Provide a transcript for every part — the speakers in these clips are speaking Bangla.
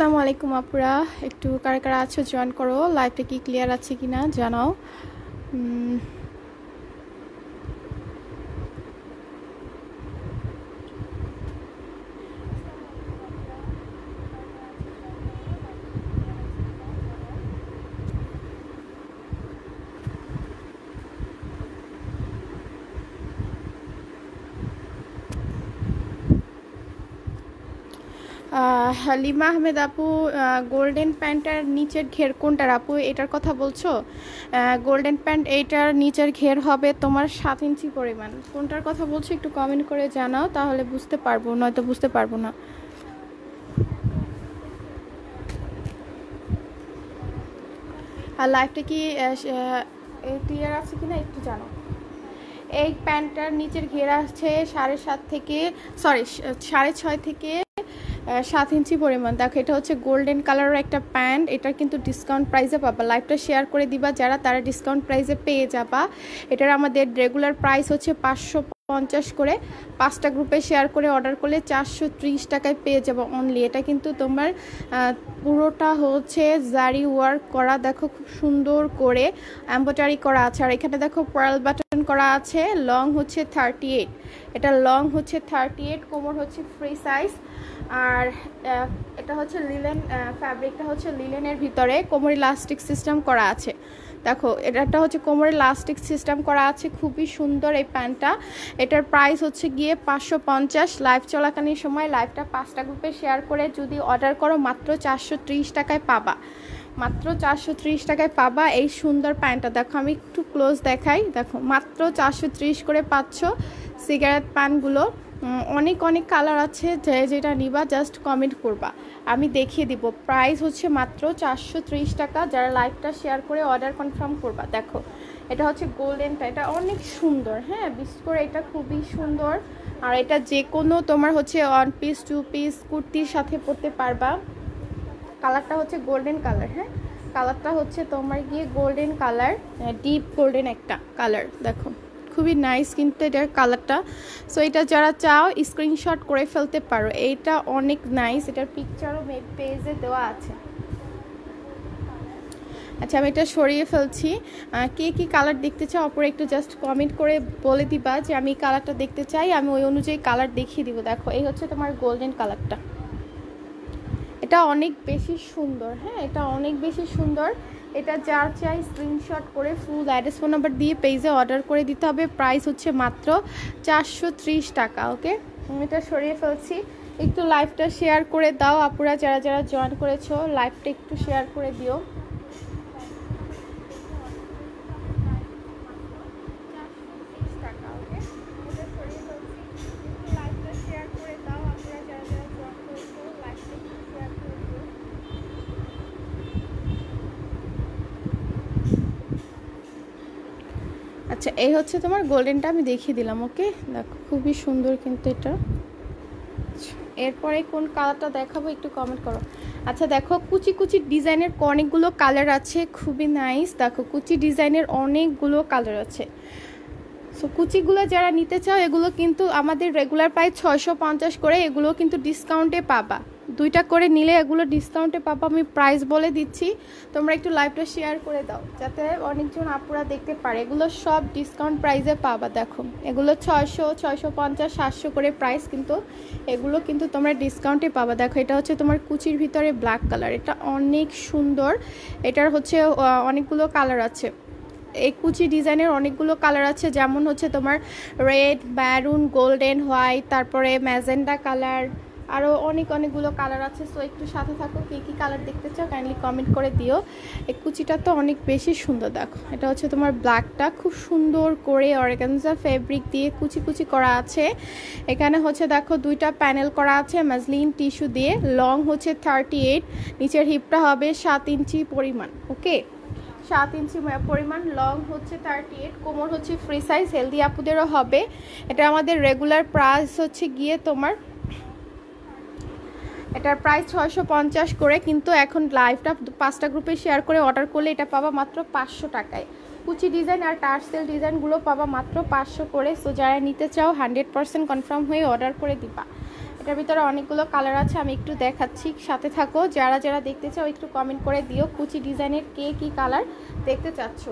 আসসালামু আলাইকুম আপুরা, একটু কারা কারা আছো জয়েন করো। লাইভটা কি ক্লিয়ার আছে কিনা জানাও। হালিমা আহমেদ আপু, গোল্ডেন প্যান্টের নিচের ঘের কোনটার আপু, এটার কথা বলছো? গোল্ডেন প্যান্ট এইটার নিচের ঘের হবে তোমার 7 ইঞ্চি পরিমাণ। কোনটার কথা বলছো একটু কমেন্ট করে জানাও, তাহলে বুঝতে পারবো, নয়তো বুঝতে পারবো না। আর লাইভটা কি ক্লিয়ার আছে কিনা একটু জানাও। এই প্যান্টটার নিচের ঘের আছে 7.5 থেকে 6.5 থেকে 7 ইঞ্চি পরিমাণ। দেখো এটা হচ্ছে গোল্ডেন কালারের একটা প্যান্ট, এটা কিন্তু ডিসকাউন্ট প্রাইসে পাবা। লাইভটা শেয়ার করে দিবা যারা, তারা ডিসকাউন্ট প্রাইসে পেয়ে যাবা। এটার আমাদের রেগুলার প্রাইস হচ্ছে 550 করে, 5টা গ্রুপে শেয়ার করে অর্ডার করলে 430 টাকায় পেয়ে যাবো অনলি। এটা কিন্তু তোমার পুরোটা হচ্ছে জারি ওয়ার্ক করা, দেখো খুব সুন্দর করে এমব্রয়ডারি করা আছে। আর এখানে দেখো পার্ল বাটন করা আছে। লং হচ্ছে 38, এটা লং হচ্ছে 38, কোমর হচ্ছে ফ্রি সাইজ। আর এটা হচ্ছে লিলেন, ফ্যাব্রিকটা হচ্ছে লিলেনের ভিতরে, কোমর ইলাস্টিক সিস্টেম করা আছে। দেখো এটা হচ্ছে কোমরে ইলাস্টিক সিস্টেম করা আছে, খুবই সুন্দর এই প্যান্টটা। এটার প্রাইস হচ্ছে গিয়ে 550। লাইভ চলাকালীন সময় লাইভটা 5টা গ্রুপে শেয়ার করে যদি অর্ডার করো মাত্র 430 টাকায় পাবা, মাত্র 430 টাকায় পাবা এই সুন্দর প্যান্টটা। দেখো আমি একটু ক্লোজ দেখাই, দেখো মাত্র 430 করে পাচ্ছ সিগারেট প্যান্টগুলো। অনেক অনেক কালার আছে, যেটা নিবা জাস্ট কমেন্ট করবা, আমি দেখিয়ে দিব। প্রাইস হচ্ছে মাত্র 430 টাকা, যারা লাইভটা শেয়ার করে অর্ডার কনফার্ম করবা। দেখো এটা হচ্ছে গোল্ডেনটা, এটা অনেক সুন্দর, হ্যাঁ বিশেষ করে এটা খুবই সুন্দর। আর এটা যে কোনো তোমার হচ্ছে 1 পিস 2 পিস কুর্তির সাথে পরতে পারবা। কালারটা হচ্ছে গোল্ডেন কালার, হ্যাঁ কালারটা হচ্ছে তোমার গিয়ে গোল্ডেন কালার, ডিপ গোল্ডেন একটা কালার। দেখো খুবই নাইস কিন্তু এটার কালারটা। সো এটা যারা চাও স্ক্রিনশট করে ফেলতে পারো, এইটা অনেক নাইস। এটার পিকচারও পেজে দেওয়া আছে। আচ্ছা আমি এটা সরিয়ে ফেলছি। কে কি কালার দেখতে চাও অপরে একটু জাস্ট কমেন্ট করে বলে দিবা যে আমি কালারটা দেখতে চাই, আমি ওই অনুযায়ী কালার দেখিয়ে দিব। দেখো এই হচ্ছে তোমার গোল্ডেন কালারটা, এটা অনেক বেশি সুন্দর, হ্যাঁ এটা অনেক বেশি সুন্দর। এটা যার চাই স্ক্রিনশট করে ফুল অ্যাড্রেস ফোন নাম্বার দিয়ে পেজে অর্ডার করে দিতে হবে। প্রাইস হচ্ছে মাত্র 430 টাকা। ওকে আমি এটা সরিয়ে ফেলছি। একটু লাইভটা শেয়ার করে দাও আপুরা, যারা যারা জয়েন করেছো লাইভটা একটু শেয়ার করে দিও। আচ্ছা এই হচ্ছে তোমার গোল্ডেনটা, আমি দেখিয়ে দিলাম। ওকে দেখো খুবই সুন্দর কিন্তু এটা। এরপরে কোন কালারটা দেখাবো একটু কমেন্ট করো। আচ্ছা দেখো কুচি কুচি ডিজাইনের অনেকগুলো কালার আছে, খুবই নাইস। দেখো কুচি ডিজাইনের অনেকগুলো কালার আছে। সো কুচিগুলো যারা নিতে চাও এগুলো কিন্তু আমাদের রেগুলার প্রাইস 650 করে, এগুলো কিন্তু ডিসকাউন্টে পাবা। 2টা করে নিলে এগুলো ডিসকাউন্টে পাবা, আমি প্রাইস বলে দিচ্ছি। তোমরা একটু লাইভটা শেয়ার করে দাও যাতে অনেকজন আপুরা দেখতে পারে। এগুলো সব ডিসকাউন্ট প্রাইসে পাবা। দেখো এগুলো 600, 650, 700 করে প্রাইস, কিন্তু এগুলো কিন্তু তোমরা ডিসকাউন্টে পাবা। দেখো এটা হচ্ছে তোমার কুচির ভিতরে ব্ল্যাক কালার, এটা অনেক সুন্দর। এটার হচ্ছে অনেকগুলো কালার আছে, এই কুচি ডিজাইনের অনেকগুলো কালার আছে, যেমন হচ্ছে তোমার রেড, ম্যারুন, গোল্ডেন, হোয়াইট, তারপরে ম্যাজেন্ডা কালার, আরও অনেকগুলো কালার আছে। সো একটু সাথে থাকো, কী কী কালার দেখতে চাও কাইন্ডলি কমেন্ট করে দিও। এই কুচিটা তো অনেক বেশি সুন্দর। দেখো এটা হচ্ছে তোমার ব্ল্যাকটা, খুব সুন্দর করে অর্গানজা ফেব্রিক দিয়ে কুচি কুচি করা আছে। এখানে হচ্ছে দেখো 2টা প্যানেল করা আছে মাসলিন টিস্যু দিয়ে। লং হচ্ছে 38, নিচের হিপটা হবে 7 ইঞ্চি পরিমাণ। ওকে 7 ইঞ্চি পরিমাণ, লং হচ্ছে 38, কোমর হচ্ছে ফ্রি সাইজ, হেলদি আপুদেরও হবে। এটা আমাদের রেগুলার প্রাইস হচ্ছে গিয়ে তোমার, এটার প্রাইস 650 করে, কিন্তু এখন লাইভটা 5টা গ্রুপে শেয়ার করে অর্ডার করলে এটা পাবা মাত্র 500 টাকায়। কুচি ডিজাইন আর টার্সেল ডিজাইনগুলো পাবা মাত্র 500 করে। সো যারা নিতে চাও 100% কনফার্ম হয়ে অর্ডার করে দিবা। এটার ভিতরে অনেকগুলো কালার আছে, আমি একটু দেখাচ্ছি, সাথে থাকো। যারা যারা দেখতে চাও একটু কমেন্ট করে দিও কুচি ডিজাইনের কে কি কালার দেখতে চাচ্ছ।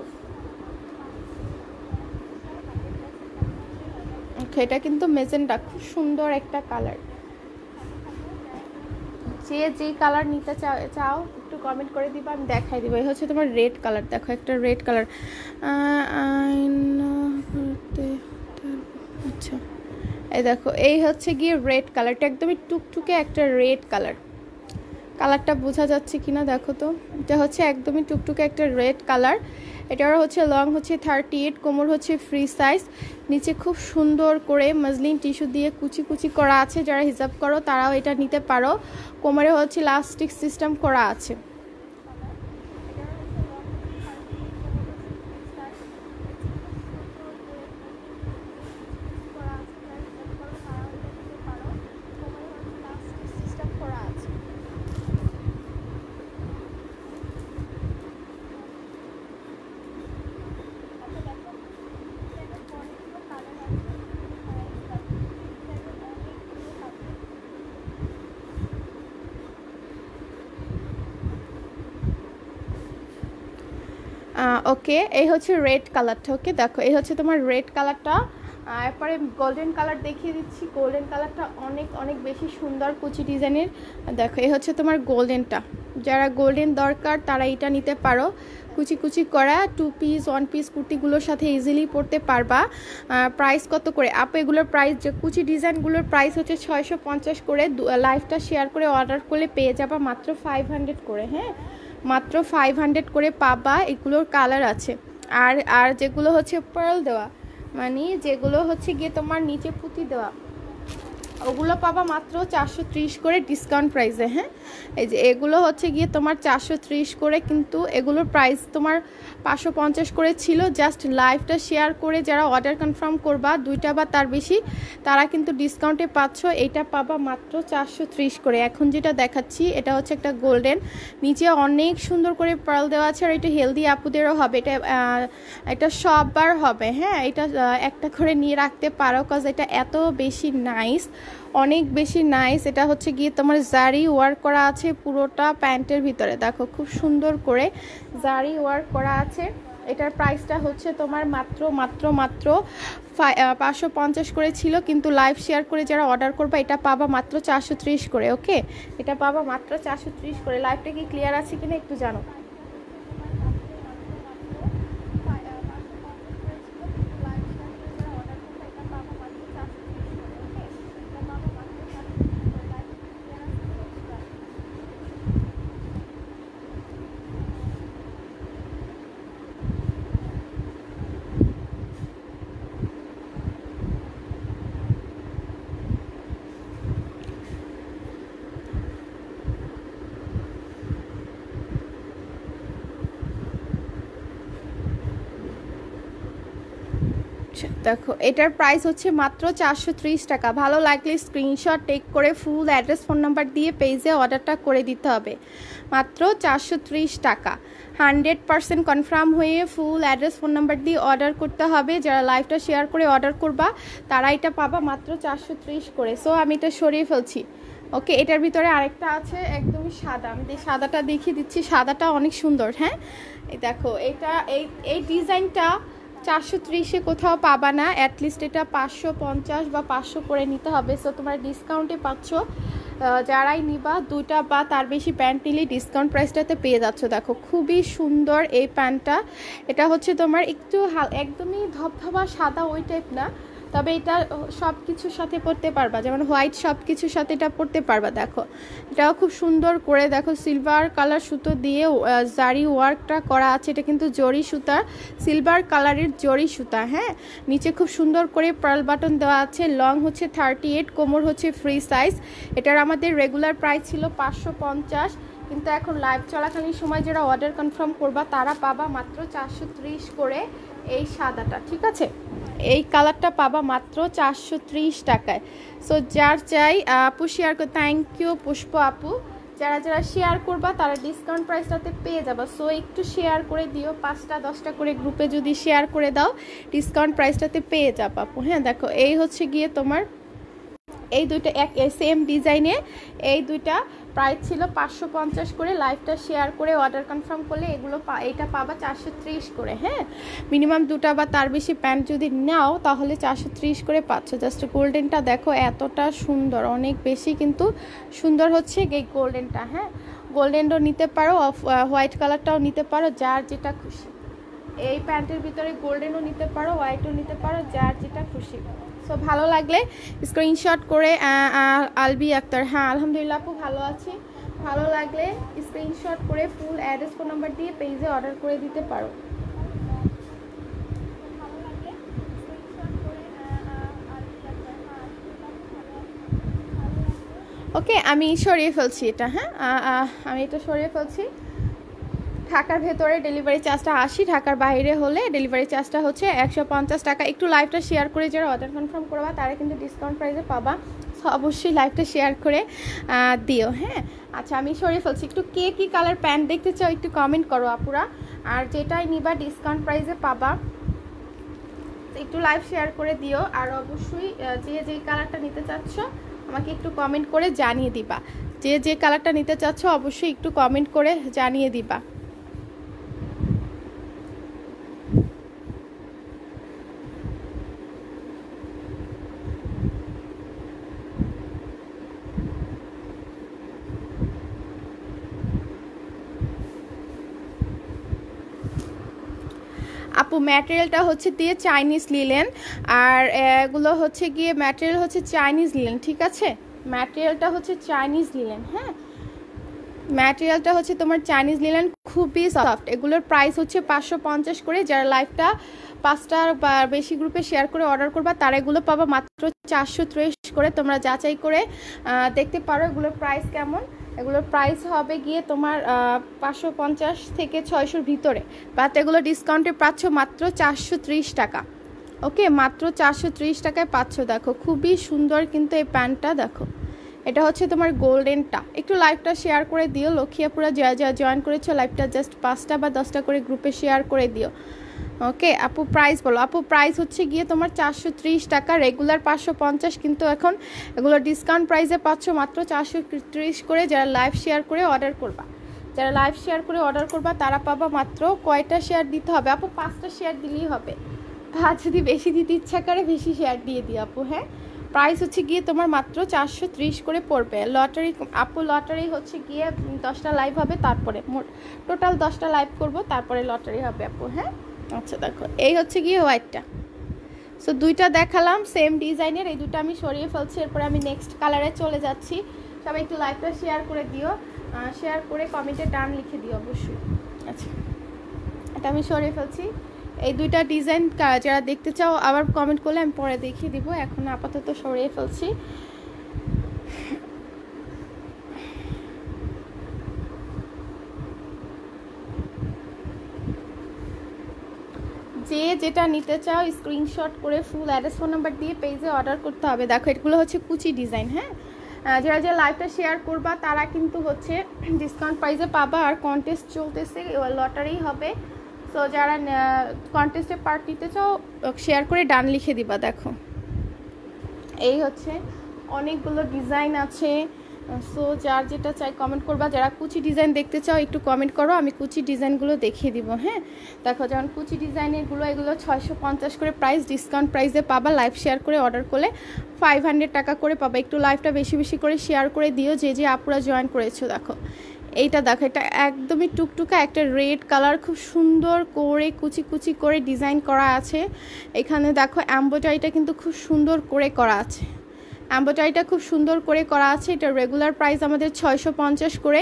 ওকে, এটা কিন্তু মেজেন্টা, খুব সুন্দর একটা কালার। যে যেই কালার নিতে চাও একটু কমেন্ট করে দিবা, আমি দেখাই দিব। এই হচ্ছে তোমার রেড কালার, দেখো একটা রেড কালার। আচ্ছা, এই দেখো এই হচ্ছে গিয়ে রেড কালারটা, একদমই টুকটুকে একটা রেড কালার। কালারটা বোঝা যাচ্ছে কিনা দেখো তো, এটা হচ্ছে একদমই টুকটুকে একটা রেড কালার। এটার হচ্ছে লং হচ্ছে 38, কোমর হচ্ছে ফ্রি সাইজ, নিচে খুব সুন্দর করে মসলিন টিস্যু দিয়ে কুচি কুচি করা আছে। যারা হিজাব করো তারাও এটা নিতে পারো। কোমরে হচ্ছে ইলাস্টিক সিস্টেম করা আছে। ওকে, এই হচ্ছে রেড কালারটা। ওকে দেখো, এই হচ্ছে তোমার রেড কালারটা। এরপরে গোল্ডেন কালার দেখিয়ে দিচ্ছি। গোল্ডেন কালারটা অনেক অনেক বেশি সুন্দর কুচি ডিজাইনের। দেখো এই হচ্ছে তোমার গোল্ডেনটা, যারা গোল্ডেন দরকার তারা এটা নিতে পারো। কুচি কুচি করা 2 পিস 1 পিস কুর্তিগুলোর সাথে ইজিলি পরতে পারবা। প্রাইস কত করে আপু এগুলোর প্রাইস? যে কুচি ডিজাইনগুলোর প্রাইস হচ্ছে 650 করে। লাইভটা শেয়ার করে অর্ডার করলে পেয়ে যাবা মাত্র 500 করে। হ্যাঁ, মাত্র 500 করে পাবা। এগুলোর কালার আছে। আর আর যেগুলো হচ্ছে পার্ল দেওয়া, মানে যেগুলো হচ্ছে গিয়ে তোমার নিচে পুঁতি দেওয়া, ওগুলো পাবা মাত্র 430 করে ডিসকাউন্ট প্রাইসে। হ্যাঁ, এই যে এগুলো হচ্ছে গিয়ে তোমার 430 করে, কিন্তু এগুলোর প্রাইস তোমার 550 করে ছিল। জাস্ট লাইভটা শেয়ার করে যারা অর্ডার কনফার্ম করবা 2টা বা তার বেশি, তারা কিন্তু ডিসকাউন্টে পাচ্ছ। এটা পাবা মাত্র 430 করে। এখন যেটা দেখাচ্ছি এটা হচ্ছে একটা গোল্ডেন, নিচে অনেক সুন্দর করে পার্ল দেওয়া আছে। আর এটা হেলদি আপুদেরও হবে, এটা সবার হবে। হ্যাঁ, এটা একটা করে নিয়ে রাখতে পারো, কজ এটা এত বেশি নাইস, অনেক বেশি নাইস। এটা হচ্ছে গিয়ে তোমার জারি ওয়ার্ক করা আছে পুরোটা প্যান্টের ভিতরে, দেখো খুব সুন্দর করে জারি ওয়ার্ক করা আছে। এটার প্রাইসটা হচ্ছে তোমার মাত্র মাত্র মাত্র 550 করে ছিল, কিন্তু লাইভ শেয়ার করে যারা অর্ডার করবে এটা পাবা মাত্র 430 করে। ওকে, এটা পাবা মাত্র 430 করে। লাইভটা কি ক্লিয়ার আছে কিনা একটু জানো। দেখো এটার প্রাইস হচ্ছে মাত্র 430 টাকা। ভালো লাগলে স্ক্রিনশট টেক করে ফুল অ্যাড্রেস ফোন নাম্বার দিয়ে পেজে অর্ডারটা করে দিতে হবে। মাত্র 430 টাকা, 100% কনফার্ম হয়ে ফুল অ্যাড্রেস ফোন নাম্বার দিয়ে অর্ডার করতে হবে। যারা লাইভটা শেয়ার করে অর্ডার করবা তারা এটা পাবা মাত্র 430 করে। সো আমি এটা সরিয়ে ফেলছি। ওকে, এটার ভিতরে আরেকটা আছে একদমই সাদা, আমি সাদাটা দেখিয়ে দিচ্ছি। সাদাটা অনেক সুন্দর। হ্যাঁ, এই দেখো এটা এই ডিজাইনটা 430-এ কোথাও পাবা না, অ্যাটলিস্ট এটা 550 বা 500 করে নিতে হবে। সো তোমার ডিসকাউন্টে পাচ্ছ। যারাই নিবা 2টা বা তার বেশি প্যান্ট নিলে ডিসকাউন্ট প্রাইসটাতে পেয়ে যাচ্ছ। দেখো খুবই সুন্দর এই প্যান্টটা। এটা হচ্ছে তোমার একটু একদমই ধবধবা সাদা ওই টাইপ না, তবে এটা সব কিছুর সাথে পরতে পারবা, যেমন হোয়াইট সব কিছুর সাথে এটা পরতে পারবা। দেখো এটাও খুব সুন্দর করে, দেখো সিলভার কালার সুতো দিয়ে জারি ওয়ার্কটা করা আছে। এটা কিন্তু জরি সুতা, সিলভার কালারের জরি সুতা। হ্যাঁ, নিচে খুব সুন্দর করে পার্ল বাটন দেওয়া আছে। লং হচ্ছে 38, কোমর হচ্ছে ফ্রি সাইজ। এটার আমাদের রেগুলার প্রাইস ছিল 550, কিন্তু এখন লাইভ চলাকালীন সময় যারা অর্ডার কনফার্ম করবা তারা পাবা মাত্র 430 করে এই সাদাটা। ঠিক আছে, এই কালারটা পাবা মাত্র 430 টাকায়। সো যার চাই আপু শেয়ার করে, থ্যাংক ইউ পুষ্প আপু। যারা যারা শেয়ার করবা তারা ডিসকাউন্ট প্রাইসটাতে পেয়ে যাবা। সো একটু শেয়ার করে দিও, 5টা 10টা করে গ্রুপে যদি শেয়ার করে দাও ডিসকাউন্ট প্রাইসটাতে পেয়ে যাবা আপু। হ্যাঁ, দেখো এই হচ্ছে গিয়ে তোমার এই দুইটা এক সেম ডিজাইনে এই দুইটা প্রাইস ছিল 550 করে। লাইভটা শেয়ার করে অর্ডার কনফার্ম করলে এগুলো এটা পাবা 430 করে। হ্যাঁ, মিনিমাম দুটা বা তার বেশি প্যান্ট যদি নাও তাহলে 430 করে পাচ্ছ। জাস্ট গোল্ডেনটা দেখো এতটা সুন্দর, অনেক বেশি কিন্তু সুন্দর হচ্ছে এই গোল্ডেনটা। হ্যাঁ, গোল্ডেনও নিতে পারো, হোয়াইট কালারটাও নিতে পারো, যার যেটা খুশি। এই প্যান্টের ভিতরে গোল্ডেনও নিতে পারো, হোয়াইটও নিতে পারো, যার যেটা খুশি। সো ভালো লাগলে স্ক্রিনশট করে আলবি আক্তার, হ্যাঁ আলহামদুলিল্লাহ আপু ভালো আছি। ভালো লাগলে স্ক্রিনশট করে ফুল অ্যাড্রেস ফোন নাম্বার দিয়ে পেজে অর্ডার করে দিতে পারো। ওকে, আমি সরিয়ে ফেলছি এটা। হ্যাঁ, আমি এটা সরিয়ে ফেলছি। ঢাকার ভেতরে ডেলিভারি চার্জটা 80, ঢাকার বাইরে হলে ডেলিভারি চার্জটা হচ্ছে 150 টাকা। একটু লাইভটা শেয়ার করে যারা অর্ডার কনফার্ম করবা তারা কিন্তু ডিসকাউন্ট প্রাইসে পাবা। সো অবশ্যই লাইভটা শেয়ার করে দিও। হ্যাঁ, আচ্ছা আমি সরিয়ে ফেলছি। একটু কে কী কালার প্যান্ট দেখতে চাও একটু কমেন্ট করো আপুরা, আর যেটাই নিবা ডিসকাউন্ট প্রাইসে পাবা। একটু লাইভ শেয়ার করে দিও, আর অবশ্যই যে যেই কালারটা নিতে চাচ্ছ আমাকে একটু কমেন্ট করে জানিয়ে দিবা। যে কালারটা নিতে চাচ্ছ অবশ্যই একটু কমেন্ট করে জানিয়ে দিবা। আপু ম্যাটেরিয়ালটা হচ্ছে দিয়ে চাইনিজ লিলেন, আর এগুলো হচ্ছে গিয়ে ম্যাটেরিয়াল হচ্ছে চাইনিজ লিলেন, ঠিক আছে? ম্যাটেরিয়ালটা হচ্ছে চাইনিজ লিলেন। হ্যাঁ, ম্যাটেরিয়ালটা হচ্ছে তোমার চাইনিজ লিলেন, খুবই সফট। এগুলোর প্রাইস হচ্ছে 550 করে। যারা লাইভটা 5টা বা বেশি গ্রুপে শেয়ার করে অর্ডার করবা তারা এগুলো পাবা মাত্র 430 করে। তোমরা যাচাই করে দেখতে পারো এগুলোর প্রাইস কেমন। এগুলোর প্রাইস হবে গিয়ে তোমার 550 থেকে 600-র ভিতরে, বাট এগুলো ডিসকাউন্টে পাচ্ছ মাত্র 430 টাকা। ওকে, মাত্র 430 টাকায় পাচ্ছ। দেখো খুবই সুন্দর কিন্তু এই প্যান্টটা দেখো। এটা হচ্ছে তোমার গোল্ডেনটা। একটু লাইভটা শেয়ার করে দিও লক্ষ্মীপুরা, যা জয়েন করেছো লাইভটা জাস্ট 5টা বা 10টা করে গ্রুপে শেয়ার করে দিও। ওকে আপু প্রাইস বলো। আপু প্রাইস হচ্ছে গিয়ে তোমার 430 টাকা, রেগুলার 550, কিন্তু এখন এগুলো ডিসকাউন্ট প্রাইসে পাচ্ছ মাত্র 430 করে। যারা লাইভ শেয়ার করে অর্ডার করবা, যারা লাইভ শেয়ার করে অর্ডার করবা তারা পাবা মাত্র কয়টা শেয়ার দিতে হবে আপু? 5টা শেয়ার দিলেই হবে, আর যদি বেশি দিতে ইচ্ছা করে বেশি শেয়ার দিয়ে দিও আপু। হ্যাঁ, প্রাইস হচ্ছে গিয়ে তোমার মাত্র 430 করে পড়বে। লটারি আপু, লটারি হচ্ছে গিয়ে 10টা লাইভ হবে, তারপরে টোটাল 10টা লাইভ করব, তারপরে লটারি হবে আপু। হ্যাঁ, আচ্ছা দেখো এই হচ্ছে গিয়ে হোয়াইটটা। সো দুইটা দেখালাম সেম ডিজাইনের, এই দুটো আমি সরিয়ে ফেলছি, এরপরে আমি নেক্সট কালারে চলে যাচ্ছি। সবাই একটু লাইভটা শেয়ার করে দিও, শেয়ার করে কমেন্টে ডান লিখে দিও অবশ্যই। আচ্ছা, এটা আমি সরিয়ে ফেলছি। এই দুইটা ডিজাইন যারা দেখতে চাও আবার কমেন্ট করলে আমি পরে দেখিয়ে দিব, এখন আপাতত সরিয়ে ফেলছি। যে যেটা নিতে চাও স্ক্রিনশট করে ফুল অ্যাড্রেস ফোন নাম্বার দিয়ে পেজে অর্ডার করতে হবে। দেখো এগুলো হচ্ছে কুচি ডিজাইন। হ্যাঁ, যারা যারা লাইভটা শেয়ার করবা তারা কিন্তু হচ্ছে ডিসকাউন্ট প্রাইসে পাবা, আর কন্টেস্ট চলতেছে, লটারি হবে। সো যারা কন্টেস্টে পার্ট নিতে চাও শেয়ার করে ডান লিখে দিবা। দেখো এই হচ্ছে অনেকগুলো ডিজাইন আছে। সো যার যেটা চাই কমেন্ট করবা। যারা কুচি ডিজাইন দেখতে চাও একটু কমেন্ট করো, আমি কুচি ডিজাইনগুলো দেখিয়ে দিব। হ্যাঁ, দেখো যেমন কুচি ডিজাইনেরগুলো এগুলো 650 করে প্রাইস, ডিসকাউন্ট প্রাইসে পাবা। লাইভ শেয়ার করে অর্ডার করলে 500 টাকা করে পাবা। একটু লাইভটা বেশি বেশি করে শেয়ার করে দিও যে আপুরা জয়েন করেছো। দেখো এইটা, দেখো এটা একদমই টুকটুকা একটা রেড কালার, খুব সুন্দর করে কুচি কুচি করে ডিজাইন করা আছে। এখানে দেখো এমব্রয়ডারিটা কিন্তু খুব সুন্দর করে করা আছে, এমব্রয়ডারিটা খুব সুন্দর করে করা আছে। এটা রেগুলার প্রাইস আমাদের 650 করে।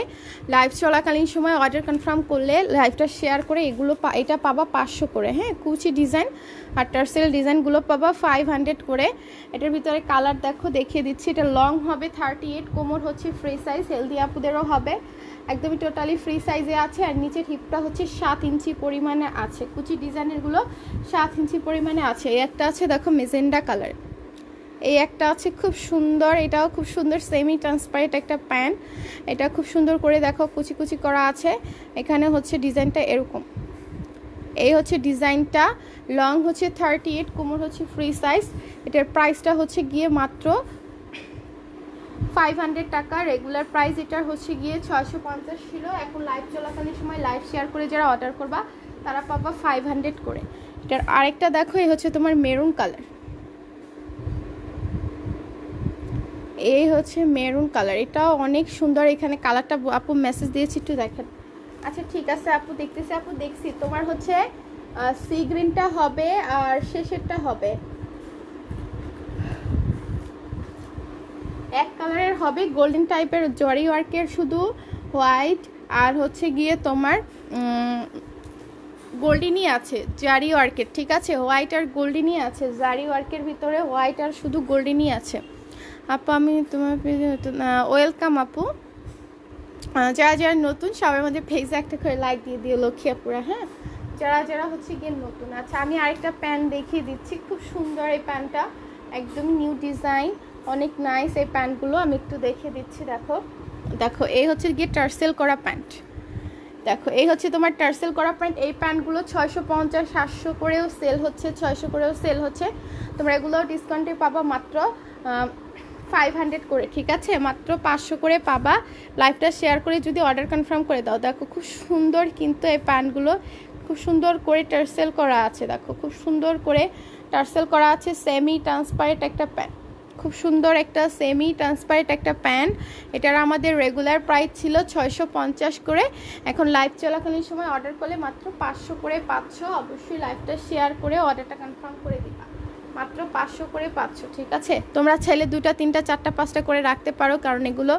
লাইভ চলাকালীন সময় অর্ডার কনফার্ম করলে লাইভটা শেয়ার করে এগুলো এটা পাবা 500 করে। হ্যাঁ, কুচি ডিজাইন আর টার্সেল ডিজাইনগুলো পাবা 500 করে। এটার ভিতরে কালার দেখো দেখিয়ে দিচ্ছি। এটা লং হবে 38, কোমর হচ্ছে ফ্রি সাইজ, হেলদি আপুদেরও হবে, একদমই টোটালি ফ্রি সাইজে আছে। আর নিচের হিপটা হচ্ছে 7 ইঞ্চি পরিমাণে আছে। কুচি ডিজাইনেরগুলো 7 ইঞ্চি পরিমাণে আছে। এই একটা আছে দেখো মেজেন্ডা কালার, এই একটা আছে খুব সুন্দর, এটাও খুব সুন্দর সেমি ট্রান্সপারেন্ট একটা প্যান্ট। এটা খুব সুন্দর করে দেখো কুচি কুচি করা আছে। এখানে হচ্ছে ডিজাইনটা এরকম, এই হচ্ছে ডিজাইনটা। লং হচ্ছে 38, কোমর হচ্ছে ফ্রি সাইজ। এটার প্রাইসটা হচ্ছে গিয়ে মাত্র 500 টাকা রেগুলার প্রাইস। এটার হচ্ছে গিয়ে 650 ছিল, এখন লাইভ চলাকালীন সময় লাইভ শেয়ার করে যারা অর্ডার করবা তারা পাবা 500 করে। এটার আরেকটা দেখো, এই হচ্ছে তোমার মেরুন কালার, এই হচ্ছে মেরুন কালার, এটাও অনেক সুন্দর। এখানে কালারটা আপু মেসেজ দিয়েছি, একটু দেখেন। আচ্ছা ঠিক আছে আপু, দেখতেছি আপু, দেখছি। তোমার হচ্ছে সি গ্রিনটা হবে আর শেষেরটা হবে এক কালারের হবে, গোল্ডেন টাইপের জরি ওয়ার্কের, শুধু হোয়াইট আর হচ্ছে গিয়ে তোমার গোল্ডেনই আছে জারি ওয়ার্কের, ঠিক আছে? হোয়াইট আর গোল্ডেনই আছে, জারি ওয়ার্কের ভিতরে হোয়াইট আর শুধু গোল্ডেনই আছে। আপু আমি তোমার ওয়েলকাম আপু, যারা যারা নতুন সবার মধ্যে ফেসে একটা করে লাইক দিয়ে দিও লক্ষ্মী আপুরা, হ্যাঁ যারা যারা হচ্ছে গিয়ে নতুন। আচ্ছা আমি আরেকটা প্যান্ট দেখিয়ে দিচ্ছি, খুব সুন্দর এই প্যান্টটা, একদম নিউ ডিজাইন, অনেক নাইস এই প্যান্টগুলো। আমি একটু দেখিয়ে দিচ্ছি, দেখো দেখো, এই হচ্ছে গিয়ে টার্সেল করা প্যান্ট, দেখো এই হচ্ছে তোমার টার্সেল করা প্যান্ট। এই প্যান্টগুলো 650 700 করেও সেল হচ্ছে, 600 করেও সেল হচ্ছে। তোমরা এগুলো ডিসকাউন্টে পাবা মাত্র 500 করে, ঠিক আছে? মাত্র 500 করে পাবা। লাইভটা শেয়ার করে যদি অর্ডার কনফার্ম করে দাও। দেখো খুব সুন্দর কিন্তু এই প্যান্টগুলো, খুব সুন্দর করে টার্সেল করা আছে, দেখো খুব সুন্দর করে টার্সেল করা আছে। সেমি ট্রান্সপারেন্ট একটা প্যান্ট, খুব সুন্দর একটা সেমি ট্রান্সপারেন্ট একটা প্যান্ট। এটার আমাদের রেগুলার প্রাইস ছিল 650 করে, এখন লাইভ চলাকালীন সময় অর্ডার করলে মাত্র 500 করে পাচ্ছ। অবশ্যই লাইভটা শেয়ার করে অর্ডারটা কনফার্ম করে দিবা, মাত্র 500 করে পাচ্ছ, ঠিক আছে? তোমরা ছেলে 2টা 3টা 4টা 5টা করে রাখতে পারো, কারণ এগুলো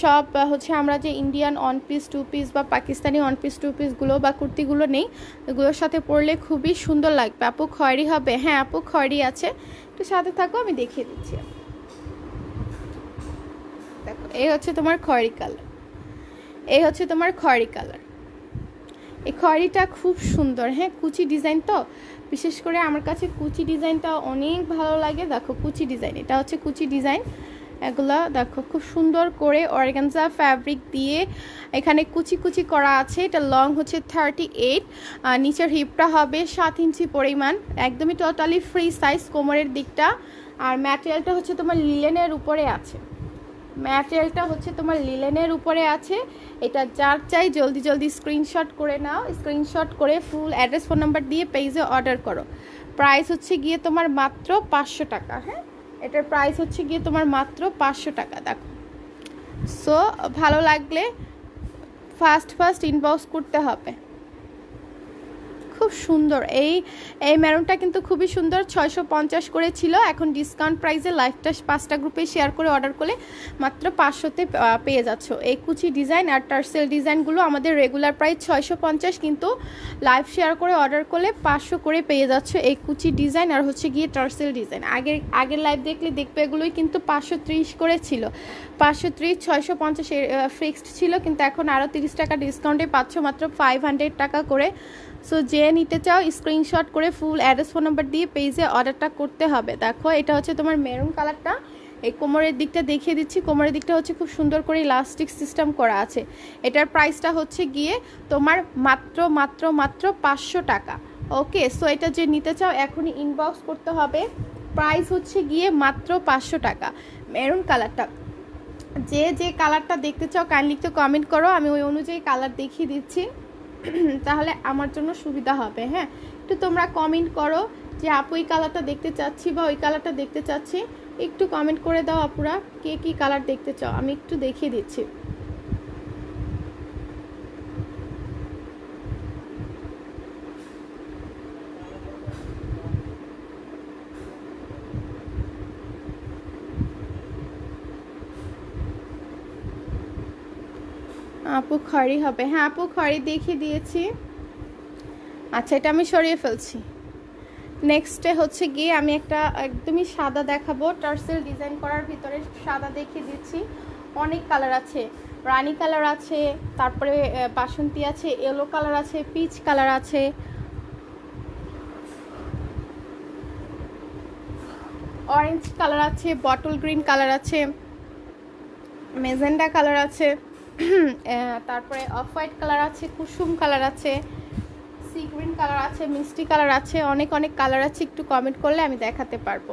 সব হচ্ছে আমরা যে ইন্ডিয়ান 1 পিস 2 পিস বা পাকিস্তানি 1 পিস 2 পিসগুলো বা কুর্তিগুলো নেই, এগুলোর সাথে পরলে খুবই সুন্দর লাগবে। আপু খয়েরি হবে? হ্যাঁ আপু খয়েরি আছে, একটু সাথে থাকো আমি দেখিয়ে দিচ্ছি। দেখো এই হচ্ছে তোমার খয়েরি কালার, এই হচ্ছে তোমার খয়েরি কালার। এই খয়েরিটা খুব সুন্দর, হ্যাঁ কুচি ডিজাইন, তো বিশেষ করে আমার কাছে কুচি ডিজাইনটা অনেক ভালো লাগে। দেখো কুচি ডিজাইন, এটা হচ্ছে কুচি ডিজাইন। এগুলা দেখো খুব সুন্দর করে অর্গানজা ফ্যাব্রিক দিয়ে এখানে কুচি কুচি করা আছে। এটা লং হচ্ছে 38, আর নিচের হিপটা হবে 7 ইঞ্চি পরিমাণ, একদমই টোটালি ফ্রি সাইজ কোমরের দিকটা। আর ম্যাটেরিয়ালটা হচ্ছে তোমার লিলেনের উপরে আছে, ম্যাটেরিয়ালটা হচ্ছে তোমার লিলেনের উপরে আছে। এটা যার চাই জলদি জলদি স্ক্রিনশট করে নাও, স্ক্রিনশট করে ফুল অ্যাড্রেস ফোন নাম্বার দিয়ে পেজে অর্ডার করো। প্রাইস হচ্ছে গিয়ে তোমার মাত্র 500 টাকা, হ্যাঁ এটার প্রাইস হচ্ছে গিয়ে তোমার মাত্র 500 টাকা। দেখো সো ভালো লাগলে ফার্স্ট ইনবক্স করতে হবে। খুব সুন্দর এই মেরুনটা কিন্তু খুবই সুন্দর, 650 করে ছিল, এখন ডিসকাউন্ট প্রাইসে লাইভটা 5টা গ্রুপে শেয়ার করে অর্ডার করলে মাত্র 500-তে পেয়ে যাচ্ছ। এই কুচি ডিজাইন আর টার্সেল ডিজাইনগুলো আমাদের রেগুলার প্রাইস 650, কিন্তু লাইভ শেয়ার করে অর্ডার করলে 500 করে পেয়ে যাচ্ছ এই কুচি ডিজাইন আর হচ্ছে গিয়ে টার্সেল ডিজাইন। আগের লাইভ দেখবে এগুলোই কিন্তু 530 করে ছিল, 530 650 ফিক্সড ছিল, কিন্তু এখন আরও 30 টাকা ডিসকাউন্টে পাচ্ছ মাত্র 500 টাকা করে। সো যে নিতে চাও স্ক্রিনশট করে ফুল অ্যাড্রেস ফোন নাম্বার দিয়ে পেজে অর্ডারটা করতে হবে। দেখো এটা হচ্ছে তোমার মেরুন কালারটা, এই কোমরের দিকটা দেখিয়ে দিচ্ছি। কোমরের দিকটা হচ্ছে খুব সুন্দর করে ইলাস্টিক সিস্টেম করা আছে। এটার প্রাইসটা হচ্ছে গিয়ে তোমার মাত্র 500 টাকা। ওকে সো এটা যে নিতে চাও এখনই ইনবক্স করতে হবে। প্রাইস হচ্ছে গিয়ে মাত্র 500 টাকা। মেরুন কালারটা যে কালারটা দেখতে চাও কাইন্ডলি একটু কমেন্ট করো, আমি ওই অনুযায়ী কালার দেখিয়ে দিচ্ছি, তাহলে আমার জন্য সুবিধা হবে। হ্যাঁ একটু তোমরা কমেন্ট করো যে আপু এই কালারটা দেখতে চাচ্ছি বা ওই কালারটা দেখতে চাচ্ছি, একটু কমেন্ট করে দাও আপুরা কে কি কালার দেখতে চাও, আমি একটু দেখিয়ে দিচ্ছি। আপু খয়েরি হবে? হ্যাঁ আপু খয়েরি দেখিয়ে দিয়েছি। আচ্ছা এটা আমি সরিয়ে ফেলছি। নেক্সটে হচ্ছে গিয়ে আমি একটা একদমই সাদা দেখাবো, টার্সেল ডিজাইন করার ভিতরে সাদা দেখিয়ে দিচ্ছি। অনেক কালার আছে, রানি কালার আছে, তারপরে বাসন্তী আছে, ইয়েলো কালার আছে, পিচ কালার আছে, অরেঞ্জ কালার আছে, বটল গ্রিন কালার আছে, মেজেন্ডা কালার আছে, তারপরে অফ হোয়াইট কালার আছে, কুসুম কালার আছে, সি গ্রিন কালার আছে, মিষ্টি কালার আছে, অনেক কালার আছে। একটু কমেন্ট করলে আমি দেখাতে পারবো।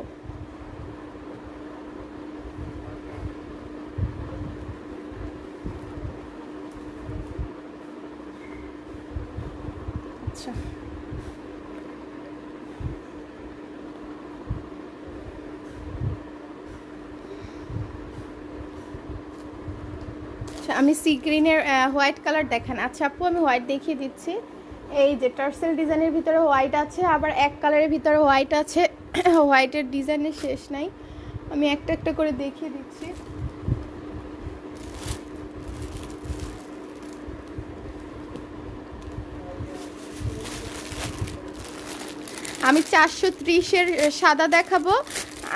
আমি সি গ্রিনের হোয়াইট কালার দেখান। আচ্ছা আপু আমি হোয়াইট দেখিয়ে দিচ্ছি। এই যে টার্সেল ডিজাইনের ভিতরে হোয়াইট আছে, আবার এক কালারের ভিতরে হোয়াইট আছে। হোয়াইটের ডিজাইনের শেষ নাই, আমি একটা একটা করে দেখিয়ে দিচ্ছি। আমি 430-এর সাদা দেখাবো,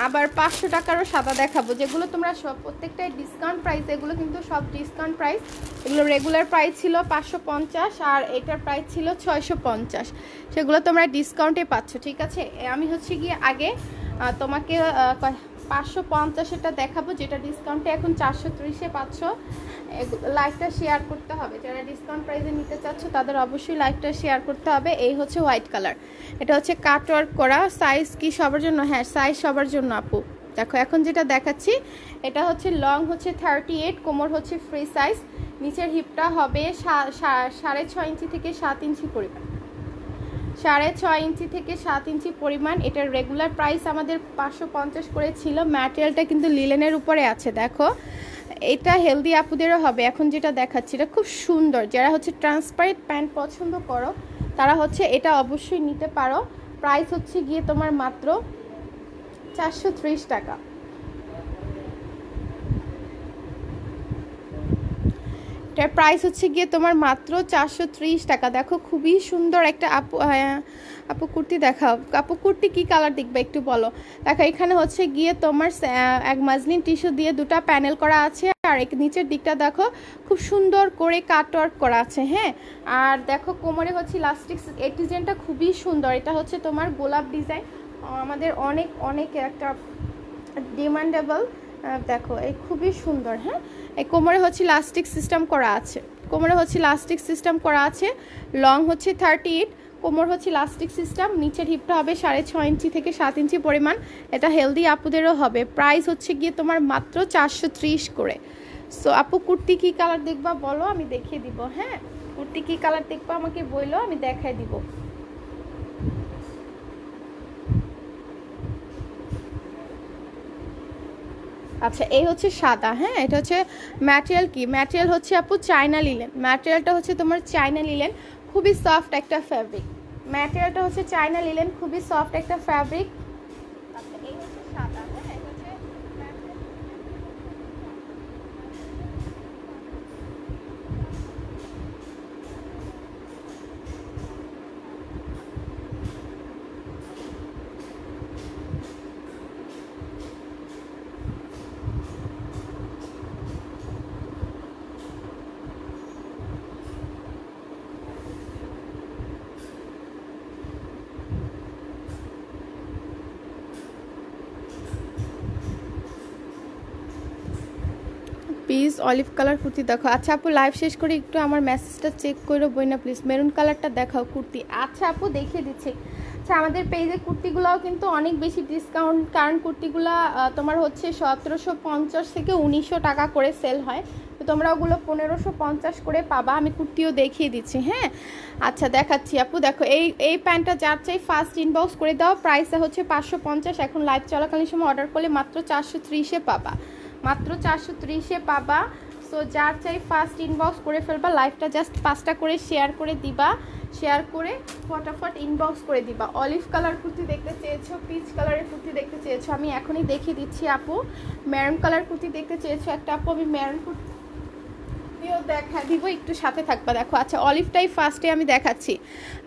আবার 500 টাকারও সাদা দেখাবো, যেগুলো তোমরা সব প্রত্যেকটাই ডিসকাউন্ট প্রাইস। এগুলো কিন্তু সব ডিসকাউন্ট প্রাইস। এগুলো রেগুলার প্রাইস ছিল 550 আর এটার প্রাইস ছিল 650, সেগুলো তোমরা ডিসকাউন্টে পাচ্ছ। ঠিক আছে, আমি হচ্ছে গিয়ে আগে তোমাকে 550-এরটা দেখাবো, যেটা ডিসকাউন্টে এখন 430-এ পাচ্ছ। লাইভটা শেয়ার করতে হবে, যারা ডিসকাউন্ট প্রাইসে নিতে চাচ্ছ তাদের অবশ্যই লাইভটা শেয়ার করতে হবে। এই হচ্ছে হোয়াইট কালার, এটা হচ্ছে কাটওয়ার্ক করা। সাইজ কি সবার জন্য? হ্যাঁ সাইজ সবার জন্য আপু। দেখো এখন যেটা দেখাচ্ছি এটা হচ্ছে লং হচ্ছে 38, কোমর হচ্ছে ফ্রি সাইজ, নিচের হিপটা হবে 6.5 ইঞ্চি থেকে 7 ইঞ্চি পরিমাণ, 6.5 ইঞ্চি থেকে 7 ইঞ্চি পরিমাণ। এটার রেগুলার প্রাইস আমাদের 550 করে ছিল। ম্যাটেরিয়ালটা কিন্তু লিলেনের উপরে আছে। দেখো এটা হেলদি আপুদেরও হবে। এখন যেটা দেখাচ্ছি এটা খুব সুন্দর, যারা হচ্ছে ট্রান্সপারেন্ট প্যান্ট পছন্দ করো তারা হচ্ছে এটা অবশ্যই নিতে পারো। প্রাইস হচ্ছে গিয়ে তোমার মাত্র 430 টাকা। এটার প্রাইস হচ্ছে গিয়ে তোমার মাত্র 430 টাকা। দেখো খুবই সুন্দর একটা আপু কুর্তি দেখাও। আপু কুর্তি কি কালার দেখবে একটু বলো। দেখো এখানে হচ্ছে গিয়ে তোমার এক মাজলিন টিস্যু দিয়ে দুটা প্যানেল করা আছে, আর নিচের দিকটা দেখো খুব সুন্দর করে কাটওয়ার্ক করা আছে। হ্যাঁ, আর দেখো কোমরে হচ্ছে ইলাস্টিক। এই ডিজাইনটা খুবই সুন্দর, এটা হচ্ছে তোমার গোলাপ ডিজাইন, আমাদের অনেক অনেক একটা ডিমান্ডেবল। দেখো এই খুবই সুন্দর। হ্যাঁ, এই কোমরে হচ্ছে ইলাস্টিক সিস্টেম করা আছে, কোমরে হচ্ছে ইলাস্টিক সিস্টেম করা আছে। লং হচ্ছে 38, কোমর হচ্ছে ইলাস্টিক সিস্টেম, নিচের হিপটা হবে 6.5 ইঞ্চি থেকে 7 ইঞ্চি পরিমাণ। এটা হেলদি আপুদেরও হবে। প্রাইস হচ্ছে গিয়ে তোমার মাত্র 430 করে। সো আপু কুর্তি কি কালার দেখবা বলো, আমি দেখিয়ে দিব। হ্যাঁ, কুর্তি কি কালার দেখবা আমাকে বললো, আমি দেখাই দিব। আচ্ছা এই হচ্ছে সাদা। হ্যাঁ, এটা হচ্ছে ম্যাটেরিয়াল কি? ম্যাটেরিয়াল হচ্ছে আপু চায়না লিলেন। ম্যাটেরিয়ালটা হচ্ছে তোমার চায়না লিলেন, খুবই সফট একটা ফ্যাব্রিক। ম্যাটেরিয়ালটা হচ্ছে চায়না লিলেন, খুবই সফট একটা ফ্যাব্রিক। আচ্ছা এই হচ্ছে সাদা। হ্যাঁ, এটা হচ্ছে পিস অলিভ কালার কুর্তি দেখো। আচ্ছা আপু লাইভ শেষ করে একটু আমার মেসেজটা চেক করো বই না প্লিজ। মেরুন কালারটা দেখাও কুর্তি। আচ্ছা আপু দেখিয়ে দিচ্ছি। আচ্ছা আমাদের পেজের কুর্তিগুলোও কিন্তু অনেক বেশি ডিসকাউন্ট, কারণ কুর্তিগুলো তোমার হচ্ছে 1750 থেকে 1900 টাকা করে সেল হয়, তো তোমরা ওগুলো 1550 করে পাবা। আমি কুর্তিও দেখিয়ে দিচ্ছি। হ্যাঁ আচ্ছা দেখাচ্ছি আপু। দেখো এই প্যান্টটা যার চাই ফার্স্ট ইনবক্স করে দাও। প্রাইসটা হচ্ছে 550, এখন লাইভ চলাকালীন সময় অর্ডার করলে মাত্র 430-এ পাবা, মাত্র 430-এ পাবা। সো যার চাই ফার্স্ট ইনবক্স করে ফেলবা। লাইভটা জাস্ট 5টা করে শেয়ার করে দিবা, শেয়ার করে ফটাফট ইনবক্স করে দিবা। অলিভ কালার কুর্তি দেখতে চেয়েছো, পিচ কালারের কুর্তি দেখতে চেয়েছো, আমি এখনই দেখিয়ে দিচ্ছি আপু। মেরুন কালার কুর্তি দেখতে চেয়েছো একটা আপু, আমি মেরুন কুর্তিও দেখা দিব, একটু সাথে থাকবা। দেখো আচ্ছা অলিভটাই ফার্স্টে আমি দেখাচ্ছি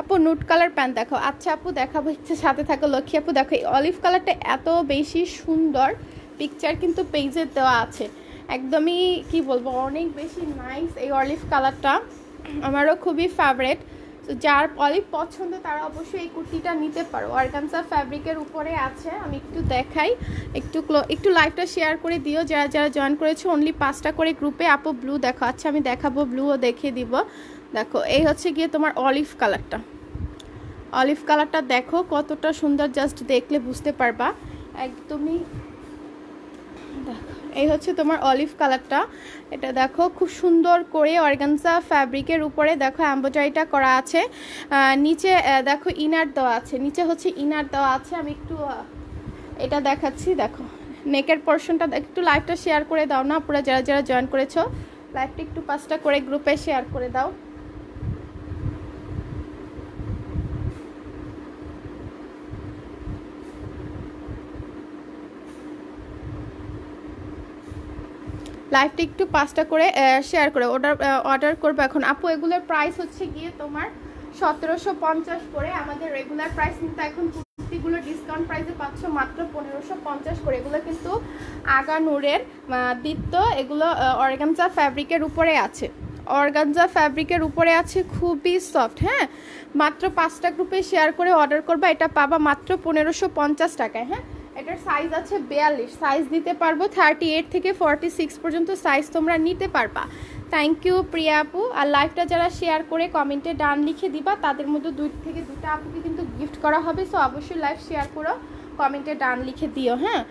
আপু। নুট কালার প্যান্ট দেখো। আচ্ছা আপু দেখাবো, একটু সাথে থাকো লক্ষ্মী আপু। দেখো এই অলিভ কালারটা এত বেশি সুন্দর, পিকচার কিন্তু পেজে দেওয়া আছে, একদমই কি বলবো অনেক বেশি নাইস এই অলিভ কালারটা, আমারও খুবই ফেভারিট। তো যার অলিভ পছন্দ তারা অবশ্যই এই কুর্তিটা নিতে পারো। অর্গানজা ফ্যাব্রিকের উপরে আছে, আমি একটু দেখাই, একটু লাইভটা শেয়ার করে দিও যারা যারা জয়েন করেছো। অনলি 5টা করে গ্রুপে। আপু ব্লু দেখো। আচ্ছা আমি দেখাবো, ব্লুও দেখিয়ে দিব। দেখো এই হচ্ছে গিয়ে তোমার অলিভ কালারটা, অলিভ কালারটা দেখো কতটা সুন্দর, জাস্ট দেখলে বুঝতে পারবা একদমই। দেখো এই হচ্ছে তোমার অলিভ কালারটা, এটা দেখো খুব সুন্দর করে অর্গানজা ফ্যাব্রিকের উপরে দেখো এমব্রয়ডারিটা করা আছে। নিচে দেখো ইনার দেওয়া আছে, নিচে হচ্ছে ইনার দেওয়া আছে। আমি একটু এটা দেখাচ্ছি। দেখো নেকের পোর্শনটা একটু লাইভটা শেয়ার করে দাও না পুরো, যারা যারা জয়েন করেছো লাইভটা একটু 5টা করে গ্রুপে শেয়ার করে দাও। লাইভটা একটু 5টা করে শেয়ার করে অর্ডার করবো এখন। আপু এগুলোর প্রাইস হচ্ছে গিয়ে তোমার 1750 করে। আমাদের রেগুলার প্রাইস কিন্তু এখন কুর্তিগুলো ডিসকাউন্ট প্রাইসে পাচ্ছ মাত্র 1550 করে। এগুলো কিন্তু আগা নূরের দিত্য, এগুলো অর্গানজা ফ্যাব্রিকের উপরে আছে, অর্গানজা ফ্যাব্রিকের উপরে আছে, খুবই সফট। হ্যাঁ, মাত্র 5টা গ্রুপে শেয়ার করে অর্ডার করবা, এটা পাবা মাত্র 1550 টাকায়। হ্যাঁ, এটার সাইজ আছে 42, সাইজ দিতে পারবো 38 থেকে 46 পর্যন্ত সাইজ তোমরা নিতে পারবা। থ্যাংক ইউ প্রিয়া আপু। আর লাইভটা যারা শেয়ার করে কমেন্টে ডান লিখে দিবা তাদের মধ্যে 2 থেকে 2টা আপুকে কিন্তু গিফট করা হবে। সো অবশ্যই লাইভ শেয়ার করো, কমেন্টে ডান লিখে দিও। হ্যাঁ,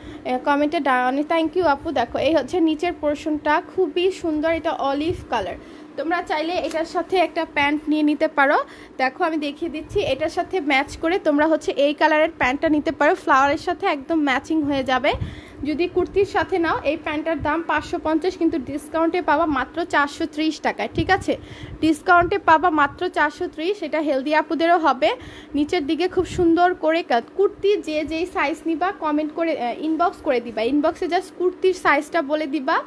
কমেন্টে ডান। থ্যাংক ইউ আপু। দেখো এই হচ্ছে নিচের পোর্শনটা, খুবই সুন্দর, এটা অলিভ কালার। তোমরা চাইলে এটার সাথে একটা প্যান্ট নিয়ে নিতে পারো। দেখো আমি দেখিয়ে দিচ্ছি, এটার সাথে ম্যাচ করে তোমরা হচ্ছে এই কালারের প্যান্টটা নিতে পারো, ফ্লাওয়ারের সাথে একদম ম্যাচিং হয়ে যাবে। যদি কুর্তির সাথে নাও এই প্যান্টটার দাম 550, কিন্তু ডিসকাউন্টে পাবা মাত্র 430 টাকায়। ঠিক আছে, ডিসকাউন্টে পাবা মাত্র 430। এটা হেলদি আপুদেরও হবে। নিচের দিকে খুব সুন্দর করে কুর্তি যে যেই সাইজ নিবা কমেন্ট করে ইনবক্স করে দিবা। ইনবক্সে জাস্ট কুর্তির সাইজটা বলে দিবা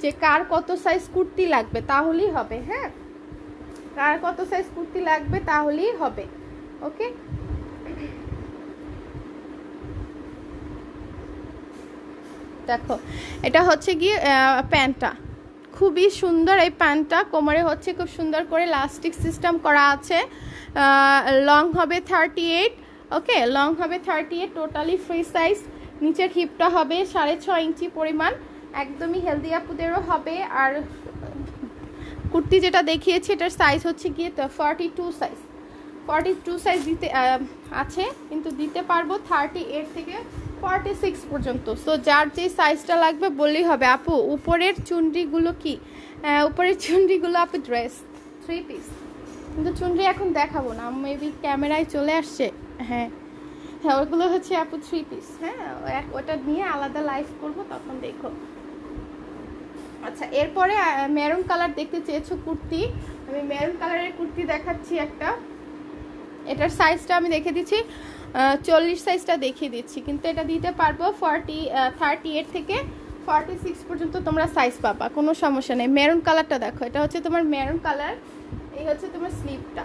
যে কার কত সাইজ কুর্তি লাগবে, তাহলেই হবে। হ্যাঁ, কার কত সাইজ কুর্তি লাগবে তাহলেই হবে। ওকে, দেখো এটা হচ্ছে গিয়ে প্যান্টটা খুবই সুন্দর। এই প্যান্টটা কোমরে হচ্ছে খুব সুন্দর করে লাস্টিক সিস্টেম করা আছে। লং হবে 38। ওকে, লং হবে 38, টোটালি ফ্রি সাইজ। নিচের হিপটা হবে 6.5 ইঞ্চি পরিমাণ, একদমই হেলদি আপুদেরও হবে। আর কুর্তি যেটা দেখিয়েছি এটার সাইজ হচ্ছে গিয়ে 42 সাইজ, 42 সাইজ দিতে আছে, কিন্তু দিতে পারবো 38 থেকে 46 পর্যন্ত। সো যার যে সাইজটা লাগবে বললেই হবে। আপু উপরের চুনরিগুলো কি? উপরের চুনরিগুলো আপু ড্রেস 3 পিস, কিন্তু চুনরি এখন দেখাবো না, মেবি ক্যামেরায় চলে আসছে। হ্যাঁ হ্যাঁ, ওইগুলো হচ্ছে আপু 3 পিস। হ্যাঁ, ওটা নিয়ে আলাদা লাইভ করব, তখন দেখো। আচ্ছা, এরপরে মেরুন কালার দেখতে চেয়েছো কুর্তি, আমি মেরুন কালারের কুর্তি দেখাচ্ছি একটা। এটার সাইজটা আমি দেখে দিচ্ছি, 40 সাইজটা দেখিয়ে দিচ্ছি, কিন্তু এটা দিতে পারবো 38 থেকে 46 পর্যন্ত তোমরা সাইজ পাবা, কোনো সমস্যা নেই। মেরুন কালারটা দেখো, এটা হচ্ছে তোমার মেরুন কালার, এই হচ্ছে তোমার স্লিভটা।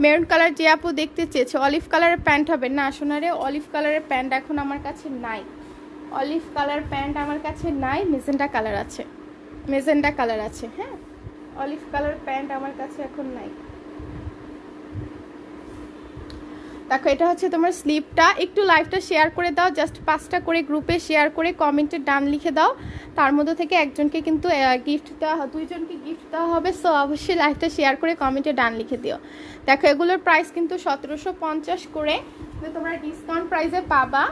মেরুন কালার যে আপু দেখতে চেয়েছো, অলিভ কালারের প্যান্ট হবে না সোনারে, অলিভ কালারের প্যান্ট এখন আমার কাছে নাই, অলিভ কালার প্যান্ট আমার কাছে নাই, মেজেন্টা কালার আছে, মেজেন্টা কালার আছে। হ্যাঁ, অলিভ কালার প্যান্ট আমার কাছে এখন নাই। দেখো এটা হচ্ছে তোমার স্লিপটা। একটু লাইভটা শেয়ার করে দাও, জাস্ট 5টা করে গ্রুপে শেয়ার করে কমেন্টে ডান লিখে দাও, তার মধ্যে থেকে একজনকে কিন্তু গিফট দেওয়া, 2জনকে গিফট দেওয়া হবে। সো অবশ্যই লাইভটা শেয়ার করে কমেন্টে ডান লিখে দিও। দেখো এগুলোর প্রাইস কিন্তু 1750 করে, তোমরা ডিসকাউন্ট প্রাইসে পাবা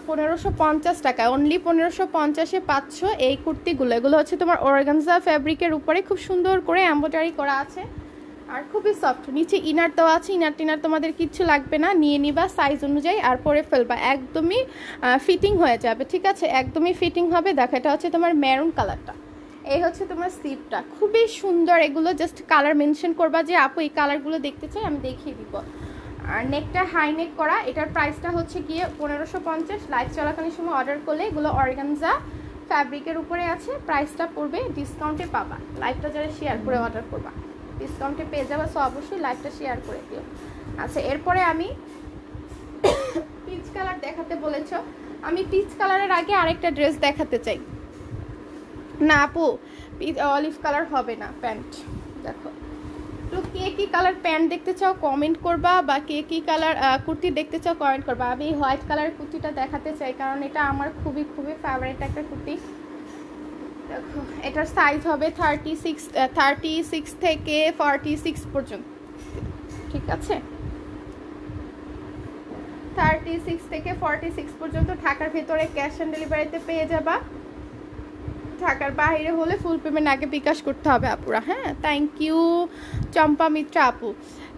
1550 টাকা, অনলি 1550-এ পাচ্ছ এই কুর্তিগুলো। এগুলো হচ্ছে তোমার অর্গানজা ফ্যাব্রিকের উপরে খুব সুন্দর করে এমব্রয়ডারি করা আছে, আর খুবই সফট। নিচে ইনার দেওয়া আছে, ইনার টিনার তোমাদের কিচ্ছু লাগবে না, নিয়ে নিবা সাইজ অনুযায়ী আর পরে ফেলবা, একদমই ফিটিং হয়ে যাবে। ঠিক আছে, একদমই ফিটিং হবে। দেখো এটা হচ্ছে তোমার মেরুন কালারটা, এই হচ্ছে তোমার স্লিভটা, খুবই সুন্দর। এগুলো জাস্ট কালার মেনশন করবা যে আপু এই কালারগুলো দেখতে চাই, আমি দেখিয়ে দিব। আর নেকটা হাই নেক করা, এটার প্রাইসটা হচ্ছে গিয়ে 1550। লাইভ চলাকালীন সময় অর্ডার করলে, এগুলো অর্গানজা ফ্যাব্রিকের উপরে আছে, প্রাইসটা পড়বে ডিসকাউন্টে পাবা। লাইভটা যারা শেয়ার করে অর্ডার করবা ডিসকাউন্টে পেয়ে যাবে। সো অবশ্যই লাইভটা শেয়ার করে দিও। আচ্ছা, এরপরে আমি পিচ কালার দেখাতে বলেছ, আমি পিচ কালারের আগে আরেকটা ড্রেস দেখাতে চাই। না আপু, অলিভ কালার হবে না প্যান্ট। দেখো তো কে কী কালার প্যান্ট দেখতে চাও কমেন্ট করবা, বা কে কী কালার কুর্তি দেখতে চাও কমেন্ট করবা। আমি এই হোয়াইট কালারের কুর্তিটা দেখাতে চাই, কারণ এটা আমার খুবই খুবই ফেভারিট একটা কুর্তি। দেখো এটার সাইজ হবে 36 থেকে 46 পর্যন্ত। ঠিক আছে, 36 থেকে 46 পর্যন্ত। ঢাকার ভেতরে ক্যাশ অন ডেলিভারিতে পেয়ে যাবা, ঢাকার বাইরে হলে ফুল পেমেন্ট আগে বিকাশ করতে হবে আপুরা। হ্যাঁ, থ্যাংক ইউ চম্পা মিত্রা আপু।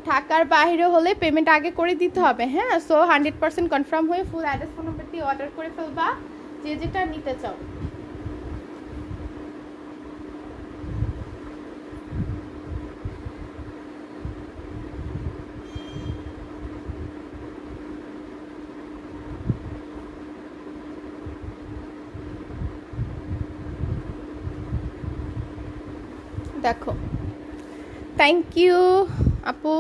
ঢাকার বাইরে হলে পেমেন্ট আগে করে দিতে হবে। হ্যাঁ, সো 100% কনফার্ম হয়ে ফুল অ্যাড্রেস ফোন নাম্বার দিয়ে অর্ডার করে ফেলবা যে যেটা নিতে চাও। দেখো, থ্যাংক ইউ আপু।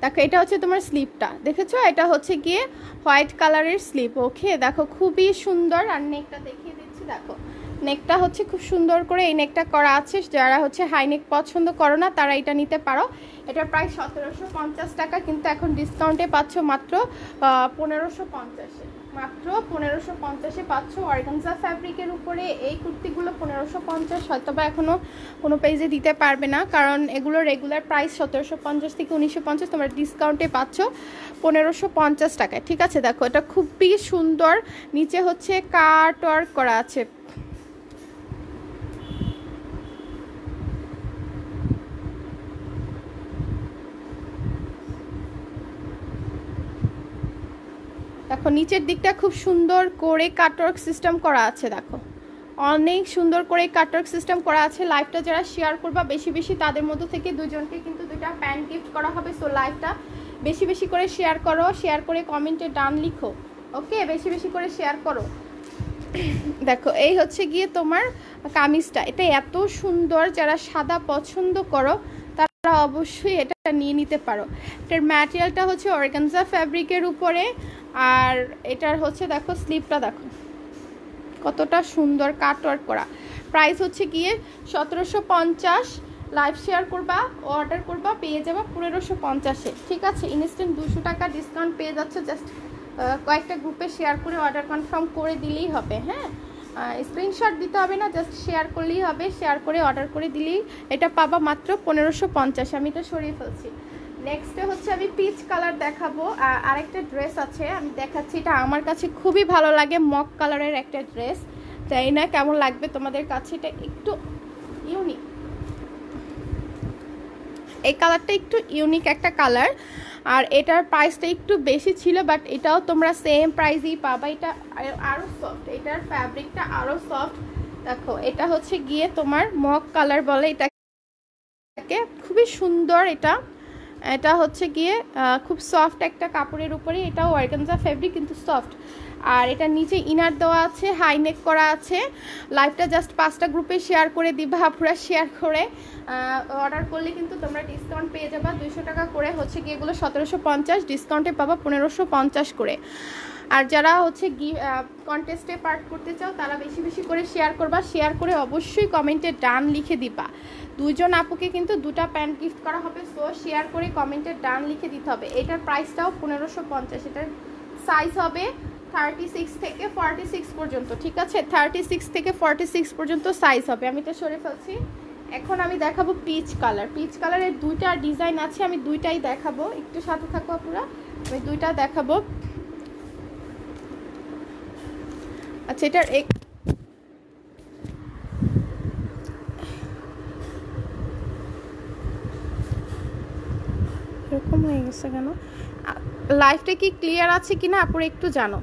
দেখো এটা হচ্ছে তোমার স্লিপটা, দেখেছো? এটা হচ্ছে গিয়ে হোয়াইট কালারের স্লিপ। ওকে, দেখো খুবই সুন্দর। আর নেকটা দেখিয়ে দিচ্ছি, দেখো নেকটা হচ্ছে খুব সুন্দর করে এই নেকটা করা আছে। যারা হচ্ছে হাই নেক পছন্দ করো না তারা এটা নিতে পারো। এটা প্রায় 1750 টাকা, কিন্তু এখন ডিসকাউন্টে পাচ্ছ মাত্র 1550-এ। মাত্র 1550-এ পাচ্ছ অর্গানজা ফ্যাব্রিকের উপরে এই কুর্তিগুলো। 1550 হয়তো বা এখনও কোনো পেজে দিতে পারবে না, কারণ এগুলো রেগুলার প্রাইস 1750 থেকে 1950, তোমরা ডিসকাউন্টে পাচ্ছ 1550 টাকায়। ঠিক আছে, দেখো এটা খুবই সুন্দর, নিচে হচ্ছে কাট ওয়ার্ক করা আছে। দেখো নিচের দিকটা খুব সুন্দর করে কাটওয়ার্ক সিস্টেম করা আছে। দেখো অনেক সুন্দর করে কাটওয়ার্ক সিস্টেম করা আছে। লাইভটা যারা শেয়ার করবা বেশি বেশি, তাদের মধ্যে থেকে দুজনকে কিন্তু 2টা প্যান্ট গিফট করা হবে। সো লাইভটা বেশি বেশি করে শেয়ার করো, শেয়ার করে কমেন্টে ডান লিখো। ওকে, বেশি বেশি করে শেয়ার করো। দেখো এই হচ্ছে গিয়ে তোমার কামিজটা, এটা এত সুন্দর। যারা সাদা পছন্দ করো তারা অবশ্যই এটা নিয়ে নিতে পারো। এটার ম্যাটেরিয়ালটা হচ্ছে অর্গানজা ফ্যাব্রিকের উপরে। আর এটার হচ্ছে দেখো স্লিপটা দেখো কতটা সুন্দর কাটওয়ার্ক করা। প্রাইস হচ্ছে গিয়ে 1750। লাইভ শেয়ার করবা, অর্ডার করবা, পেয়ে যাবা 1550-এ। ঠিক আছে, ইনস্ট্যান্ট 200 টাকা ডিসকাউন্ট পেয়ে যাচ্ছে। জাস্ট কয়েকটা গ্রুপে শেয়ার করে অর্ডার কনফার্ম করে দিলেই হবে। হ্যাঁ, স্ক্রিনশট দিতে হবে না, জাস্ট শেয়ার করলেই হবে। শেয়ার করে অর্ডার করে দিলেই এটা পাবা মাত্র 1550। আমি এটা সরিয়ে ফেলছি। নেক্সটে হচ্ছে আমি পিচ কালার দেখাবো। আরেকটা ড্রেস আছে আমি দেখাচ্ছি, এটা আমার কাছে খুবই ভালো লাগে। মক কালারের একটা ড্রেস, জানি না কেমন লাগবে তোমাদের কাছে। এটা একটু ইউনিক, এই কালারটা একটু ইউনিক একটা কালার। আর এটার প্রাইসটা একটু বেশি ছিল, বাট এটাও তোমরা সেম প্রাইসেই পাবা। এটা আরও সফট, এটার ফ্যাব্রিকটা আরও সফট। দেখো এটা হচ্ছে গিয়ে তোমার মক কালার বলে এটাকে, খুবই সুন্দর। এটা হচ্ছে গিয়ে খুব সফট একটা কাপড়ের উপরে। এটাও অর্গানজা ফ্যাব্রিক কিন্তু সফট। আর এটা নিচে ইনার দেওয়া আছে, হাই নেক করা আছে। লাইভটা জাস্ট 5টা গ্রুপে শেয়ার করে দিবা, পুরো শেয়ার করে অর্ডার করলে কিন্তু তোমরা ডিসকাউন্ট পেয়ে যাবা 200 টাকা করে। হচ্ছে গিয়ে এগুলো 1750, ডিসকাউন্টে পাবা 1550 করে। আর যারা হচ্ছে কন্টেস্টে পার্ট করতে চাও তারা বেশি বেশি করে শেয়ার করবা, শেয়ার করে অবশ্যই কমেন্টে ডান লিখে দিবা। 2জন আপুকে কিন্তু 2টা প্যান্ট গিফট করা হবে। সো শেয়ার করে কমেন্টে ডান লিখে দিতে হবে। এটার প্রাইসটাও 1550। এটার সাইজ হবে 36 থেকে 46 পর্যন্ত। ঠিক আছে, 36 থেকে 46 পর্যন্ত সাইজ হবে। আমি এটা সরে ফেলছি। এখন আমি দেখাবো পিচ কালার। পিচ কালারের 2টা ডিজাইন আছে, আমি 2টাই দেখাবো। একটু সাথে থাকো আপুরা, আমি 2টা দেখাবো। আচ্ছা, এটার এরকম হয়ে গেছে কেন? লাইফটা কি ক্লিয়ার আছে কিনা আপুরা একটু জানো।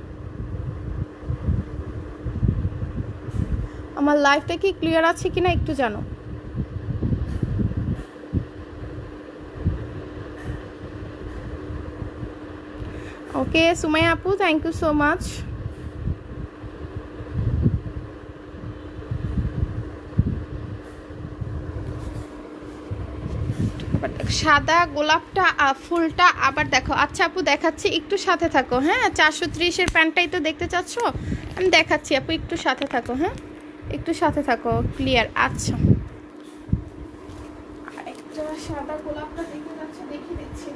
আমার লাইফটা কি ক্লিয়ার আছে কিনা একটু জানো। ওকে সুমাইয়া আপু, থ্যাংক ইউ সো মাচ। সাদা গোলাপটা ফুলটা আবার দেখো। আচ্ছা আপু দেখাচ্ছি, একটু সাথে থাকো। হ্যাঁ, 430-এর প্যান্টটাই তো দেখতে চাচ্ছ, আমি দেখাচ্ছি আপু, একটু সাথে থাকো। হ্যাঁ, একটু সাথে থাকো। ক্লিয়ার? আচ্ছা, আরেকটা সাদা গোলাপটা দেখতে যাচ্ছে, দেখিয়ে দিচ্ছি।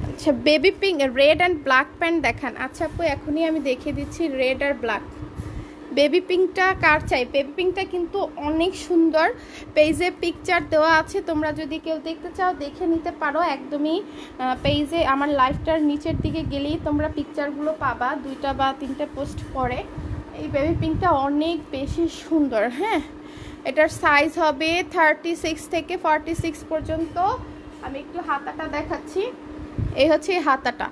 আচ্ছা, baby pink red and black pant দেখান। আচ্ছা আপু এখনই আমি দেখিয়ে দিচ্ছি রেড আর ব্ল্যাক। বেবি পিঙ্কটা কার চাই? বেবি পিঙ্কটা কিন্তু অনেক সুন্দর। পেজে পিকচার দেওয়া আছে, তোমরা যদি কেউ দেখতে চাও দেখে নিতে পারো। একদমই পেজে আমার লাইভটার নিচের দিকে গেলেই তোমরা পিকচারগুলো পাবা 2টা বা 3টে পোস্ট পরে। এই বেবি পিঙ্কটা অনেক বেশি সুন্দর। হ্যাঁ, এটার সাইজ হবে 36 থেকে 46 পর্যন্ত। আমি একটু হাতাটা দেখাচ্ছি। এই হচ্ছে হাতাটা,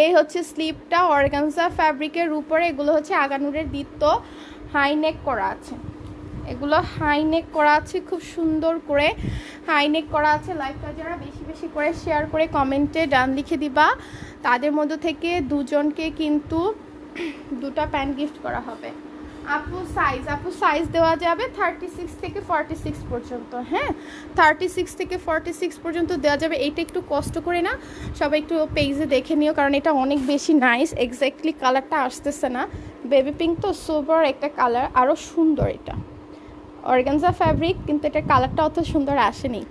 এই হচ্ছে স্লিপটা অর্গানজা ফ্যাব্রিকের উপরে। এগুলো হচ্ছে আগানুরের দ্বিত্ব, হাই নেক করা আছে। এগুলো হাই নেক করা আছে, খুব সুন্দর করে হাই নেক করা আছে। লাইভটা যারা বেশি বেশি করে শেয়ার করে কমেন্টে ডান লিখে দিবা, তাদের মধ্য থেকে 2জনকে কিন্তু দুটা প্যান্ট গিফট করা হবে। আপু সাইজ দেওয়া যাবে 36 থেকে 46 পর্যন্ত। হ্যাঁ, 36 থেকে 46 পর্যন্ত দেওয়া যাবে। এইটা একটু কষ্ট করে না সবাই একটু পেজে দেখে নিও, কারণ এটা অনেক বেশি নাইস। এক্স্যাক্টলি কালারটা আসতেছে না, বেবি পিঙ্ক তো সোবার একটা কালার, আরও সুন্দর। এটা অর্গানজা ফ্যাব্রিক, কিন্তু এটার কালারটা অত সুন্দর আসেনি।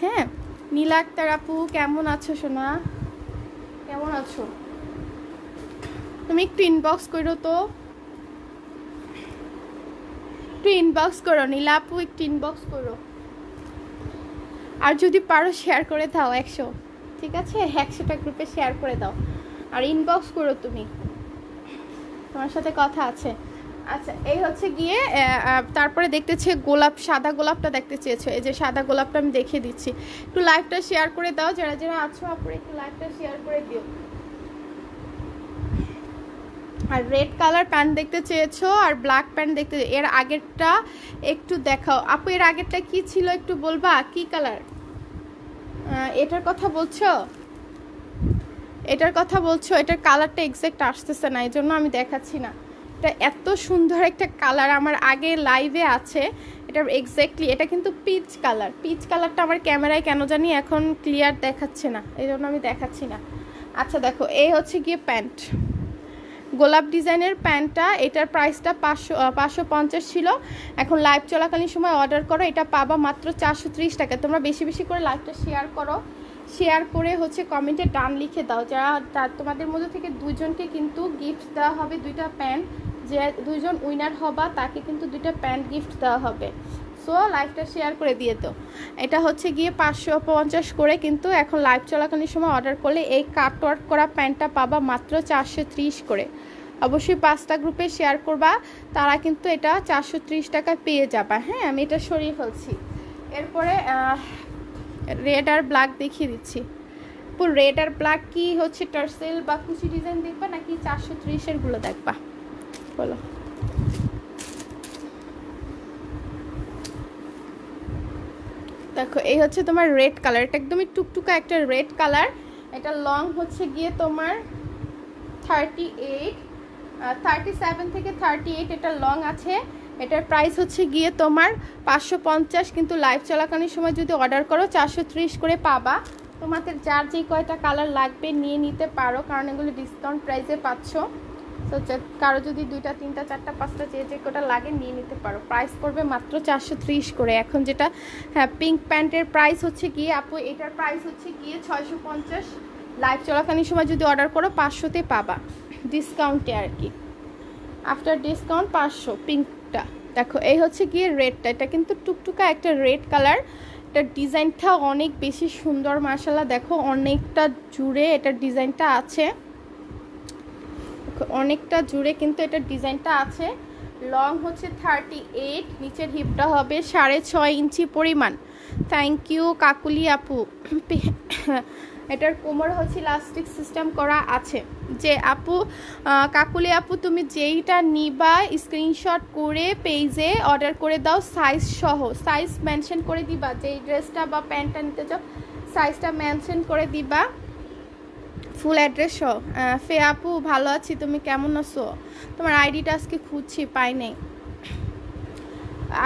হ্যাঁ, নীলা আক্তার আপু কেমন আছো সোনা? কেমন আছো? তুমি একটু ইনবক্স করো তো, একটু ইনবক্স করো নীলা আপু, একটু ইনবক্স করো। আর যদি পারো শেয়ার করে দাও 100, ঠিক আছে? 100টা গ্রুপে শেয়ার করে দাও আর ইনবক্স করো তুমি, তোমার সাথে কথা আছে। আচ্ছা, এই হচ্ছে গিয়ে তারপরে দেখতেছে গোলাপ, সাদা গোলাপটা দেখতে চেয়েছো। এই যে সাদা গোলাপটা আমি দেখিয়ে দিচ্ছি। একটু লাইভটা শেয়ার করে দাও, যারা যারা আছো আপুরে একটু লাইভটা শেয়ার করে দিও। আর রেড কালার প্যান্ট দেখতে চেয়েছো আর ব্ল্যাক প্যান্ট দেখতে, এর আগেরটা একটু দেখাও আপু। এর আগেরটা কি ছিল একটু বলবা? কি কালার? এটার কথা বলছো? এটার কথা বলছো? এটার কালারটা এক্স্যাক্ট আসতেছে না, এই জন্য আমি দেখাচ্ছি না। এটা এত সুন্দর একটা কালার, আমার আগে লাইভে আছে। এটা এক্স্যাক্টলি, এটা কিন্তু পিচ কালার। পিচ কালারটা আমার ক্যামেরায় কেন জানি এখন ক্লিয়ার দেখাচ্ছে না, এই জন্য আমি দেখাচ্ছি না। আচ্ছা দেখো, এই হচ্ছে গিয়ে প্যান্ট, গোলাপ ডিজাইনের প্যান্টটা। এটার প্রাইসটা 550 ছিল। এখন লাইভ চলাকালীন সময় অর্ডার করো, এটা পাবা মাত্র 430 টাকা। তোমরা বেশি বেশি করে লাইভটা শেয়ার করো, শেয়ার করে হচ্ছে কমেন্টে ডান লিখে দাও। যারা তোমাদের মধ্যে থেকে দুজনকে কিন্তু গিফট দেওয়া হবে দুইটা প্যান্ট। যে দুইজন উইনার হবা তাকে কিন্তু দুইটা প্যান্ট গিফট দেওয়া হবে। সো লাইভটা শেয়ার করে দিয়ে তো। এটা হচ্ছে গিয়ে 550 করে, কিন্তু এখন লাইভ চলাকালীন সময় অর্ডার করলে এই কাটওয়ার্ক করা প্যান্টটা পাবা মাত্র 430 করে। অবশ্যই 5টা গ্রুপে শেয়ার করবা, তারা কিন্তু এটা 430 টাকায় পেয়ে যাবা। হ্যাঁ, আমি এটা সরিয়ে ফেলছি। এরপরে রেড আর ব্ল্যাক দেখিয়ে দিচ্ছি। পুরো রেড আর ব্ল্যাক কি হচ্ছে টার্সেল বা কুচি ডিজাইন দেখবা নাকি 430 গুলো দেখবা বলো? দেখো, এই হচ্ছে তোমার রেড কালার, এটা একদমই টুকটুকা একটা রেড কালার। এটা লং হচ্ছে গিয়ে তোমার 37 থেকে 38 এটা লং আছে। এটার প্রাইস হচ্ছে গিয়ে তোমার 550, কিন্তু লাইভ চলাকালীন সময় যদি অর্ডার করো 430 করে পাবা। তোমাদের যার যে কয়টা কালার লাগবে নিয়ে নিতে পারো, কারণ এগুলো ডিসকাউন্ট প্রাইসে পাচ্ছ। তো কারো যদি 2টা 3টা 4টা 5টা যে কটা লাগে নিয়ে নিতে পারো। প্রাইস পড়বে মাত্র 430 করে। এখন যেটা হ্যাঁ পিঙ্ক প্যান্টের প্রাইস হচ্ছে গিয়ে আপু, এটার প্রাইস হচ্ছে গিয়ে 650। লাইভ চলাকালীন সময় যদি অর্ডার করো 500তে পাবা, ডিসকাউন্টে আর কি। After discount 500 পিঙ্কটা। দেখো, এই হচ্ছে গিয়ে রেডটা, এটা কিন্তু টুকটুকা একটা রেড কালার। এটার ডিজাইনটা অনেক বেশি সুন্দর মাশাআল্লাহ। দেখো অনেকটা জুড়ে এটার ডিজাইনটা আছে, অনেকটা জুড়ে কিন্তু এটার ডিজাইনটা আছে। লং হচ্ছে 38, নিচের হিপটা হবে 6.5 ইঞ্চি পরিমাণ। থ্যাংক ইউ কাকুলি আপু। এটার কোমর হচ্ছে ইলাস্টিক সিস্টেম করা আছে। যে আপু কাকুলি আপু, তুমি যেইটা নিবা স্ক্রিনশট করে পেজে অর্ডার করে দাও, সাইজ সহ সাইজ মেনশন করে দিবা। যেই ড্রেসটা বা প্যান্টটা নিতে চাও সাইজটা মেনশন করে দিবা, ফুল অ্যাড্রেস সহ। ফে আপু ভালো আছি, তুমি কেমন আছো? তোমার আইডিটা আজকে খুঁজছি, পাই নাই।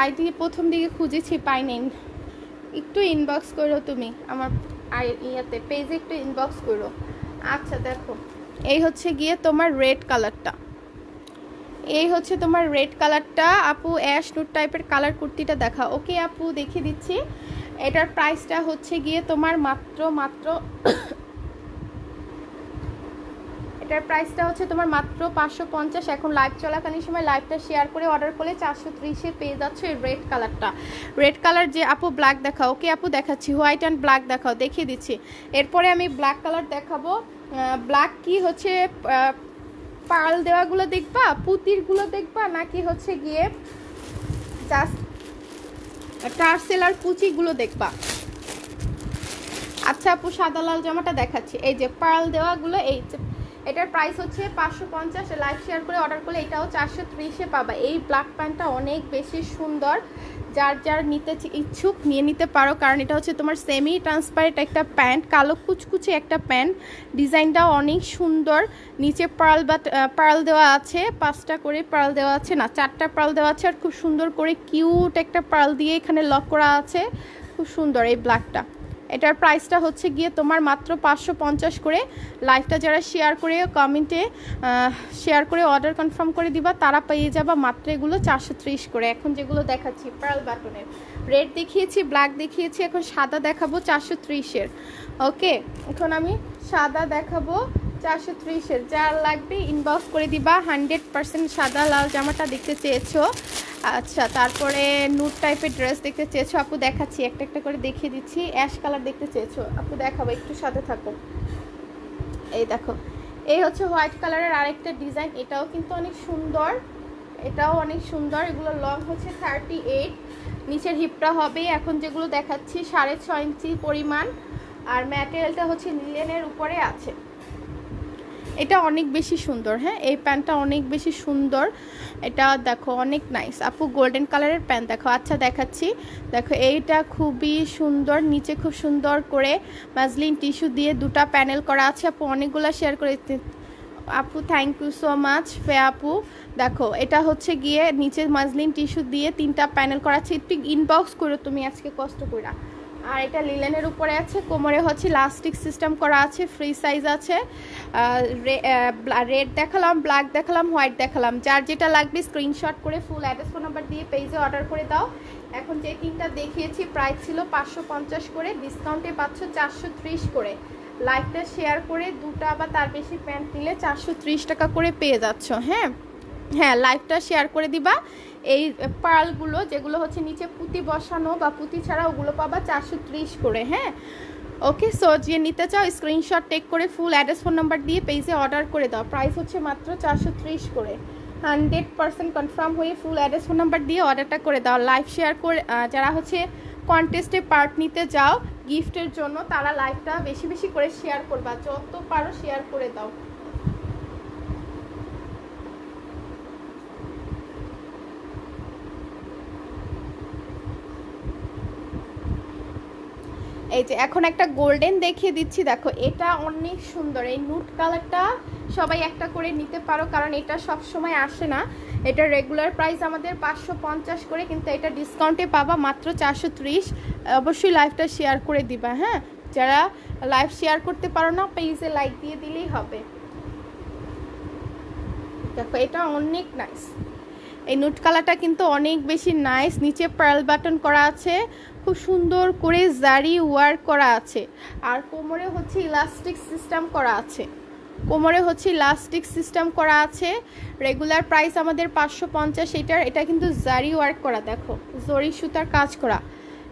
আইডি প্রথম দিকে খুঁজেছি, পাই নাই। একটু ইনবক্স করো তুমি আমার ইয়াতে পেজে, একটু ইনবক্স করো। আচ্ছা দেখো, এই হচ্ছে গিয়ে তোমার রেড কালারটা, এই হচ্ছে তোমার রেড কালারটা আপু। অ্যাশ নুট টাইপের কালার কুর্তিটা দেখা। ওকে আপু, দেখিয়ে দিচ্ছি। এটার প্রাইসটা হচ্ছে গিয়ে তোমার মাত্র এটার প্রাইসটা হচ্ছে তোমার মাত্র 550। এখন লাইভ চলাকালীন সময় লাইভটা শেয়ার করে অর্ডার করলে 430-এ পেয়ে যাচ্ছে রেড কালারটা। রেড কালার যে আপু ব্ল্যাক দেখাও। ওকে আপু দেখাচ্ছি, হোয়াইট অ্যান্ড ব্ল্যাক দেখাও, দেখিয়ে দিচ্ছি। এরপরে আমি ব্ল্যাক কালার দেখাবো। ব্ল্যাক কি হচ্ছে পার্ল দেওয়াগুলো দেখবা, পুতিরগুলো দেখবা, নাকি হচ্ছে গিয়ে জাস্ট টার্সেলার কুচিগুলো দেখবা? আচ্ছা আপু, সাদা লাল জামাটা দেখাচ্ছি। এই যে পার্ল দেওয়াগুলো, এই এটার প্রাইস হচ্ছে 550। লাইভ শেয়ার করে অর্ডার করলে এটাও 430-এ পাবা। এই ব্ল্যাক প্যান্টটা অনেক বেশি সুন্দর, যার যার নিতে ইচ্ছুক নিয়ে নিতে পারো, কারণ এটা হচ্ছে তোমার সেমি ট্রান্সপারেন্ট একটা প্যান্ট, কালো কুচকুচে একটা প্যান্ট, ডিজাইনটাও অনেক সুন্দর। নিচে পার্ল দেওয়া আছে, 5টা করে পার্ল দেওয়া আছে, না 4টা পার্ল দেওয়া আছে, আর খুব সুন্দর করে কিউট একটা পার্ল দিয়ে এখানে লক করা আছে, খুব সুন্দর এই ব্ল্যাকটা। এটার প্রাইসটা হচ্ছে গিয়ে তোমার মাত্র 550 করে। লাইভটা যারা শেয়ার করে কমেন্টে শেয়ার করে অর্ডার কনফার্ম করে দিবা তারা পেয়ে যাবা মাত্র এগুলো 430 করে। এখন যেগুলো দেখাচ্ছি পার্ল বাটনের, রেড দেখিয়েছি, ব্ল্যাক দেখিয়েছি, এখন সাদা দেখাবো 430-এর। ওকে, এখন আমি সাদা দেখাবো 430-এর। যার লাগবে ইনবক্স করে দিবা। 100% সাদা লাল জামাটা দেখতে চেয়েছো, আচ্ছা। তারপরে নুট টাইপের ড্রেস দেখতে চেয়েছো আপু, দেখাচ্ছি একটা একটা করে দেখিয়ে দিচ্ছি। অ্যাশ কালার দেখতে চেয়েছো আপু, দেখাবো, একটু সাথে থাকো। এই দেখো, এই হচ্ছে হোয়াইট কালারের আরেকটা ডিজাইন, এটাও কিন্তু অনেক সুন্দর, এটাও অনেক সুন্দর। এগুলো লং হচ্ছে 38, নিচের হিপটা হবে এখন যেগুলো দেখাচ্ছি 6.5 ইঞ্চি পরিমাণ, আর ম্যাটেরিয়ালটা হচ্ছে লিনেনের উপরে আছে। এটা অনেক বেশি সুন্দর, হ্যাঁ এই প্যান্টটা অনেক বেশি সুন্দর, এটা দেখো অনেক নাইস। আপু গোল্ডেন কালারের প্যান্ট দেখো, আচ্ছা দেখাচ্ছি। দেখো এইটা খুবই সুন্দর, নিচে খুব সুন্দর করে মাসলিন টিস্যু দিয়ে 2টা প্যানেল করা আছে। আপু অনেকগুলো শেয়ার করে আপু, থ্যাংক ইউ সো মাচ ফে আপু। দেখো এটা হচ্ছে গিয়ে নিচে মাসলিন টিস্যু দিয়ে 3টা প্যানেল করা আছে, একটু ইনবক্স করো তুমি আজকে কষ্ট করে। আর এটা লিলেনের উপরে আছে, কোমরে হচ্ছে ইলাস্টিক সিস্টেম করা আছে, ফ্রি সাইজ আছে। রেড দেখালাম, ব্ল্যাক দেখালাম, হোয়াইট দেখালাম, যার যেটা লাগবে স্ক্রিনশট করে ফুল অ্যাড্রেস ফোন নাম্বার দিয়ে পেজে অর্ডার করে দাও। এখন যে 3টা দেখিয়েছি প্রাইস ছিল 550 করে, ডিসকাউন্টে পাচ্ছ 430 করে। লাইভটা শেয়ার করে 2টা বা তার বেশি প্যান্ট নিলে 430 টাকা করে পেয়ে যাচ্ছ। হ্যাঁ হ্যাঁ, লাইভটা শেয়ার করে দিবা। এই পার্লগুলো যেগুলো হচ্ছে নিচে পুঁতি বসানো বা পুঁতি ছাড়া ওগুলো পাবা 430 করে। হ্যাঁ ওকে, সো যে নিতে চাও স্ক্রিনশট টেক করে ফুল অ্যাড্রেস ফোন নাম্বার দিয়ে পেজে অর্ডার করে দাও। প্রাইস হচ্ছে মাত্র 430 করে। 100% কনফার্ম হয়ে ফুল অ্যাড্রেস ফোন নাম্বার দিয়ে অর্ডারটা করে দাও। লাইভ শেয়ার করে যারা হচ্ছে কন্টেস্টে পার্ট নিতে যাও গিফটের জন্য, তারা লাইভটা বেশি বেশি করে শেয়ার করবা, যত পারো শেয়ার করে দাও। এই যে এখন একটা গোল্ডেন দেখিয়ে দিচ্ছি, দেখো এটা অনেক সুন্দর। এই নুট কালারটা সবাই একটা করে নিতে পারো, কারণ এটা সব সময় আসে না। এটা রেগুলার প্রাইস আমাদের 550 করে, কিন্তু এটা ডিসকাউন্টে পাবা মাত্র 430। অবশ্যই লাইভটা শেয়ার করে দিবা। হ্যাঁ, যারা লাইভ শেয়ার করতে পারো না পেজে লাইক দিয়ে দিলেই হবে। দেখো এটা অনেক নাইস, এই নুট কালারটা কিন্তু অনেক বেশি নাইস। নিচে পার্ল বাটন করা আছে, খুব সুন্দর করে জারি ওয়ার্ক করা আছে, আর কোমরে হচ্ছে ইলাস্টিক সিস্টেম করা আছে, কোমরে হচ্ছে ইলাস্টিক সিস্টেম করা আছে। রেগুলার প্রাইস আমাদের 550 এটার। এটা কিন্তু জারি ওয়ার্ক করা, দেখো জরি সুতার কাজ করা,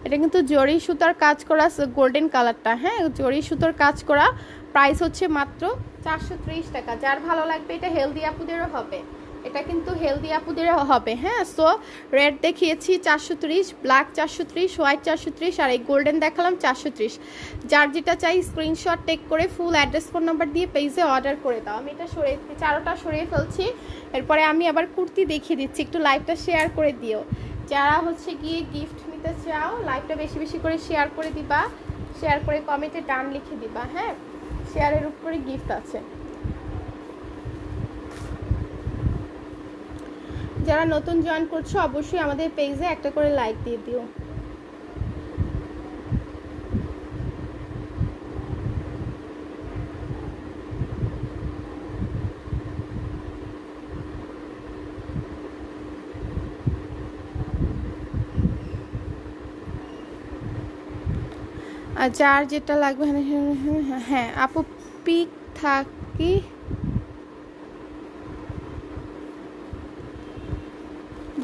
এটা কিন্তু জরি সুতার কাজ করা গোল্ডেন কালারটা। হ্যাঁ, জরি সুতার কাজ করা। প্রাইস হচ্ছে মাত্র 430 টাকা। যার ভালো লাগবে, এটা হেলদি আপুদেরও হবে, এটা কিন্তু হেলদি আপুদের হবে। হ্যাঁ, সো রেড দেখিয়েছি 430, ব্ল্যাক 430, হোয়াইট 430, আর এই গোল্ডেন দেখালাম 430। যার যেটা চাই স্ক্রিনশট টেক করে ফুল অ্যাড্রেস ফোন নাম্বার দিয়ে পেজে অর্ডার করে দাও। আমি এটা সরিয়ে 4টা সরিয়ে ফেলছি, এরপরে আমি আবার কুর্তি দেখিয়ে দিচ্ছি। একটু লাইভটা শেয়ার করে দিও। যারা হচ্ছে গিয়ে গিফট নিতে চাও লাইভটা বেশি বেশি করে শেয়ার করে দিবা, শেয়ার করে কমেন্টে ডান লিখে দিবা। হ্যাঁ, শেয়ারের উপরে গিফট আছে। যারা নতুন জয়েন করছো অবশ্যই আমাদের পেজে একটা করে লাইক দিয়ে দিও। আর যার যেটা লাগবে, হ্যাঁ আপু পিক থাকি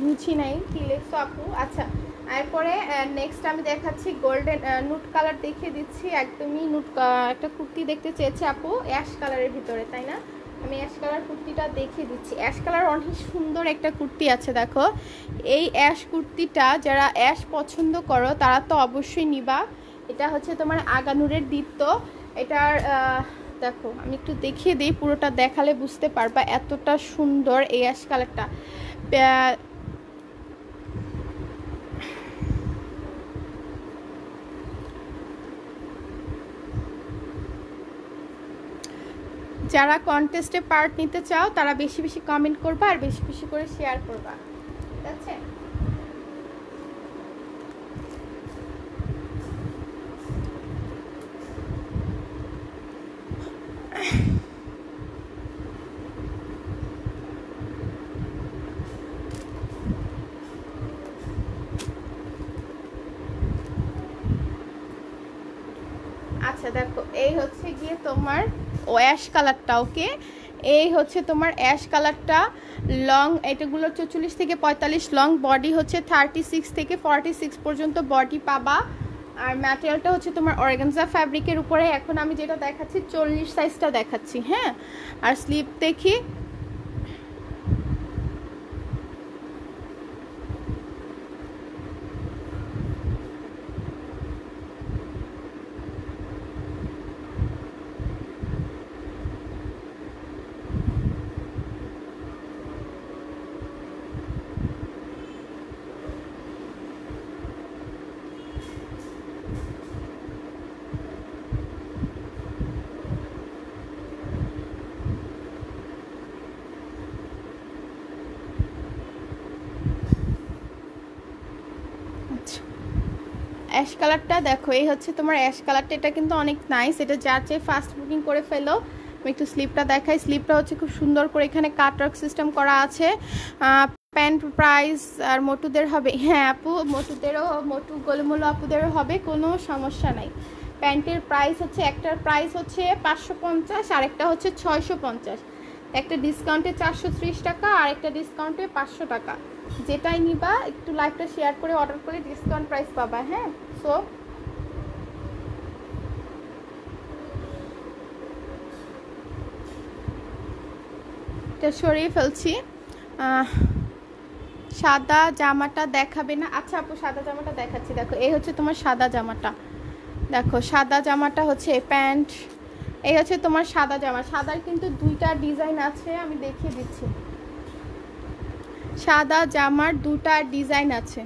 বুঝি নাই কি লেখছো আপু। আচ্ছা, এরপরে নেক্সট আমি দেখাচ্ছি গোল্ডেন নুট কালার দেখিয়ে দিচ্ছি। একদমই নুট একটা কুর্তি দেখতে চেয়েছে আপু অ্যাশ কালারের ভিতরে, তাই না? আমি অ্যাশ কালার কুর্তিটা দেখিয়ে দিচ্ছি। অ্যাশ কালার অনেক সুন্দর একটা কুর্তি আছে, দেখো এই অ্যাশ কুর্তিটা যারা অ্যাশ পছন্দ করো তারা তো অবশ্যই নিবা। এটা হচ্ছে তোমার আগানুরের দীপ্ত। এটার দেখো আমি একটু দেখিয়ে দিই, পুরোটা দেখালে বুঝতে পারবা এতটা সুন্দর এই অ্যাশ কালারটা। যারা কন্টেস্টে পার্ট নিতে চাও তারা বেশি বেশি কমেন্ট করবা আর বেশি বেশি করে শেয়ার করবা, ঠিক আছে? আচ্ছা দেখো, এই হচ্ছে গিয়ে তোমার অ্যাশ কালারটা, ওকে? এই হচ্ছে তোমার অ্যাশ কালারটা, লং এটাগুলো 44 থেকে 45, লং বডি হচ্ছে 36 থেকে 46 পর্যন্ত বডি পাবা। আর ম্যাটেরিয়ালটা হচ্ছে তোমার অর্গানজা ফ্যাব্রিকের উপরে। এখন আমি যেটা দেখাচ্ছি 40 সাইজটা দেখাচ্ছি, হ্যাঁ? আর স্লিপ দেখি, অ্যাশ কালারটা দেখো, এই হচ্ছে তোমার অ্যাশ কালারটা। এটা কিন্তু অনেক নাইস, এটা যার চেয়ে ফাস্ট বুকিং করে ফেলো। আমি একটু স্লিপটা দেখাই। স্লিপটা হচ্ছে খুব সুন্দর করে এখানে কাটওয়ার্ক সিস্টেম করা আছে। প্যান্ট প্রাইস আর মোটুদের হবে, হ্যাঁ আপু মোটুদেরও, মোটু গোলমোলো আপুদেরও হবে, কোনো সমস্যা নাই। প্যান্টের প্রাইস হচ্ছে, একটার প্রাইস হচ্ছে 550 আর একটা হচ্ছে 650। একটা ডিসকাউন্টে 430 টাকা আর একটা ডিসকাউন্টে 500 টাকা। যেটাই নিবা একটু লাইভটা শেয়ার করে অর্ডার করে ডিসকাউন্ট প্রাইস পাবা, হ্যাঁ? সো এটা সরিয়ে ফেলছি। সাদা জামাটা দেখাবে না? আচ্ছা আপু সাদা জামাটা দেখাচ্ছি। দেখো এই হচ্ছে তোমার সাদা জামাটা, দেখো সাদা জামাটা হচ্ছে প্যান্ট, এই হচ্ছে তোমার সাদা জামা। সাদার কিন্তু দুইটা ডিজাইন আছে, আমি দেখিয়ে দিচ্ছি। সাদা জামার দুটা ডিজাইন আছে।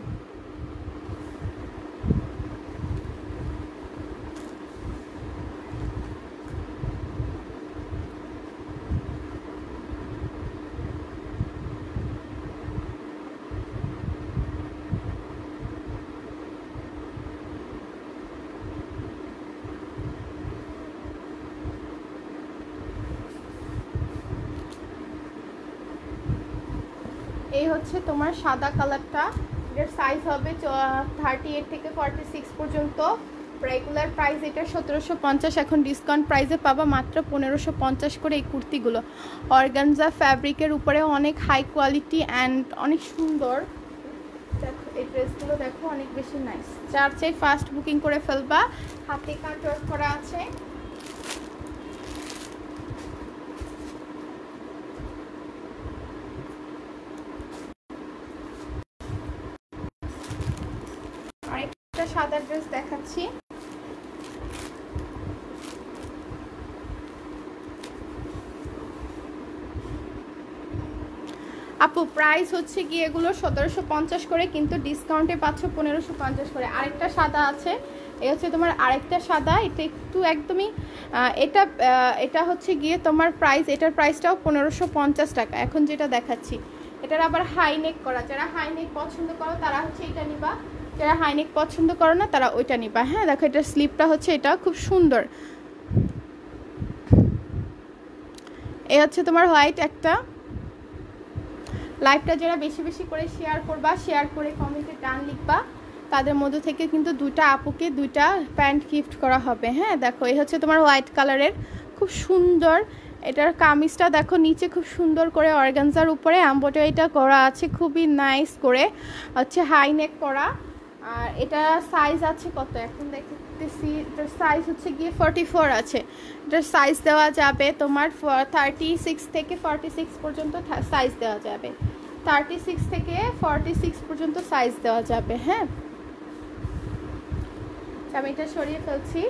এই হচ্ছে তোমার সাদা কালারটা, এটার সাইজ হবে 38 থেকে 46 পর্যন্ত। রেগুলার প্রাইস এটা 1750, এখন ডিসকাউন্ট প্রাইসে পাবা মাত্র 1550 করে এই কুর্তিগুলো। অর্গানজা ফ্যাব্রিকের উপরে অনেক হাই কোয়ালিটি অ্যান্ড অনেক সুন্দর। দেখো এই ড্রেসগুলো দেখো, অনেক বেশি নাইস। যার চেয়ে ফাস্ট বুকিং করে ফেলবা। হাতে কাটওয়ার্ক করা আছে। আরেকটা সাদা ড্রেস দেখাচ্ছি। আপু প্রাইস হচ্ছে কি এগুলো 1750 করে, কিন্তু ডিসকাউন্টে পাচ্ছ 1550 করে। আরেকটা সাদা আছে, এই হচ্ছে তোমার আরেকটা সাদা, এটা একটু একদমই এটা হচ্ছে গিয়ে তোমার প্রাইস, এটার প্রাইসটাও 1550 টাকা। এখন যেটা দেখাচ্ছি এটার আবার হাইনেক করা, যারা হাইনেক পছন্দ করো তারা হচ্ছে এটা নিবা, যারা হাইনেক পছন্দ করো না তারা ওইটা নিবা, হ্যাঁ? দেখো এটার স্লিপটা হচ্ছে এটা খুব সুন্দর। এই হচ্ছে তোমার হোয়াইট একটা। লাইভটা যারা বেশি বেশি করে শেয়ার করবা, শেয়ার করে কমেন্টে ডান লিখবা, তাদের মধ্যে থেকে কিন্তু দুইটা আপুকে দুইটা প্যান্ট গিফট করা হবে, হ্যাঁ? দেখো এই হচ্ছে তোমার হোয়াইট কালারের, খুব সুন্দর। এটার কামিজটা দেখো নিচে খুব সুন্দর করে অর্গানজার উপরে এমব্রয়ডারিটা করা আছে, খুবই নাইস করে হচ্ছে হাই নেক করা। আর এটা সাইজ আছে কত এখন দেখতেছি, এটার সাইজ হচ্ছে গিয়ে 44 আছে। এটার সাইজ দেওয়া যাবে তোমার 36 থেকে 46 পর্যন্ত সাইজ দেওয়া যাবে, 36 থেকে 46 পর্যন্ত সাইজ দেওয়া যাবে, হ্যাঁ? আমি এটা সরিয়ে ফেলছি।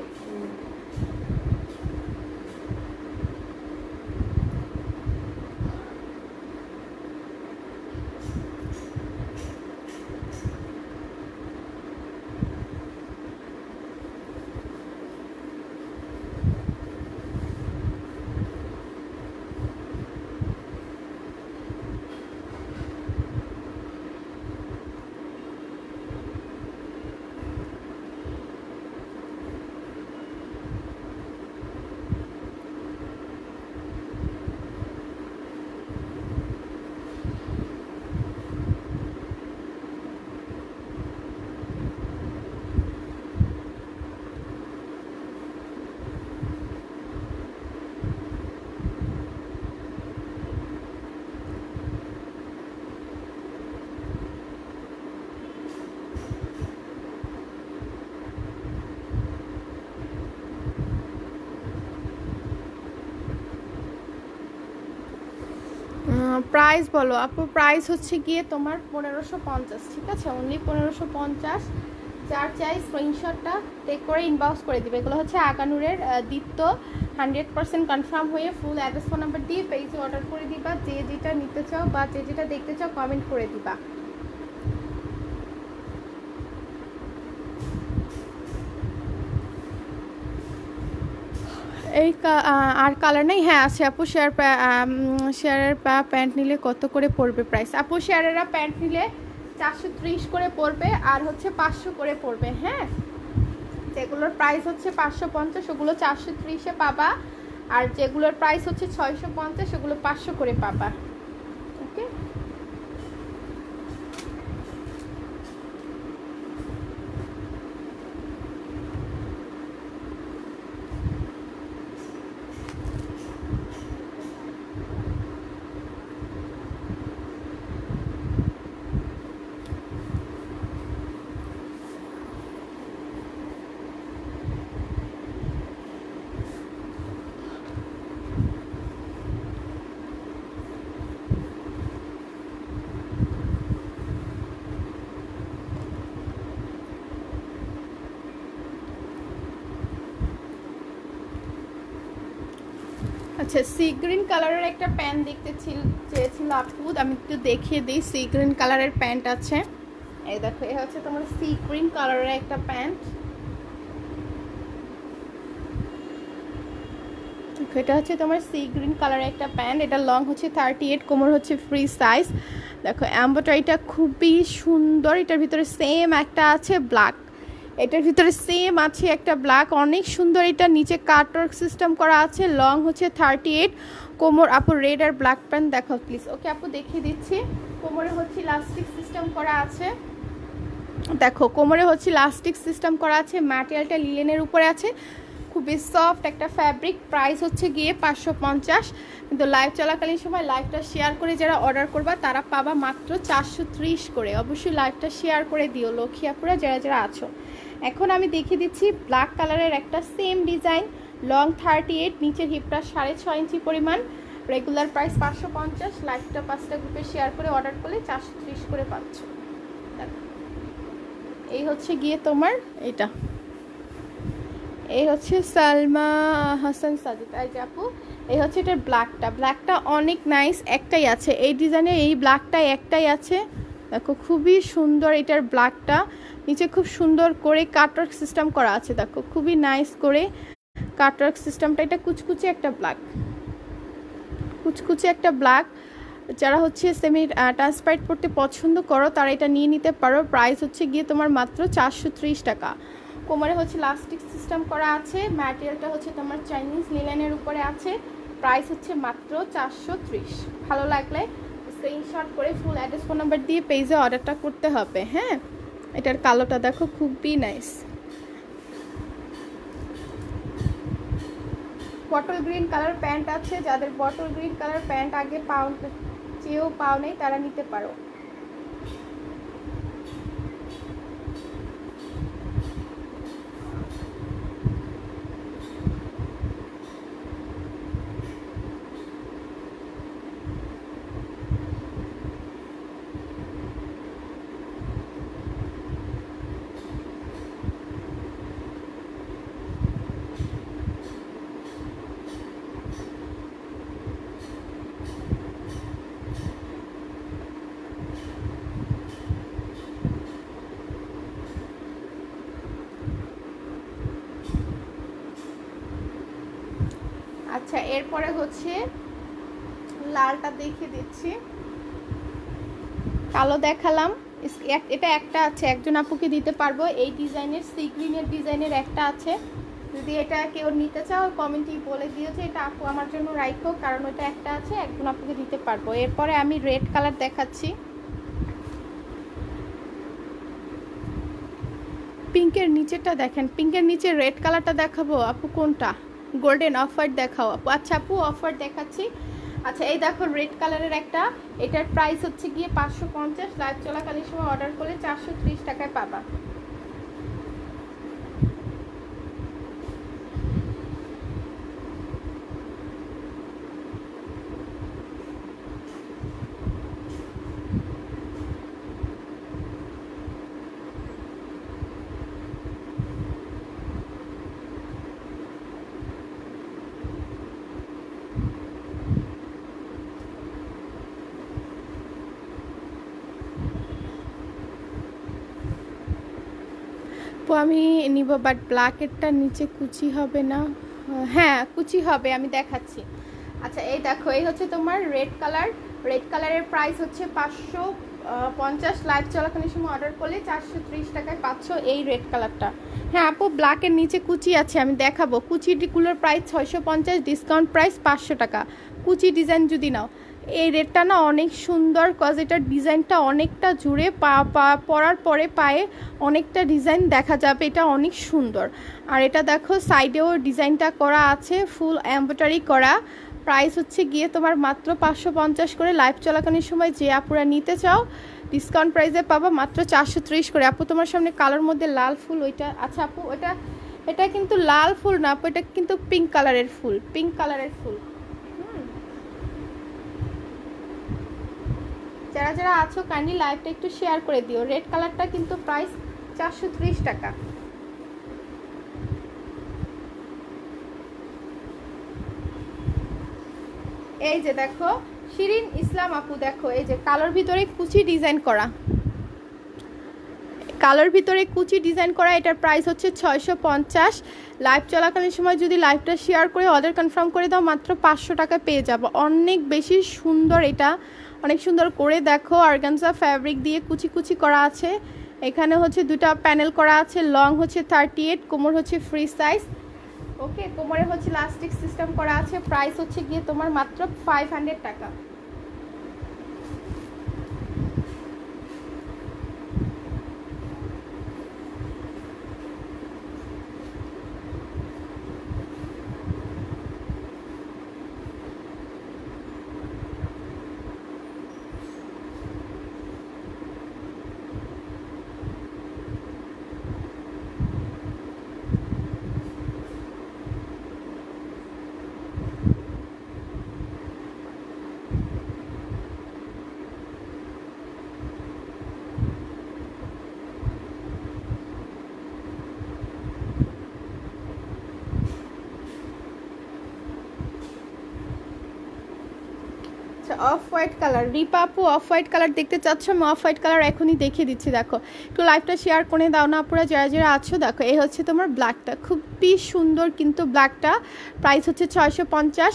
প্রাইস বলো আপু। প্রাইস হচ্ছে গিয়ে তোমার 1550, ঠিক আছে, অনলি 1550। যার চাই স্ক্রিনশটটা টেক করে ইনবক্স করে দিবে। এগুলো হচ্ছে আগানুরের দীপ্ত, 100% কনফার্ম হয়ে ফুল অ্যাড্রেস ফোন নাম্বার দিয়ে পেজে অর্ডার করে দিবা। যে যেটা নিতে চাও বা যে যেটা দেখতে চাও কমেন্ট করে দিবা। এই আর কালার নেই? হ্যাঁ আছে আপু। শেয়ারের প্যান্ট নিলে কত করে পড়বে প্রাইস? আপু শেয়ারেরা প্যান্ট নিলে 430 করে পড়বে, আর হচ্ছে 500 করে পড়বে। হ্যাঁ, যেগুলোর প্রাইস হচ্ছে 550 ওগুলো 430-এ পাবা, আর যেগুলোর প্রাইস হচ্ছে 650 ওগুলো 500 করে পাবা। ওকে, আচ্ছা সি গ্রিন কালারের একটা প্যান্ট দেখতে চেয়েছিল আপু, আমি একটু দেখিয়ে দিই। সি গ্রিন কালারের প্যান্ট আছে, এই দেখো, এ হচ্ছে তোমার সি গ্রিন কালারের একটা প্যান্ট। এটা হচ্ছে তোমার সি গ্রিন কালারের একটা প্যান্ট। এটা লং হচ্ছে 38, কোমর হচ্ছে ফ্রি সাইজ। দেখো এমব্রয়ডারিটা খুবই সুন্দর। এটার ভিতরে সেম একটা আছে ব্ল্যাক, এটার ভিতরে সেম আছে একটা ব্ল্যাক, অনেক সুন্দর। এটা নিচে কাটওয়ার্ক সিস্টেম করা আছে। লং হচ্ছে 38, কোমর আপু রেড আর ব্ল্যাক প্যান্ট দেখাও প্লিজ। ওকে আপু দেখিয়ে দিচ্ছি। কোমরে হচ্ছে ইলাস্টিক সিস্টেম করা আছে, দেখো কোমরে হচ্ছে ইলাস্টিক সিস্টেম করা আছে। ম্যাটেরিয়ালটা লিলেনের উপরে আছে, খুবই সফট একটা ফ্যাব্রিক। প্রাইস হচ্ছে গিয়ে 550, কিন্তু লাইভ চলাকালীন সময় লাইভটা শেয়ার করে যারা অর্ডার করবা তারা পাবা মাত্র 430 করে। অবশ্যই লাইভটা শেয়ার করে দিও লক্ষ্মীপুরা যারা যারা আছো। এখন আমি দেখিয়ে দিচ্ছি ব্ল্যাক কালারের একটা সেম ডিজাইন, লং 38, নিচের হিপটা 6.5 ইঞ্চি পরিমাণ। রেগুলার প্রাইস 550, লাইভটা 5টা গ্রুপে শেয়ার করে অর্ডার করলে 430 করে পাচ্ছ। এই হচ্ছে গিয়ে তোমার এটা, এই হচ্ছে সালমা হাসান সাজিদ। এই যে আপু, এই হচ্ছে এটার ব্ল্যাকটা অনেক নাইস, একটাই আছে এই ডিজাইনের, এই ব্ল্যাকটা একটাই আছে। দেখো খুবই সুন্দর এটার ব্ল্যাকটা, নিচে খুব সুন্দর করে কাটওয়ার্ক সিস্টেম করা আছে। দেখো খুবই নাইস করে কাটওয়ার্ক সিস্টেমটা। এটা কুচকুচে একটা ব্ল্যাক। যারা হচ্ছে সেমি ট্রান্সপারেন্ট পড়তে পছন্দ করো তারা এটা নিয়ে নিতে পারো। প্রাইস হচ্ছে গিয়ে তোমার মাত্র 430 টাকা। কোমরে হচ্ছে ইলাস্টিক সিস্টেম করা আছে, ম্যাটেরিয়ালটা হচ্ছে তোমার চাইনিজ লিলেনের উপরে আছে। প্রাইস হচ্ছে মাত্র 430। ভালো লাগলে স্ক্রিনশট করে ফুল অ্যাড্রেস ফোন নাম্বার দিয়ে পেজে অর্ডারটা করতে হবে। হ্যাঁ, এটার কালোটা দেখো খুবই nice. Bottle green colour pant আছে, যাদের বটল গ্রিন কালার প্যান্ট আগে পাও নেই তারা নিতে পারো। আচ্ছা এরপরে হচ্ছে লালটা দেখিয়ে দিচ্ছি। কালো দেখালাম, এটা একটা আছে, একজন আপুকে দিতে পারবো। এই ডিজাইনের সি গ্রিনের ডিজাইনের একটা আছে, যদি এটা কেউ নিতে চাও কমেন্টেই বলে দিয়েছে এটা আপু আমার জন্য রাখো, কারণ ওটা একটা আছে, একজন আপুকে দিতে পারবো। এরপরে আমি রেড কালার দেখাচ্ছি। পিঙ্কের নিচেটা দেখেন, পিঙ্কের নিচে রেড কালারটা দেখাবো আপু? কোনটা? গোল্ডেন অফ হোয়াইট দেখাও আপু। আচ্ছা আপু অফ হোয়াইট দেখাচ্ছি। আচ্ছা এই দেখো রেড কালারের একটা, এটার প্রাইস হচ্ছে গিয়ে 550, লাইভ চলাকালীন সময় অর্ডার করলে 430 টাকায় পাবা। আপু আমি নিব, বাট ব্ল্যাকেরটা নিচে কুচি হবে না? হ্যাঁ কুচি হবে, আমি দেখাচ্ছি। আচ্ছা এই দেখো, এই হচ্ছে তোমার রেড কালার। রেড কালারের প্রাইস হচ্ছে 550, লাইভ চলাকালীন সময় অর্ডার করলে 430 টাকায় পাচ্ছ এই রেড কালারটা। হ্যাঁ আপু ব্ল্যাকের নিচে কুচি আছে, আমি দেখাবো। কুচিগুলোর প্রাইস 650, ডিসকাউন্ট প্রাইস 500 টাকা কুচি ডিজাইন যদি নাও। এই রেডটা না অনেক সুন্দর, কজ এটার ডিজাইনটা অনেকটা জুড়ে পরার পরে পায়ে অনেকটা ডিজাইন দেখা যাবে, এটা অনেক সুন্দর। আর এটা দেখো সাইডেও ডিজাইনটা করা আছে, ফুল এমব্রয়ডারি করা। প্রাইস হচ্ছে গিয়ে তোমার মাত্র 550 করে। লাইভ চলাকালীন সময় যে আপুরা নিতে চাও ডিসকাউন্ট প্রাইসে পাবা মাত্র 430 করে। আপু তোমার সামনে কালার মধ্যে লাল ফুল, ওইটা আচ্ছা আপু এটা কিন্তু লাল ফুল না আপু, এটা কিন্তু পিঙ্ক কালারের ফুল, পিঙ্ক কালারের ফুল। যারা যারা আছো কাইন্ডলি লাইভটা একটু শেয়ার করে দিও। রেড কালারটা কিন্তু প্রাইস 430 টাকা। এই যে দেখো শিরিন ইসলাম আপু, দেখো এই যে কালোর ভিতরে কুচি ডিজাইন করা, কালোর ভিতরে কুচি ডিজাইন করা। এটার প্রাইস হচ্ছে 650। লাইভ চলাকালীন সময় যদি লাইভটা শেয়ার করে অর্ডার কনফার্ম করে দাও মাত্র 500 টাকায় পেয়ে যাবো। অনেক বেশি সুন্দর, এটা অনেক সুন্দর করে দেখো অর্গানজা ফ্যাব্রিক দিয়ে কুচি কুচি করা আছে। এখানে হচ্ছে দুটা প্যানেল করা আছে, লং হচ্ছে 38, কোমর হচ্ছে ফ্রি সাইজ। ওকে, কোমরে হচ্ছে ইলাস্টিক সিস্টেম করা আছে। প্রাইস হচ্ছে গিয়ে তোমার মাত্র 500 টাকা। অফ হোয়াইট কালার, রিপা আপু অফ হোয়াইট কালার দেখতে চাচ্ছ? আমি অফ হোয়াইট কালার এখনই দেখিয়ে দিচ্ছি। দেখো একটু লাইভটা শেয়ার করে দাও না আপুরা যারা যারা আছো। দেখো এই হচ্ছে তোমার ব্ল্যাকটা, খুবই সুন্দর কিন্তু ব্ল্যাকটা। প্রাইস হচ্ছে 650।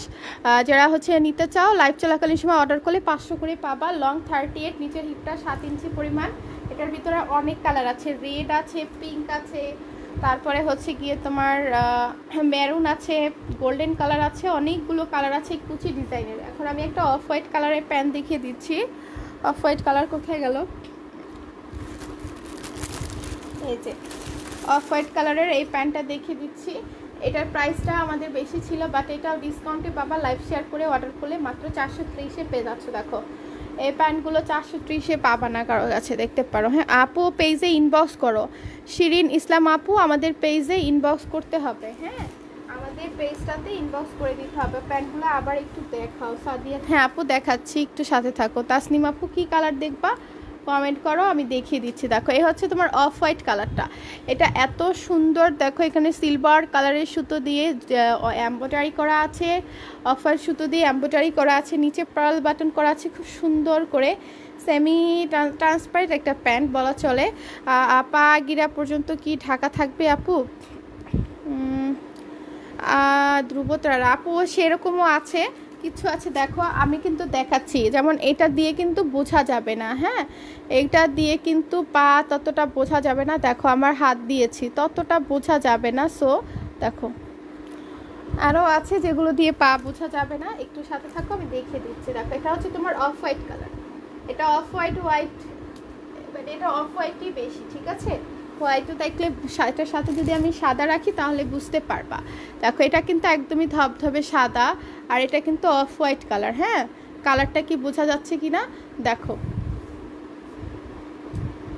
যারা হচ্ছে নিতে চাও লাইভ চলাকালীন সময় অর্ডার করলে 500 করে পাবা। লং 38, নিচের হিপটা 7 ইঞ্চি পরিমাণ। এটার ভিতরে অনেক কালার আছে, রেড আছে, পিঙ্ক আছে, তারপরে হচ্ছে গিয়ে তোমার মেরুন আছে, গোল্ডেন কালার আছে, অনেকগুলো কালার আছে কুচি ডিজাইনের। এখন আমি একটা অফ হোয়াইট কালারের প্যান্ট দেখিয়ে দিচ্ছি। অফ হোয়াইট কালার কোথায় গেল? এই যে অফ হোয়াইট কালারের এই প্যান্টটা দেখিয়ে দিচ্ছি। এটার প্রাইসটা আমাদের বেশি ছিল, বাট এটাও ডিসকাউন্টে পাবা। লাইভ শেয়ার করে অর্ডার করলে মাত্র 430-এ পেয়ে যাচ্ছ। দেখো এই প্যান্টগুলো 430-এ পাবা না কারো কাছে, দেখতে পারো। হ্যাঁ আপু পেজে ইনবক্স করো, শিরিন ইসলাম আপু আমাদের পেজে ইনবক্স করতে হবে। হ্যাঁ আমাদের পেজটাতে ইনবক্স করে দিতে হবে। প্যান্টগুলো আবার একটু দেখাও সাদিয়া। হ্যাঁ আপু দেখাচ্ছি, একটু সাথে থাকো। তাসনিম আপু কি কালার দেখবা কমেন্ট করো, আমি দেখিয়ে দিচ্ছি। দেখো এই হচ্ছে তোমার অফ হোয়াইট কালারটা, এটা এত সুন্দর। দেখো এখানে সিলভার কালারের সুতো দিয়ে এমব্রয়ডারি করা আছে, অফ হোয়াইট সুতো দিয়ে এমব্রয়ডারি করা আছে, নিচে পার্ল বাটন করা আছে খুব সুন্দর করে। সেমি ট্রান্সপারেন্ট একটা প্যান্ট বলা চলে। পা গিরা পর্যন্ত কি ঢাকা থাকবে আপু? ধ্রুবতারা আপু সেরকমও আছে, কিছু আছে। দেখো আমি কিন্তু দেখাচ্ছি, যেমন এটা দিয়ে কিন্তু বোঝা যাবে না। হ্যাঁ এটা দিয়ে কিন্তু পা ততটা বোঝা যাবে না। দেখো আমার হাত দিয়েছি, ততটা বোঝা যাবে না। সো দেখো আরও আছে যেগুলো দিয়ে পা বোঝা যাবে না, একটু সাথে থাকো আমি দেখিয়ে দিচ্ছি। দেখো এটা হচ্ছে তোমার অফ হোয়াইট কালার, এটা অফ হোয়াইট মানে এটা অফ হোয়াইটই বেশি, ঠিক আছে। হোয়াইটও দেখলে এটার সাথে যদি আমি সাদা রাখি তাহলে বুঝতে পারবা। দেখো এটা কিন্তু একদমই ধবধবে সাদা, আর এটা কিন্তু অফ হোয়াইট কালার। হ্যাঁ কালারটা কি বোঝা যাচ্ছে কি না দেখো।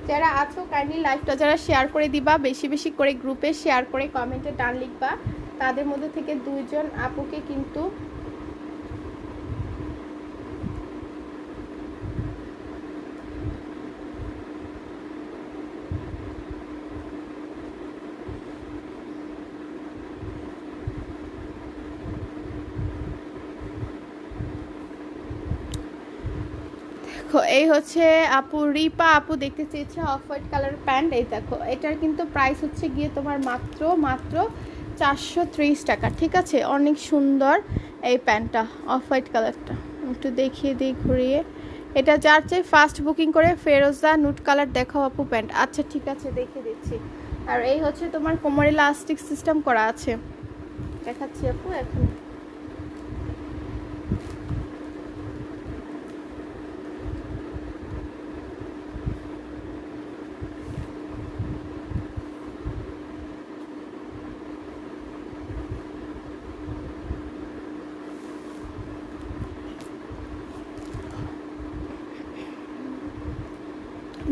যারা আছো কাইন্ডলি লাইভটা যারা শেয়ার করে দিবা, বেশি বেশি করে গ্রুপে শেয়ার করে কমেন্টে ডান লিখবা। তাদের মধ্যে থেকে 2 জন আপুকে কিন্তু দেখো এই হচ্ছে আপু রিপা আপু দেখতে চেয়েছে অফ হোয়াইট কালার প্যান্ট। এই দেখো এটার কিন্তু প্রাইস হচ্ছে গিয়ে তোমার মাত্র মাত্র 430 টাকা। ঠিক আছে, অনেক সুন্দর এই প্যান্টটা, অফ হোয়াইট কালারটা একটু দেখিয়ে দিই ঘুরিয়ে। এটা যার চাই ফার্স্ট বুকিং করে ফেরোজা নুট কালার দেখাও আপু প্যান্ট। আচ্ছা ঠিক আছে দেখিয়ে দিচ্ছি। আর এই হচ্ছে তোমার কোমরে ইলাস্টিক সিস্টেম করা আছে, দেখাচ্ছি আপু এখন।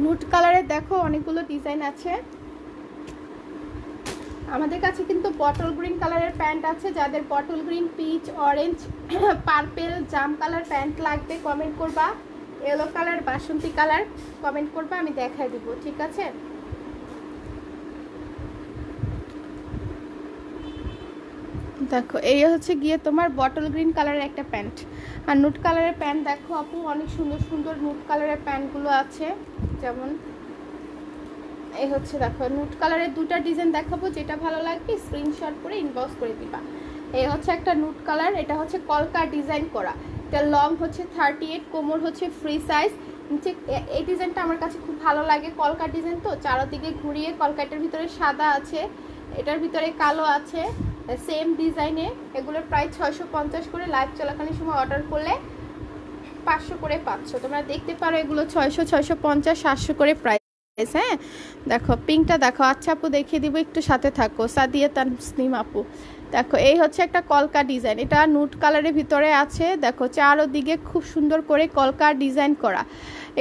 নুট কালারের দেখো অনেকগুলো ডিজাইন আছে আমাদের কাছে, কিন্তু বটল গ্রিন কালারের প্যান্ট আছে। যাদের bottle green, peach, orange, purple, জাম কালার প্যান্ট লাগবে কমেন্ট করবা। ইয়েলো কালার, বাসন্তী কালার কমেন্ট করবা, আমি দেখাই দিব। ঠিক আছে, দেখো এই হচ্ছে গিয়ে তোমার বটল গ্রিন কালারের একটা প্যান্ট। আর নুট কালারের প্যান্ট দেখো আপু, অনেক সুন্দর সুন্দর নুট কালারের প্যান্টগুলো আছে। যেমন এই হচ্ছে দেখো নুট কালারের দুটা ডিজাইন দেখাবো, যেটা ভালো লাগবে স্ক্রিনশট করে ইনবক্স করে দিবা। এই হচ্ছে একটা নুট কালার, এটা হচ্ছে কলকা ডিজাইন করা। এটা লং হচ্ছে 38, কোমর হচ্ছে ফ্রি সাইজ। নিচে এই ডিজাইনটা আমার কাছে খুব ভালো লাগে, কলকা ডিজাইন তো, চারদিকে ঘুরিয়ে কলকাটার ভিতরে সাদা আছে, এটার ভিতরে কালো আছে, সেম ডিজাইনে। এগুলোর প্রায় 650 করে, লাইভ চলাকালীন সময় অর্ডার করলে 500 করে পাচ্ছ। তোমরা দেখতে পারো এগুলো 600, 650, 700 করে প্রাইস। হ্যাঁ দেখো পিঙ্কটা দেখো। আচ্ছা আপু দেখিয়ে দিব, একটু সাথে থাকো। সাদিয়া তানসনিম আপু দেখো এই হচ্ছে একটা কলকা ডিজাইন, এটা নুট কালারের ভিতরে আছে। দেখো চারদিকে খুব সুন্দর করে কলকা ডিজাইন করা।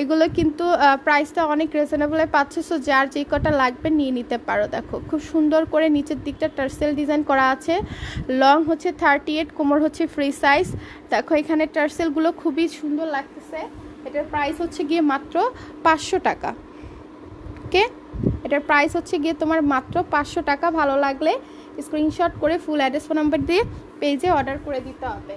এগুলো কিন্তু প্রাইসটা অনেক রিজনেবলে পাচ্ছে, সো যার যে কটা লাগবে নিয়ে নিতে পারো। দেখো খুব সুন্দর করে নিচের দিকটা টার্সেল ডিজাইন করা আছে। লং হচ্ছে 38, কোমর হচ্ছে ফ্রি সাইজ। দেখো এখানে টার্সেলগুলো খুবই সুন্দর লাগতেছে। এটার প্রাইস হচ্ছে গিয়ে মাত্র 500 টাকা। ওকে, এটার প্রাইস হচ্ছে গিয়ে তোমার মাত্র 500 টাকা। ভালো লাগলে স্ক্রিনশট করে ফুল অ্যাড্রেস ফোন নাম্বার দিয়ে পেজে অর্ডার করে দিতে হবে।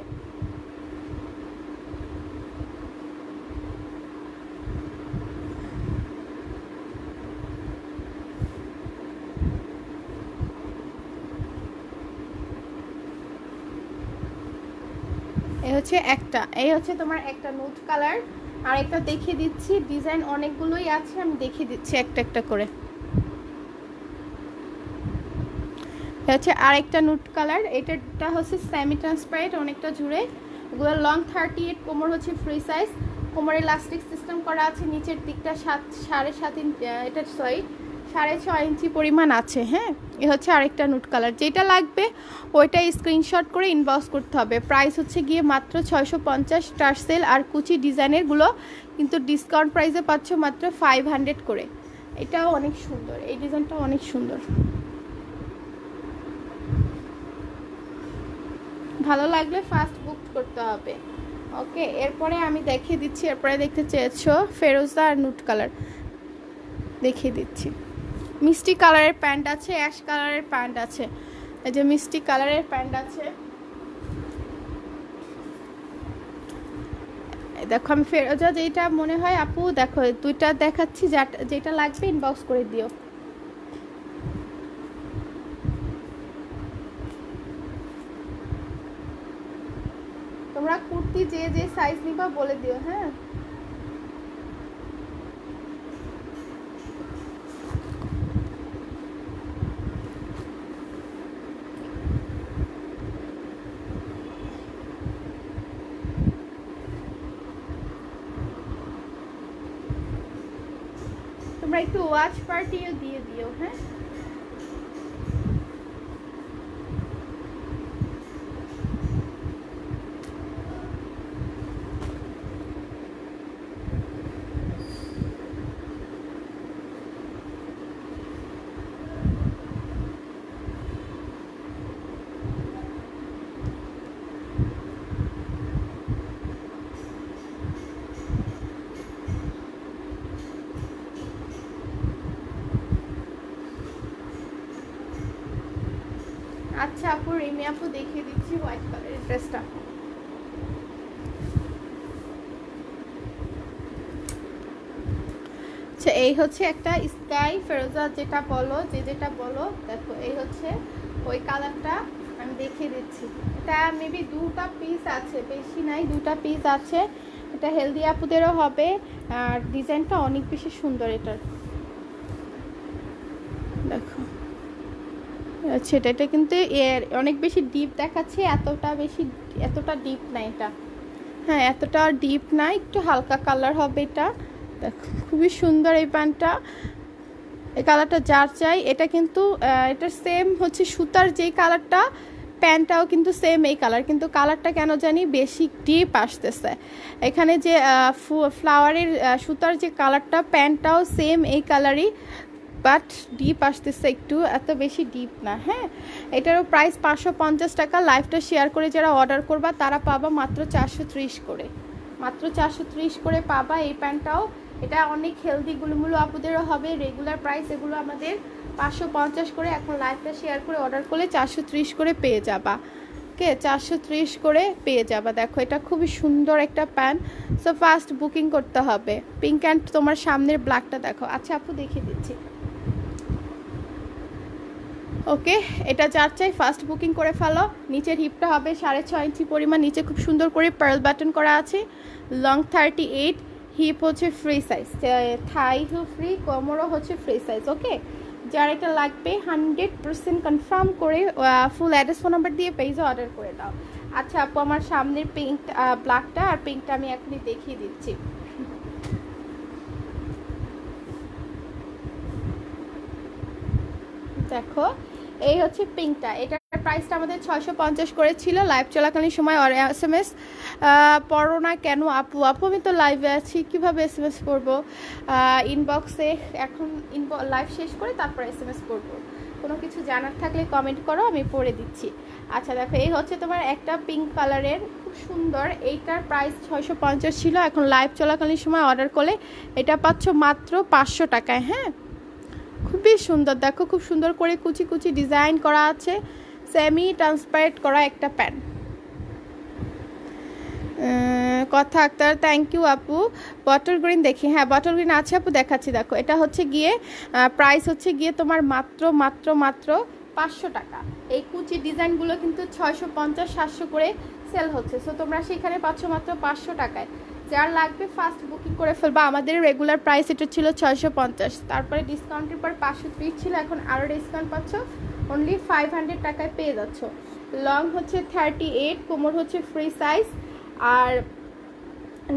এই হচ্ছে তোমার একটা নুট কালার। আর একটা দেখিয়ে দিচ্ছি, ডিজাইন অনেকগুলোই আছে, আমি দেখিয়ে দিচ্ছি একটা একটা করে। হচ্ছে আরেকটা নুট কালার, এটা হচ্ছে সেমি ট্রান্সপারেন্ট, অনেকটা জুড়ে। এগুলো লং 38, কোমর হচ্ছে ফ্রি সাইজ, কোমরে ইলাস্টিক সিস্টেম করা আছে। নিচের দিকটা 7.5 ইঞ্চি, এটা 6.5 ইঞ্চি পরিমাণ আছে। হ্যাঁ এ হচ্ছে আরেকটা নুট কালার, যেটা লাগবে ওইটাই স্ক্রিনশট করে ইনবক্স করতে হবে। প্রাইস হচ্ছে গিয়ে মাত্র 650। টার্সেল আর কুচি ডিজাইনেরগুলো কিন্তু ডিসকাউন্ট প্রাইসে পাচ্ছ মাত্র 500 করে। এটাও অনেক সুন্দর, এই ডিজাইনটাও অনেক সুন্দর, ভালো লাগলে ফার্স্ট বুক করতে হবে। ওকে, এরপরে আমি দেখিয়ে দিচ্ছি। এরপরে দেখতে চেয়েছো ফেরোজা আর নুট কালার, দেখিয়ে দিচ্ছি। মিষ্টি কালারের প্যান্ট আছে, অ্যাশ কালারের প্যান্ট আছে। এই যে মিষ্টি কালারের প্যান্ট আছে, দেখো আমি ফেরোজা যেটা মনে হয় আপু, দেখো দুইটা দেখাচ্ছি, যেটা লাগবে ইনবক্স করে দিও। তোমরা কুর্তি যে যে সাইজ নিবা বলে দিও। হ্যাঁ তোমরা একটু ওয়াচ পার্টিও দিয়ে দিও। হ্যাঁ আচ্ছা আপু, রিমি আপু দেখিয়ে দিচ্ছি হোয়াইট কালারের ড্রেসটা। আচ্ছা এই হচ্ছে একটা স্কাই ফেরোজা যেটা বলো, যেটা বলো, দেখো এই হচ্ছে ওই কালারটা। আমি দেখিয়ে দিচ্ছি, এটা মেবি 2টা পিস আছে, বেশি নাই, 2টা পিস আছে। এটা হেলদি আপুদেরও হবে, আর ডিজাইনটা অনেক বেশি সুন্দর এটার, দেখো। আচ্ছা এটা কিন্তু এর অনেক বেশি ডিপ দেখাচ্ছে, এতটা ডিপ না এটা, হ্যাঁ এতটা ডিপ না, একটু হালকা কালার হবে এটা। দেখো খুবই সুন্দর এই প্যান্টটা, এই কালারটা যার চাই। এটা কিন্তু এটা সেম হচ্ছে সুতার যেই কালারটা, প্যান্টটাও কিন্তু সেম এই কালার, কিন্তু কালারটা কেন জানি বেশি ডিপ আসতেছে। এখানে যে ফ্লাওয়ারের সুতার যে কালারটা, প্যান্টটাও সেম এই কালারই, বাট ডিপ আসতেছে একটু, এত বেশি ডিপ না। হ্যাঁ এটারও প্রাইস 550 টাকা। লাইভটা শেয়ার করে যারা অর্ডার করবা তারা পাবা মাত্র 430 করে, মাত্র 430 করে পাবা এই প্যান্টটাও। এটা অনেক হেলদি, গুলুমুলু আপুদেরও হবে। রেগুলার প্রাইস এগুলো আমাদের 550 করে, এখন লাইভটা শেয়ার করে অর্ডার করলে 430 করে পেয়ে যাবা। ওকে 430 করে পেয়ে যাবা। দেখো এটা খুবই সুন্দর একটা প্যান্ট, সো ফার্স্ট বুকিং করতে হবে। পিঙ্ক অ্যান্ড তোমার সামনের ব্ল্যাকটা দেখো। আচ্ছা আপু দেখিয়ে দিচ্ছি। ওকে এটা যার চাই ফার্স্ট বুকিং করে ফেলো। নিচের হিপটা হবে 6.5 ইঞ্চি পরিমাণ, নিচে খুব সুন্দর করে পার্ল বাটন করা আছে, লং 38, হিপ হচ্ছে ফ্রি সাইজ, থাইও ফ্রি, কোমরও হচ্ছে ফ্রি সাইজ। ওকে যার এটা লাগবে 100% কনফার্ম করে ফুল অ্যাড্রেস ফোন নাম্বার দিয়ে পেজে অর্ডার করে দাও। আচ্ছা আপু আমার সামনের পিঙ্ক ব্ল্যাকটা আর পিঙ্কটা আমি এখনই দেখিয়ে দিচ্ছি। দেখো এই হচ্ছে পিঙ্কটা, এটার প্রাইসটা আমাদের 650 করে ছিল লাইভ চলাকালীন সময়। আর SMS পড়ো না কেন আপু? আপু আমি তো লাইভে আছি, কিভাবে SMS পড়বো? ইনবক্সে এখন লাইভ শেষ করে তারপর SMS পড়বো। কোনো কিছু জানার থাকলে কমেন্ট করো, আমি পড়ে দিচ্ছি। আচ্ছা দেখো এই হচ্ছে তোমার একটা পিঙ্ক কালারের, খুব সুন্দর। এইটার প্রাইস 650 ছিল, এখন লাইভ চলাকালীন সময় অর্ডার করলে এটা পাচ্ছ মাত্র 500 টাকায়। হ্যাঁ খুবই সুন্দর, দেখো খুব সুন্দর করে কুচি কুচি ডিজাইন করা আছে, সেমি ট্রান্সপারেন্ট করা একটা প্যান্ট। কথা আক্তার থ্যাংক ইউ আপু। বটল গ্রিন দেখি, হ্যাঁ বটল গ্রিন আছে আপু, দেখাচ্ছি। দেখো এটা হচ্ছে গিয়ে প্রাইস হচ্ছে গিয়ে তোমার মাত্র মাত্র মাত্র 500 টাকা। এই কুচি ডিজাইনগুলো কিন্তু 650-700 করে সেল হচ্ছে, সো তোমরা সেখানে পাচ্ছ মাত্র 500 টাকায়। যার লাগবে ফার্স্ট বুকিং করে ফেলবা। আমাদের রেগুলার প্রাইস এটা ছিল 650, তারপরে ডিসকাউন্টের পর 530 ছিল, এখন আরও ডিসকাউন্ট পাচ্ছ, অনলি 500 টাকায় পেয়ে যাচ্ছ। লং হচ্ছে 38, কোমর হচ্ছে ফ্রি সাইজ, আর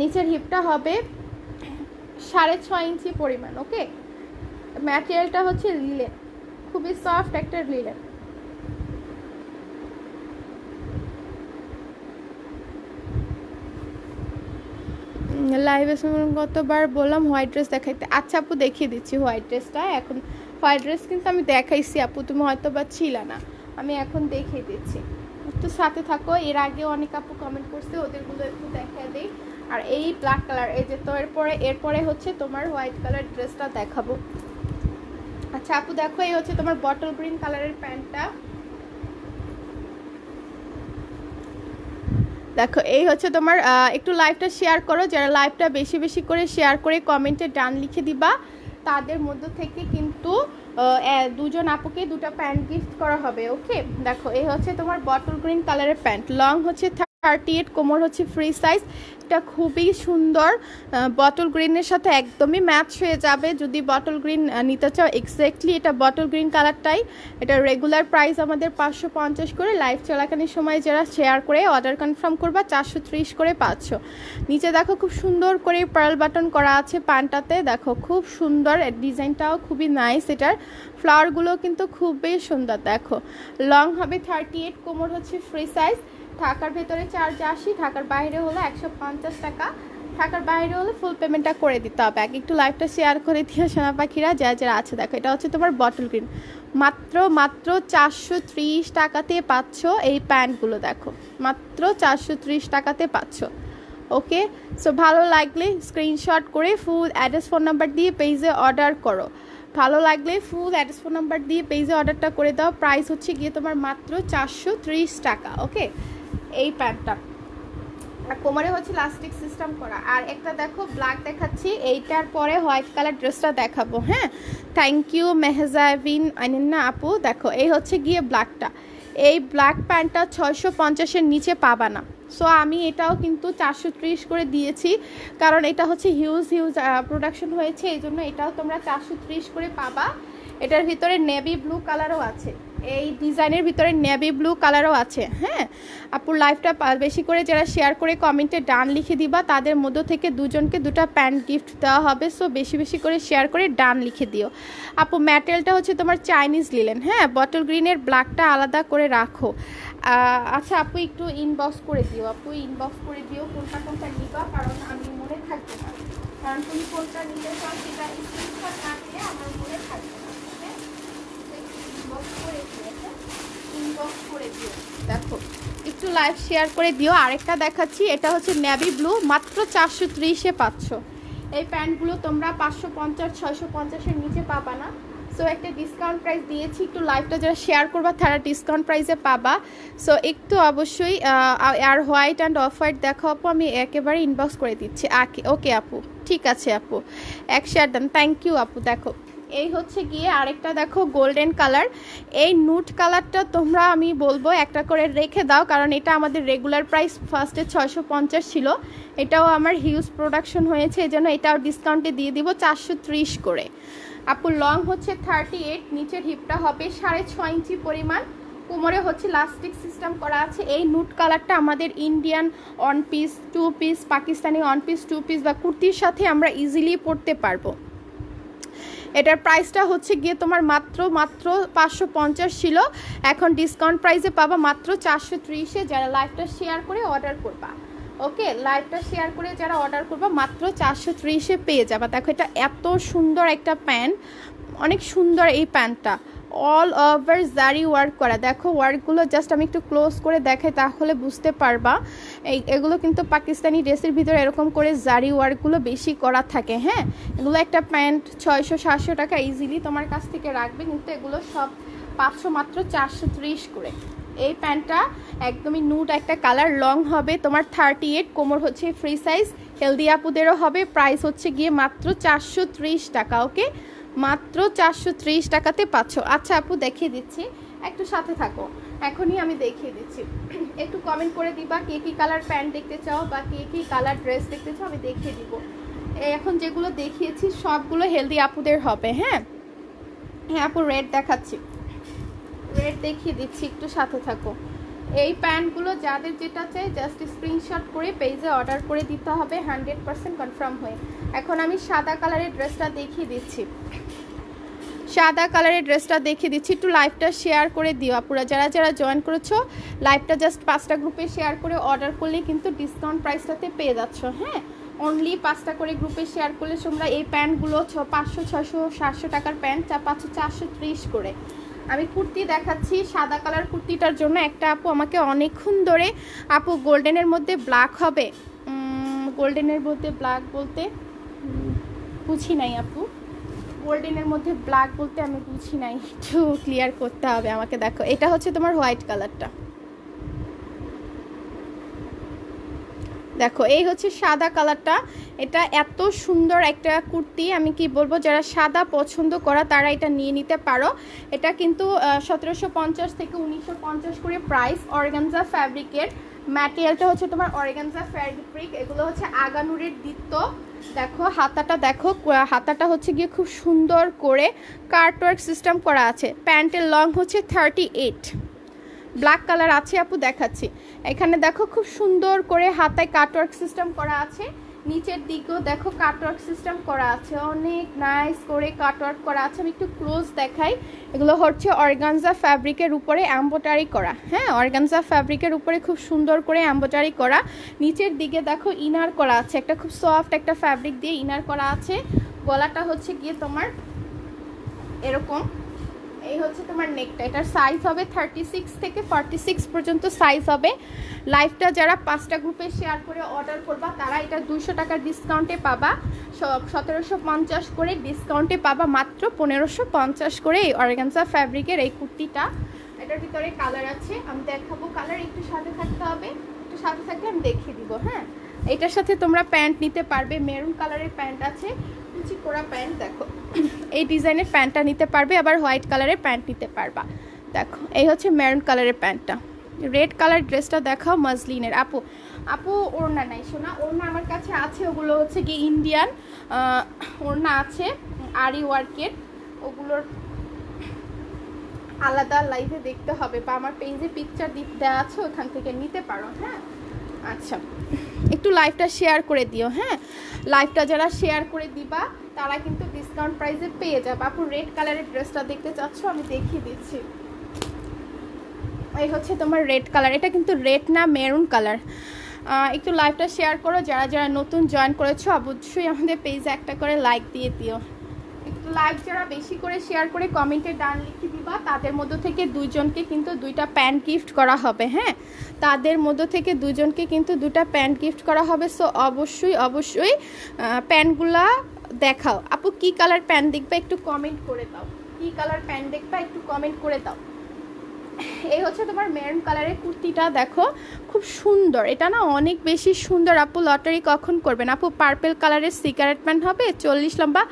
নিচের হিপটা হবে 6.5 ইঞ্চি পরিমাণ। ওকে ম্যাটেরিয়ালটা হচ্ছে লিলেন, খুবই সফট একটা লিলেন। লাইভে কতবার বললাম হোয়াইট ড্রেস দেখাইতে। আচ্ছা আপু দেখিয়ে দিচ্ছি হোয়াইট ড্রেসটা। এখন হোয়াইট ড্রেস কিন্তু আমি দেখাইছি আপু, তুমি হয়তো বা ছিল না, আমি এখন দেখিয়ে দিচ্ছি, একটু সাথে থাকো। এর আগে অনেক আপু কমেন্ট করছে, ওদেরগুলো একটু দেখা দিই। আর এই ব্ল্যাক কালার, এই যে তো এরপরে হচ্ছে তোমার হোয়াইট কালার ড্রেসটা দেখাবো। আচ্ছা আপু দেখো এই হচ্ছে তোমার বটল গ্রিন কালারের প্যান্টটা, দেখো এই হচ্ছে তোমার। একটু লাইভটা শেয়ার করো, যারা লাইভটা বেশি বেশি করে শেয়ার করে কমেন্টে ডান লিখে দিবা, তাদের মধ্য থেকে কিন্তু দুজন আপুকে 2টা প্যান্ট গিফট করা হবে। ওকে দেখো এই হচ্ছে তোমার বটল গ্রিন কালারের প্যান্ট, লং হচ্ছে 38, কোমর হচ্ছে ফ্রি সাইজ। এটা খুবই সুন্দর, বটল গ্রিনের সাথে একদমই ম্যাচ হয়ে যাবে যদি বটল গ্রিন নিতে চাও। এক্স্যাক্টলি এটা বটল গ্রিন কালারটাই। এটা রেগুলার প্রাইস আমাদের 550 করে, লাইভ চলাকালীন সময় যারা শেয়ার করে অর্ডার কনফার্ম করবা 430 করে পাচ্ছ। নিচে দেখো খুব সুন্দর করে পার্ল বাটন করা আছে প্যান্টটাতে, দেখো খুব সুন্দর, ডিজাইনটাও খুবই নাইস। এটার ফ্লাওয়ারগুলো কিন্তু খুবই সুন্দর। দেখো লং হবে 38, কোমর হচ্ছে ফ্রি সাইজ। ঢাকার ভেতরে চার্জ 80, ঢাকার বাইরে হলো 150 টাকা। ঢাকার বাইরে হলে ফুল পেমেন্টটা করে দিতে হবে। একটু লাইভটা শেয়ার করে দিও সোনা পাখিরা, যারা যারা আছে। দেখো এটা হচ্ছে তোমার বটল গ্রিন, মাত্র মাত্র 430 টাকাতে পাচ্ছ এই প্যান্টগুলো। দেখো মাত্র 430 টাকাতে পাচ্ছ। ওকে সো ভালো লাগলে স্ক্রিনশট করে ফুল অ্যাড্রেস ফোন নাম্বার দিয়ে পেজে অর্ডার করো। ভালো লাগলে ফুল অ্যাড্রেস ফোন নাম্বার দিয়ে পেজে অর্ডারটা করে দাও। প্রাইস হচ্ছে গিয়ে তোমার মাত্র 430 টাকা। ওকে এই প্যান্টটা। আর কোমরে হচ্ছে লাস্টিক সিস্টেম করা। আর একটা দেখো ব্ল্যাক দেখাচ্ছি, এইটার পরে হোয়াইট কালার ড্রেসটা দেখাবো। হ্যাঁ, থ্যাংক ইউ মেহজাবিন আনিন্না আপু। দেখো এই হচ্ছে গিয়ে ব্ল্যাকটা, এই ব্ল্যাক প্যান্টটা 650-এর নিচে পাবা না। সো আমি এটাও কিন্তু 430 করে দিয়েছি, কারণ এটা হচ্ছে হিউজ প্রোডাকশন হয়েছে, এই জন্য এটাও তোমরা 430 করে পাবা। এটার ভিতরে নেভি ব্লু কালারও আছে, এই ডিজাইনের ভিতরে নেভি ব্লু কালারও আছে। হ্যাঁ আপুর লাইভটা বেশি করে যারা শেয়ার করে কমেন্টে ডান লিখে দিবা, তাদের মধ্য থেকে দুজনকে দুটা প্যান্ট গিফট দেওয়া হবে। সো বেশি বেশি করে শেয়ার করে ডান লিখে দিও। আপু ম্যাটেরিয়ালটা হচ্ছে তোমার চাইনিজ লিলেন। হ্যাঁ, বটল গ্রিনের ব্ল্যাকটা আলাদা করে রাখো। আচ্ছা আপু একটু ইনবক্স করে দিও, আপু ইনবক্স করে দিও কোনটা কোনটা নিবা, কারণ আমি মনে থাকবে না, কারণ তুমি কোনটা নিতে চাও সেটা স্ক্রিনশট না দিলে আমার মনে থাকবে না। ইনবক্স করে দিও। দেখো একটু লাইভ শেয়ার করে দিও। আরেকটা দেখাচ্ছি, এটা হচ্ছে নেভি ব্লু, মাত্র 430-এ পাচ্ছ। এই প্যান্টগুলো তোমরা 550-650-এর নিচে পাবা না। সো একটা ডিসকাউন্ট প্রাইস দিয়েছি, একটু লাইভটা যারা শেয়ার করবা তারা ডিসকাউন্ট প্রাইসে পাবা। সো একটু অবশ্যই আর হোয়াইট অ্যান্ড অফ হোয়াইট দেখো আপু, আমি একেবারে ইনবক্স করে দিচ্ছি। ওকে আপু, ঠিক আছে আপু, এক শেয়ার দেন, থ্যাংক ইউ আপু। দেখো এই হচ্ছে গিয়ে আরেকটা দেখো গোল্ডেন কালার, এই নুট কালারটা তোমরা আমি বলবো একটা করে রেখে দাও, কারণ এটা আমাদের রেগুলার প্রাইস ফার্স্টে 650 ছিল, এটাও আমার হিউজ প্রোডাকশন হয়েছে, এই জন্য এটাও ডিসকাউন্টে দিয়ে দিব 430 করে। আপু লং হচ্ছে 38, নিচের হিপটা হবে 6.5 ইঞ্চি পরিমাণ, কোমরে হচ্ছে লাস্টিক সিস্টেম করা আছে। এই নুট কালারটা আমাদের Indian one piece, two piece, Pakistani one piece, two piece বা কুর্তির সাথে আমরা ইজিলি পরতে পারবো। এটার প্রাইসটা হচ্ছে গিয়ে তোমার মাত্র 550 ছিল, এখন ডিসকাউন্ট প্রাইসে পাবা মাত্র 430-এ। যারা লাইভটা শেয়ার করে অর্ডার করবা, ওকে লাইভটা শেয়ার করে যারা অর্ডার করবা মাত্র 430-এ পেয়ে যাবা। দেখো এটা এত সুন্দর একটা প্যান্ট, অনেক সুন্দর এই প্যান্টটা, অল ওভার জারি ওয়ার্ক করা। দেখো ওয়ার্কগুলো জাস্ট আমি একটু ক্লোজ করে দেখাই তাহলে বুঝতে পারবা। এগুলো কিন্তু পাকিস্তানি ড্রেসের ভিতরে এরকম করে জারি ওয়ার্কগুলো বেশি করা থাকে। হ্যাঁ, এগুলো একটা প্যান্ট 600-700 টাকা ইজিলি তোমার কাছ থেকে রাখবে, কিন্তু এগুলো সব 500 মাত্র 430 করে। এই প্যান্টটা একদমই নুট একটা কালার, লং হবে তোমার 38, কোমর হচ্ছে ফ্রি সাইজ, হেলদি আপুদেরও হবে। প্রাইস হচ্ছে গিয়ে মাত্র 430 টাকা। ওকে, মাত্র 430 টাকাতে পাচ্ছ। আচ্ছা আপু দেখিয়ে দিচ্ছি, একটু সাথে থাকো, এখনই আমি দেখিয়ে দিচ্ছি। একটু কমেন্ট করে দিবা কে কী কালার প্যান্ট দেখতে চাও বা কে কী কালার ড্রেস দেখতে চাও, আমি দেখিয়ে দিব। এখন যেগুলো দেখিয়েছি সবগুলো হেলদি আপুদের হবে। হ্যাঁ হ্যাঁ আপু রেড দেখাচ্ছি, রেড দেখিয়ে দিচ্ছি, একটু সাথে থাকো। এই প্যান্টগুলো যাদের যেটা চাই জাস্ট স্ক্রিনশট করে পেজে অর্ডার করে দিতে হবে 100% কনফার্ম হয়ে। এখন আমি সাদা কালারের ড্রেসটা দেখিয়ে দিচ্ছি, সাদা কালারের ড্রেসটা দেখিয়ে দিচ্ছি। একটু লাইভটা শেয়ার করে দিও আপুরা, যারা যারা জয়েন করেছো লাইভটা জাস্ট 5টা গ্রুপে শেয়ার করে অর্ডার করলে কিন্তু ডিসকাউন্ট প্রাইসটাতে পেয়ে যাচ্ছ। হ্যাঁ, অনলি 5টা করে গ্রুপে শেয়ার করলে তোমরা এই প্যান্টগুলো 500, 600, 700 টাকার প্যান্ট পাচ্ছ 430 করে। আমি কুর্তি দেখাচ্ছি, সাদা কালার কুর্তিটার জন্য একটা আপু আমাকে অনেকক্ষণ ধরে, আপু গোল্ডেনের মধ্যে ব্ল্যাক হবে, গোল্ডেনের মধ্যে ব্ল্যাক বলতে বুঝি নাই আপু, গোল্ডেনের মধ্যে ব্ল্যাক বলতে আমি বুঝি নাই, একটু ক্লিয়ার করতে হবে আমাকে। দেখো এটা হচ্ছে তোমার হোয়াইট কালারটা, দেখো এই হচ্ছে সাদা কালারটা। এটা এত সুন্দর একটা কুর্তি, আমি কি বলবো, যারা সাদা পছন্দ করা তারা এটা নিয়ে নিতে পারো। এটা কিন্তু 1750 থেকে 1950 করে প্রাইস। অর্গানজা ফ্যাব্রিকের, ম্যাটেরিয়ালটা হচ্ছে তোমার অর্গানজা ফ্যাব্রিক, এগুলো হচ্ছে আগানুরের দিত্য। দেখো হাতাটা, দেখো হাতাটা হচ্ছে গিয়ে খুব সুন্দর করে কাটওয়ার্ক সিস্টেম করা আছে। প্যান্টের লং হচ্ছে 38, ব্ল্যাক কালার আছে আপু দেখাচ্ছি। এখানে দেখো খুব সুন্দর করে হাতায় কাটওয়ার্ক সিস্টেম করা আছে, নিচের দিকেও দেখো কাটওয়ার্ক সিস্টেম করা আছে, অনেক নাইস করে কাটওয়ার্ক করা আছে। আমি একটু ক্লোজ দেখাই, এগুলো হচ্ছে অর্গানজা ফ্যাব্রিকের উপরে এমব্রয়ডারি করা। হ্যাঁ, অর্গানজা ফ্যাব্রিকের উপরে খুব সুন্দর করে এমব্রয়ডারি করা। নিচের দিকে দেখো ইনার করা আছে, একটা খুব সফট একটা ফ্যাব্রিক দিয়ে ইনার করা আছে। গলাটা হচ্ছে গিয়ে তোমার এরকম, এই হচ্ছে তোমার নেকটা। এটার সাইজ হবে 36 থেকে 46 পর্যন্ত সাইজ হবে। লাইভটা যারা 5টা গ্রুপে শেয়ার করে অর্ডার করবা তারা এটা 200 টাকার ডিসকাউন্টে পাবা, 1750 করে ডিসকাউন্টে পাবা মাত্র 1550 করে এই অর্গানজা ফ্যাব্রিকের এই কুর্তিটা। এটার ভিতরে কালার আছে, আমি দেখাবো কালার, একটু সাথে থাকতে হবে। একটু সাথে থাকলে আমি দেখিয়ে দিব। হ্যাঁ, এটার সাথে তোমরা প্যান্ট নিতে পারবে, মেরুন কালারের প্যান্ট আছে, কুচি করা প্যান্ট দেখো, এই ডিজাইনের প্যান্টটা নিতে পারবে, আবার হোয়াইট কালারের প্যান্ট নিতে পারবা। দেখো এই হচ্ছে মেরুন কালারের প্যান্টটা। রেড কালার ড্রেসটা দেখাও, মসলিনের। আপু আপু ওড়না নাই শোনা, ওড়না আমার কাছে আছে, ওগুলো হচ্ছে কি ইন্ডিয়ান ওড়না আছে আরি ওয়ার্কের, ওগুলোর আলাদা লাইভে দেখতে হবে, বা আমার পেজে পিকচার দেওয়া আছে, ওখান থেকে নিতে পারো। হ্যাঁ আচ্ছা, একটু লাইভটা শেয়ার করে দিও। হ্যাঁ, লাইভটা যারা শেয়ার করে দিবা তারা কিন্তু ডিসকাউন্ট প্রাইসে পেয়ে যাবে। আপু রেড কালারের ড্রেসটা দেখতে চাচ্ছ, আমি দেখিয়ে দিচ্ছি। এই হচ্ছে তোমার রেড কালার, এটা কিন্তু রেড না, মেরুন কালার। একটু লাইভটা শেয়ার করো, যারা যারা নতুন জয়েন করেছো অবশ্যই আমাদের পেজে একটা করে লাইক দিয়ে দিও। একটু লাইভ যারা বেশি করে শেয়ার করে কমেন্টে ডান লিখে দিবা, তাদের মধ্য থেকে দুইজনকে কিন্তু দুইটা প্যান্ট গিফট করা হবে। হ্যাঁ, তাদের মধ্য থেকে দুজনকে কিন্তু দুটা প্যান্ট গিফট করা হবে। সো অবশ্যই অবশ্যই প্যান্টগুলা দেখাও। আপু কি কালার প্যান্ট দেখবা একটু কমেন্ট করে দাও, কি কালার প্যান্ট দেখবা একটু কমেন্ট করে দাও। এই হচ্ছে তোমার মেরুন কালারের কুর্তিটা, দেখো খুব সুন্দর, এটা না অনেক বেশি সুন্দর। আপু লটারি কখন করবেন? আপু পার্পল কালারের সিগারেট প্যান্ট হবে 40 লম্বা।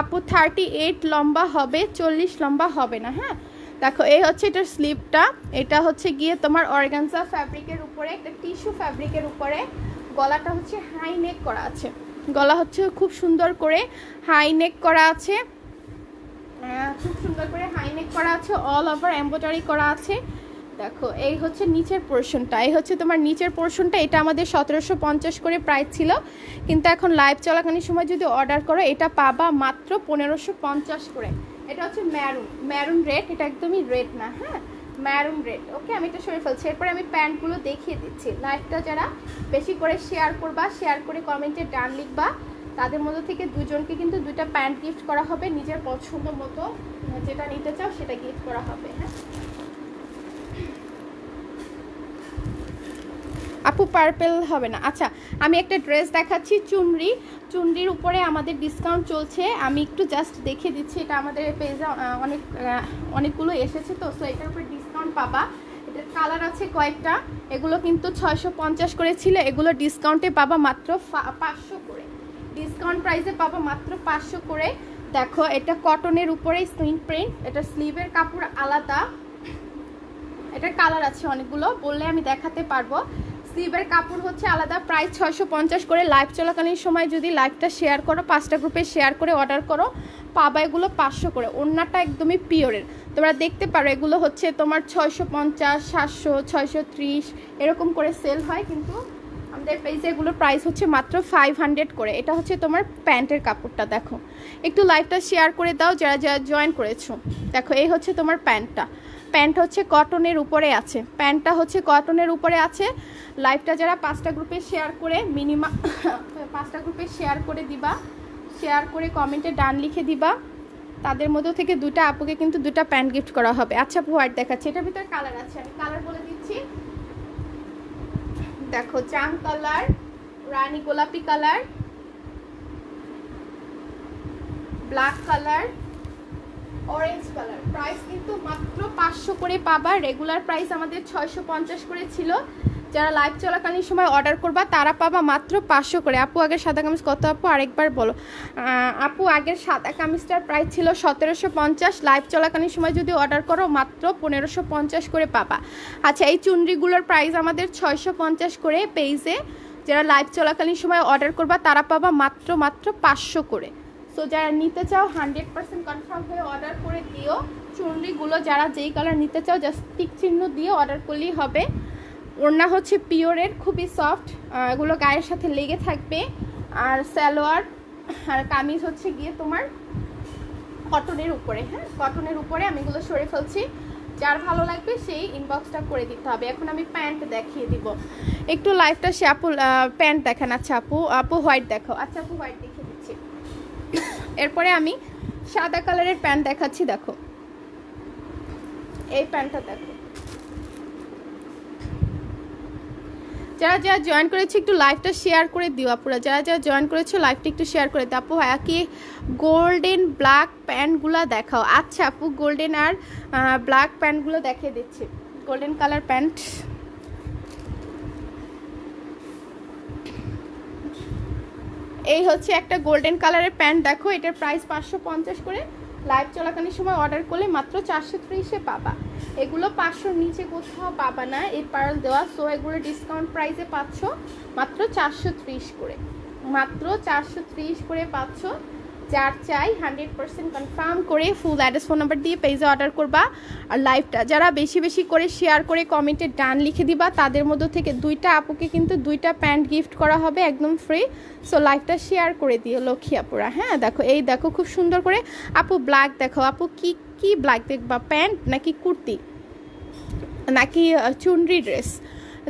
আপু 38 লম্বা হবে, 40 লম্বা হবে না। হ্যাঁ দেখো এই হচ্ছে এটার স্লিভটা, এটা হচ্ছে গিয়ে তোমার অর্গানজা ফ্যাব্রিকের উপরে, একটা টিস্যু ফ্যাব্রিকের উপরে, গলাটা হচ্ছে হাই নেক করা আছে, গলা হচ্ছে খুব সুন্দর করে হাই নেক করা আছে, খুব সুন্দর করে হাই নেক করা আছে, অল ওভার এমব্রয়ডারি করা আছে। দেখো এই হচ্ছে নিচের পোরশনটা, এই হচ্ছে তোমার নিচের পোরশনটা। এটা আমাদের 1750 করে প্রাইস ছিল, কিন্তু এখন লাইভ চলাকালীন সময় যদি অর্ডার করো এটা পাবা মাত্র 1550 করে। এটা হচ্ছে ম্যারুন রেড, এটা একদমই রেড না। হ্যাঁ ম্যারুন রেড। ওকে, আমি এটা সরে ফেলছি, এরপরে আমি প্যান্টগুলো দেখিয়ে দিচ্ছি। লাইভটা যারা বেশি করে শেয়ার করবা, শেয়ার করে কমেন্টে ডান লিখবা, তাদের মধ্যে থেকে দুজনকে কিন্তু দুইটা প্যান্ট গিফট করা হবে, নিজের পছন্দ মতো যেটা নিতে চাও সেটা গিফট করা হবে। হ্যাঁ আপু পার্পল হবে না। আচ্ছা, আমি একটা ড্রেস দেখাচ্ছি, চুনরির উপরে আমাদের ডিসকাউন্ট চলছে, আমি একটু জাস্ট দেখে দিচ্ছি। এটা আমাদের পেজে অনেকগুলো এসেছে তো, সো এটার উপরে ডিসকাউন্ট পাবা। এটার কালার আছে কয়েকটা, এগুলো কিন্তু 650 করে ছিল, এগুলো ডিসকাউন্টে পাবা মাত্র 500 করে, ডিসকাউন্ট প্রাইসে পাবা মাত্র 500 করে। দেখো এটা কটনের উপরে স্ক্রিন প্রিন্ট, এটা স্লিভের কাপড় আলাদা, এটার কালার আছে অনেকগুলো, বললে আমি দেখাতে পারবো। স্লিভের কাপড় হচ্ছে আলাদা, প্রাইস 650 করে। লাইভ চলাকালীন সময় যদি লাইভটা শেয়ার করো, 5টা গ্রুপে শেয়ার করে অর্ডার করো, পাবা এগুলো 500 করে। ওড়নাটা একদমই পিওরের, তোমরা দেখতে পারো এগুলো হচ্ছে তোমার 650, 700, 630 এরকম করে সেল হয়, কিন্তু আমাদের পেজে এগুলোর প্রাইস হচ্ছে মাত্র 500 করে। এটা হচ্ছে তোমার প্যান্টের কাপড়টা, দেখো একটু লাইভটা শেয়ার করে দাও যারা যারা জয়েন করেছো। দেখো এই হচ্ছে তোমার প্যান্টটা, প্যান্ট হচ্ছে কটনের উপরে আছে, প্যান্টটা হচ্ছে কটনের উপরে আছে। লাইভটা যারা 5টা গ্রুপে শেয়ার করে মিনিমাম 5টা গ্রুপে শেয়ার করে দিবা, শেয়ার করে কমেন্টে ডান লিখে দিবা, তাদের মধ্যে থেকে দুটা আপুকে কিন্তু দুটা প্যান্ট গিফট করা হবে। আচ্ছা হোয়াইট দেখাচ্ছি, এটার ভিতরে কালার আছে, আমি কালার বলে দিচ্ছি। দেখো জাম কালার, রানী গোলাপি colour, black colour, orange colour. Price কিন্তু মাত্র 500 করে পাবা, রেগুলার প্রাইস আমাদের 650 করে ছিল। যারা লাইভ চলাকালীন সময় অর্ডার করবা তারা পাবা মাত্র 500 করে। আপু আগের সাদা কামিজ কত আপু আরেকবার বলো। আপু আগের সাদা কামিজটার প্রাইস ছিল 1750, লাইভ চলাকালীন সময় যদি অর্ডার করো মাত্র 1550 করে পাবা। আচ্ছা এই চুনরিগুলোর প্রাইস আমাদের 650 করে পেজে, যারা লাইভ চলাকালীন সময় অর্ডার করবা তারা পাবা মাত্র 500 করে। সো যারা নিতে চাও 100% কনফার্ম হয়ে অর্ডার করে দিও। চুনরিগুলো যারা যেই কালার নিতে চাও জাস্ট টিক চিহ্ন দিয়ে অর্ডার করলেই হবে। ওড়না হচ্ছে পিওরের, খুবই সফট, এগুলো গায়ের সাথে লেগে থাকবে। আর সালোয়ার আর কামিজ হচ্ছে গিয়ে তোমার কটনের উপরে। হ্যাঁ কটনের উপরে, আমি এগুলো সরে ফেলছি, যার ভালো লাগবে সেই ইনবক্সটা করে দিতে হবে। এখন আমি প্যান্ট দেখিয়ে দিব, একটু লাইভটা সে আপু প্যান্ট দেখান। আচ্ছা আপু হোয়াইট দেখো। আচ্ছা আপু হোয়াইট দেখিয়ে দিচ্ছি। এরপরে আমি সাদা কালারের প্যান্ট দেখাচ্ছি, দেখো এই প্যান্টটা দেখো। যারা যারা জয়েন করেছে একটু লাইভটা শেয়ার করে দিও আপুরা, যারা যারা জয়েন করেছো লাইভটা একটু শেয়ার করে দিও। আপু কি গোল্ডেন ব্ল্যাক প্যান্টগুলো দেখাও। আচ্ছা আপু গোল্ডেন আর ব্ল্যাক প্যান্টগুলো দেখিয়ে দিচ্ছি। গোল্ডেন কালার প্যান্ট, এই হচ্ছে একটা গোল্ডেন কালারের প্যান্ট, দেখো এটার প্রাইস 550 করে। লাইভ চলাকালীন সময় অর্ডার করলে মাত্র 430-এ পাবা। এগুলো 500-র নিচে কোথাও পাবা না এই পার্ল দেওয়া, সো এগুলো ডিসকাউন্ট প্রাইসে পাচ্ছ মাত্র 430 করে, মাত্র 430 করে পাচ্ছ। যার চাই 100% কনফার্ম করে ফুল অ্যাড্রেস ফোন নাম্বার দিয়ে পেজে অর্ডার করবা। আর লাইভটা যারা বেশি বেশি করে শেয়ার করে কমেন্টে ডান লিখে দিবা, তাদের মধ্য থেকে 2টা আপুকে কিন্তু 2টা প্যান্ট গিফট করা হবে একদম ফ্রি। সো লাইভটা শেয়ার করে দিও লক্ষ্মী আপুরা। হ্যাঁ দেখো, এই দেখো খুব সুন্দর করে। আপু ব্ল্যাক দেখো, আপু কি কি ব্ল্যাক দেখবা, প্যান্ট নাকি কুর্তি নাকি চুনরি ড্রেস?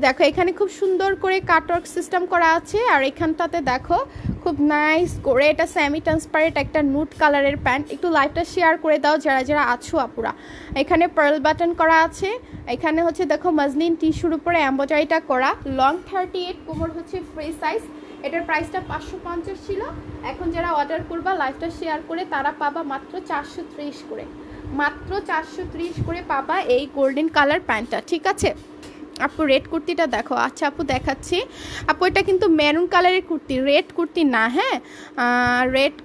দেখো এখানে খুব সুন্দর করে কাটওয়ার্ক সিস্টেম করা আছে। আর এখানটাতে দেখো খুব নাইস করে এটা সেমি ট্রান্সপারেন্ট একটা নুট কালারের প্যান্ট। একটু লাইভটা শেয়ার করে দাও যারা যারা আছো আপুরা। এখানে পার্ল বাটন করা আছে, এখানে হচ্ছে দেখো মজলিন টিস্যুর উপরে এমব্রয়ডারিটা করা। লং 38, কোমর হচ্ছে ফ্রি সাইজ। এটার প্রাইসটা 550 ছিল, এখন যারা অর্ডার করবা লাইভটা শেয়ার করে তারা পাবা মাত্র 430 করে, মাত্র 430 করে পাবা এই গোল্ডেন কালার প্যান্টটা। ঠিক আছে আপু, রেড কুর্তিটা দেখো। আচ্ছা আপু দেখাচ্ছি। আপু এটা কিন্তু মেরুন কালারের কুর্তি, রেড কুর্তি না। হ্যাঁ রেড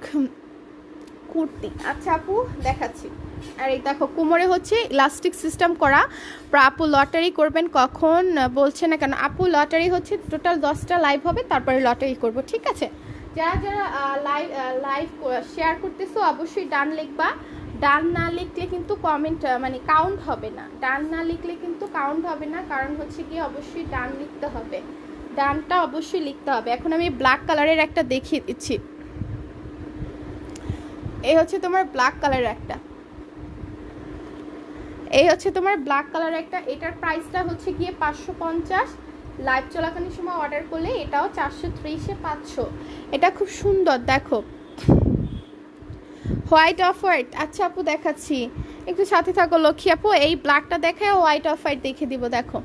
কুর্তি। আচ্ছা আপু দেখাচ্ছি। আর এই দেখো কোমরে হচ্ছে ইলাস্টিক সিস্টেম করা। আপু লটারি করবেন কখন বলছে না কেন? আপু লটারি হচ্ছে টোটাল 10টা লাইভ হবে, তারপরে লটারি করব। ঠিক আছে, যারা যারা লাইভ শেয়ার করতেছো অবশ্যই ডান লিখবা। ডান না লিখলে কিন্তু কমেন্ট মানে কাউন্ট হবে না, ডান না লিখলে কিন্তু কাউন্ট হবে না, কারণ হচ্ছে কি অবশ্যই ডান লিখতে হবে, ডানটা অবশ্যই লিখতে হবে। এখন আমি ব্ল্যাক কালারের একটা দেখিয়ে দিচ্ছি। এই হচ্ছে তোমার ব্ল্যাক কালারের একটা, এই হচ্ছে তোমার ব্ল্যাক কালারের একটা। এটার প্রাইসটা হচ্ছে গিয়ে 550, লাইভ চলাকালীন সময় অর্ডার করলে এটাও 430-এ পাচ্ছ। এটা খুব সুন্দর দেখো, হোয়াইট অফ হোয়াইট। আচ্ছা আপু দেখাচ্ছি, একটু সাথে থাকো লক্ষ্মী আপু। এই ব্ল্যাকটা দেখে হোয়াইট অফ হোয়াইট দেখে দিব। দেখো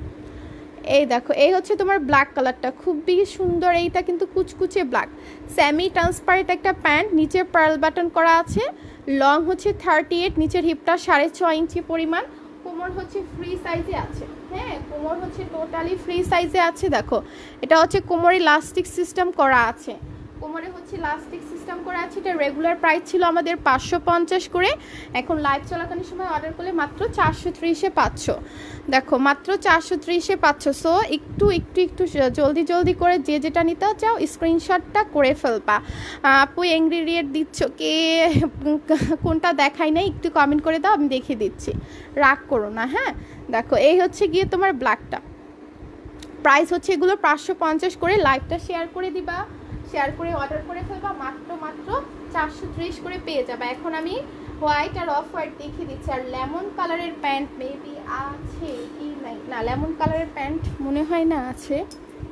এই দেখো, এই হচ্ছে তোমার ব্ল্যাক কালারটা, খুবই সুন্দর। এইটা কিন্তু কুচকুচে ব্ল্যাক, সেমি ট্রান্সপারেন্ট একটা প্যান্ট, নিচে পার্ল বাটন করা আছে। লং হচ্ছে 38, নিচের হিপটা 6.5 ইঞ্চি পরিমাণ। কোমর হচ্ছে ফ্রি সাইজে আছে। হ্যাঁ কোমর হচ্ছে টোটালি ফ্রি সাইজে আছে। দেখো এটা হচ্ছে কোমরে ইলাস্টিক সিস্টেম করা আছে, কোমরে হচ্ছে ইলাস্টিক সিস্টেম করা আছে। এটা রেগুলার প্রাইস ছিল আমাদের 550 করে, এখন লাইভ চলাকালীন সময় অর্ডার করলে মাত্র 430-এ পাচ্ছ। দেখো মাত্র 430-এ পাচ্ছ। সো একটু একটু একটু জলদি জলদি করে যে যেটা নিতে চাও স্ক্রিনশটটা করে ফেলবা। আপু ইনগ্রিডিয়েন্ট দিচ্ছ কে কোনটা দেখাই নাই, একটু কমেন্ট করে দাও, আমি দেখিয়ে দিচ্ছি, রাগ করো না। হ্যাঁ দেখো এই হচ্ছে গিয়ে তোমার ব্ল্যাকটা, প্রাইস হচ্ছে এগুলো 550 করে। লাইভটা শেয়ার করে দিবা, শেয়ার করে অর্ডার করে ফেলবা, মাত্র মাত্র 430 করে পেয়ে যাবে। এখন আমি হোয়াইট আর অফ হোয়াইট দেখিয়ে দিচ্ছি। আর লেমন কালারের প্যান্ট মেবি আছে কি নাই, না লেমন কালারের প্যান্ট মনে হয় না আছে,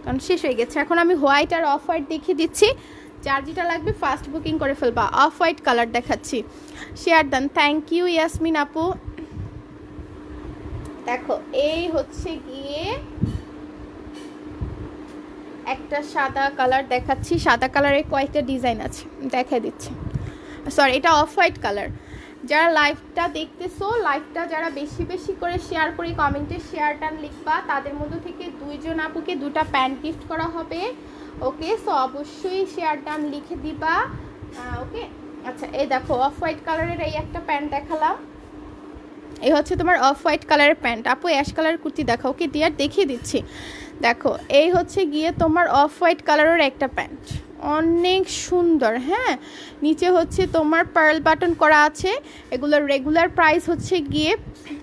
কারণ শেষ হয়ে গেছে। এখন আমি হোয়াইট আর অফ হোয়াইট দেখিয়ে দিচ্ছি, যার যেটা লাগবে ফার্স্ট বুকিং করে ফেলবা। অফ হোয়াইট কালার দেখাচ্ছি, share done. Thank you Yasmin আপু। দেখো এই হচ্ছে গিয়ে একটা সাদা কালার দেখাচ্ছি, সাদা কালারের কয়েকটা ডিজাইন আছে দেখাই দিচ্ছি। সরি এটা অফ হোয়াইট কালার। যারা লাইভটা দেখতেছো, লাইভটা যারা বেশি বেশি করে শেয়ার করে কমেন্টে শেয়ার টান লিখবা, তাদের মধ্যে থেকে 2 জন আপুকে 2টা প্যান্ট গিফট করা হবে। ওকে সো অবশ্যই শেয়ার টান লিখে দিবা। ওকে আচ্ছা এই দেখো অফ হোয়াইট কালারের এই একটা প্যান্ট দেখালাম, এই হচ্ছে তোমার অফ হোয়াইট কালারের প্যান্ট। আপু অ্যাশ কালারের কুর্তি দেখাও, ওকে ডিয়ার দেখিয়ে দিচ্ছি। দেখো এই হচ্ছে গিয়ে তোমার অফ হোয়াইট কালারের একটা প্যান্ট, অনেক সুন্দর। হ্যাঁ নিচে হচ্ছে তোমার পার্ল বাটন করা আছে। এগুলোর রেগুলার প্রাইস হচ্ছে গিয়ে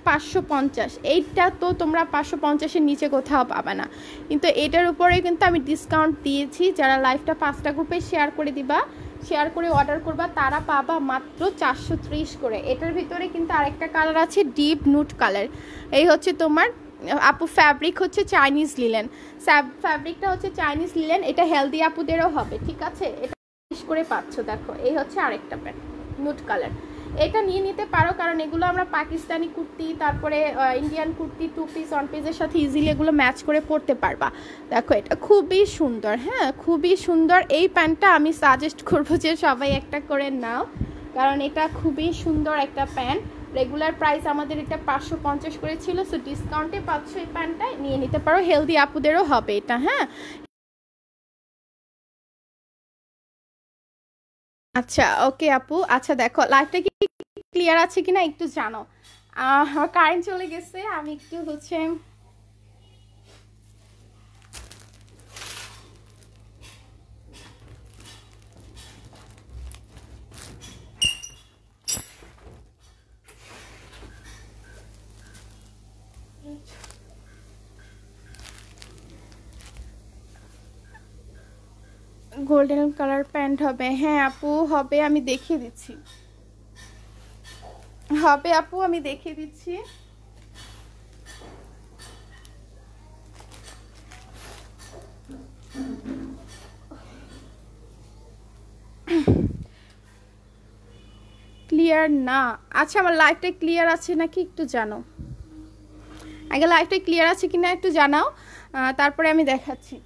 550, এইটা তো তোমরা 550-এর নিচে কোথাও পাবে না, কিন্তু এটার উপরে কিন্তু আমি ডিসকাউন্ট দিয়েছি। যারা লাইভটা 5টা গ্রুপে শেয়ার করে দিবা, শেয়ার করে অর্ডার করবা, তারা পাবা মাত্র 430 করে। এটার ভিতরে কিন্তু আরেকটা কালার আছে ডিপ নুট কালার। এই হচ্ছে তোমার আপু ফ্যাব্রিক হচ্ছে চাইনিজ লিলেন, ফ্যাব্রিকটা হচ্ছে চাইনিজ লিলেন। এটা হেলদি আপুদেরও হবে। ঠিক আছে, এটা করে পাচ্ছ। দেখো এই হচ্ছে আরেকটা প্যান্ট নুট কালার, এটা নিয়ে নিতে পারো, কারণ এগুলো আমরা পাকিস্তানি কুর্তি, তারপরে ইন্ডিয়ান কুর্তি 2 পিস 1 পিসের সাথে ইজিলি এগুলো ম্যাচ করে পরতে পারবা। দেখো এটা খুবই সুন্দর। হ্যাঁ খুবই সুন্দর। এই প্যান্টটা আমি সাজেস্ট করবো যে সবাই একটা করে নাও, কারণ এটা খুবই সুন্দর একটা প্যান্ট। রেগুলার প্রাইস আমাদের এটা 550 করে ছিল, সো ডিসকাউন্টে পাচ্ছ এই প্যান্টটা, নিয়ে নিতে পারো। হেলদি আপুদেরও হবে এটা। হ্যাঁ আচ্ছা ওকে আপু, আচ্ছা দেখো লাইভটা কি ক্লিয়ার আছে কিনা একটু জানো। আমার কারেন্ট চলে গেছে, আমি একটু হচ্ছে গোল্ডেন কালার প্যান্ট হবে, হ্যাঁ আপু হবে, আমি দেখিয়ে দিচ্ছি। হবে আপু, আমি দেখিয়ে দিচ্ছি। ক্লিয়ার না, আচ্ছা আমার লাইভটা ক্লিয়ার আছে নাকি একটু জানো, আগে লাইভটা ক্লিয়ার আছে কিনা একটু জানাও, তারপরে আমি দেখাচ্ছি।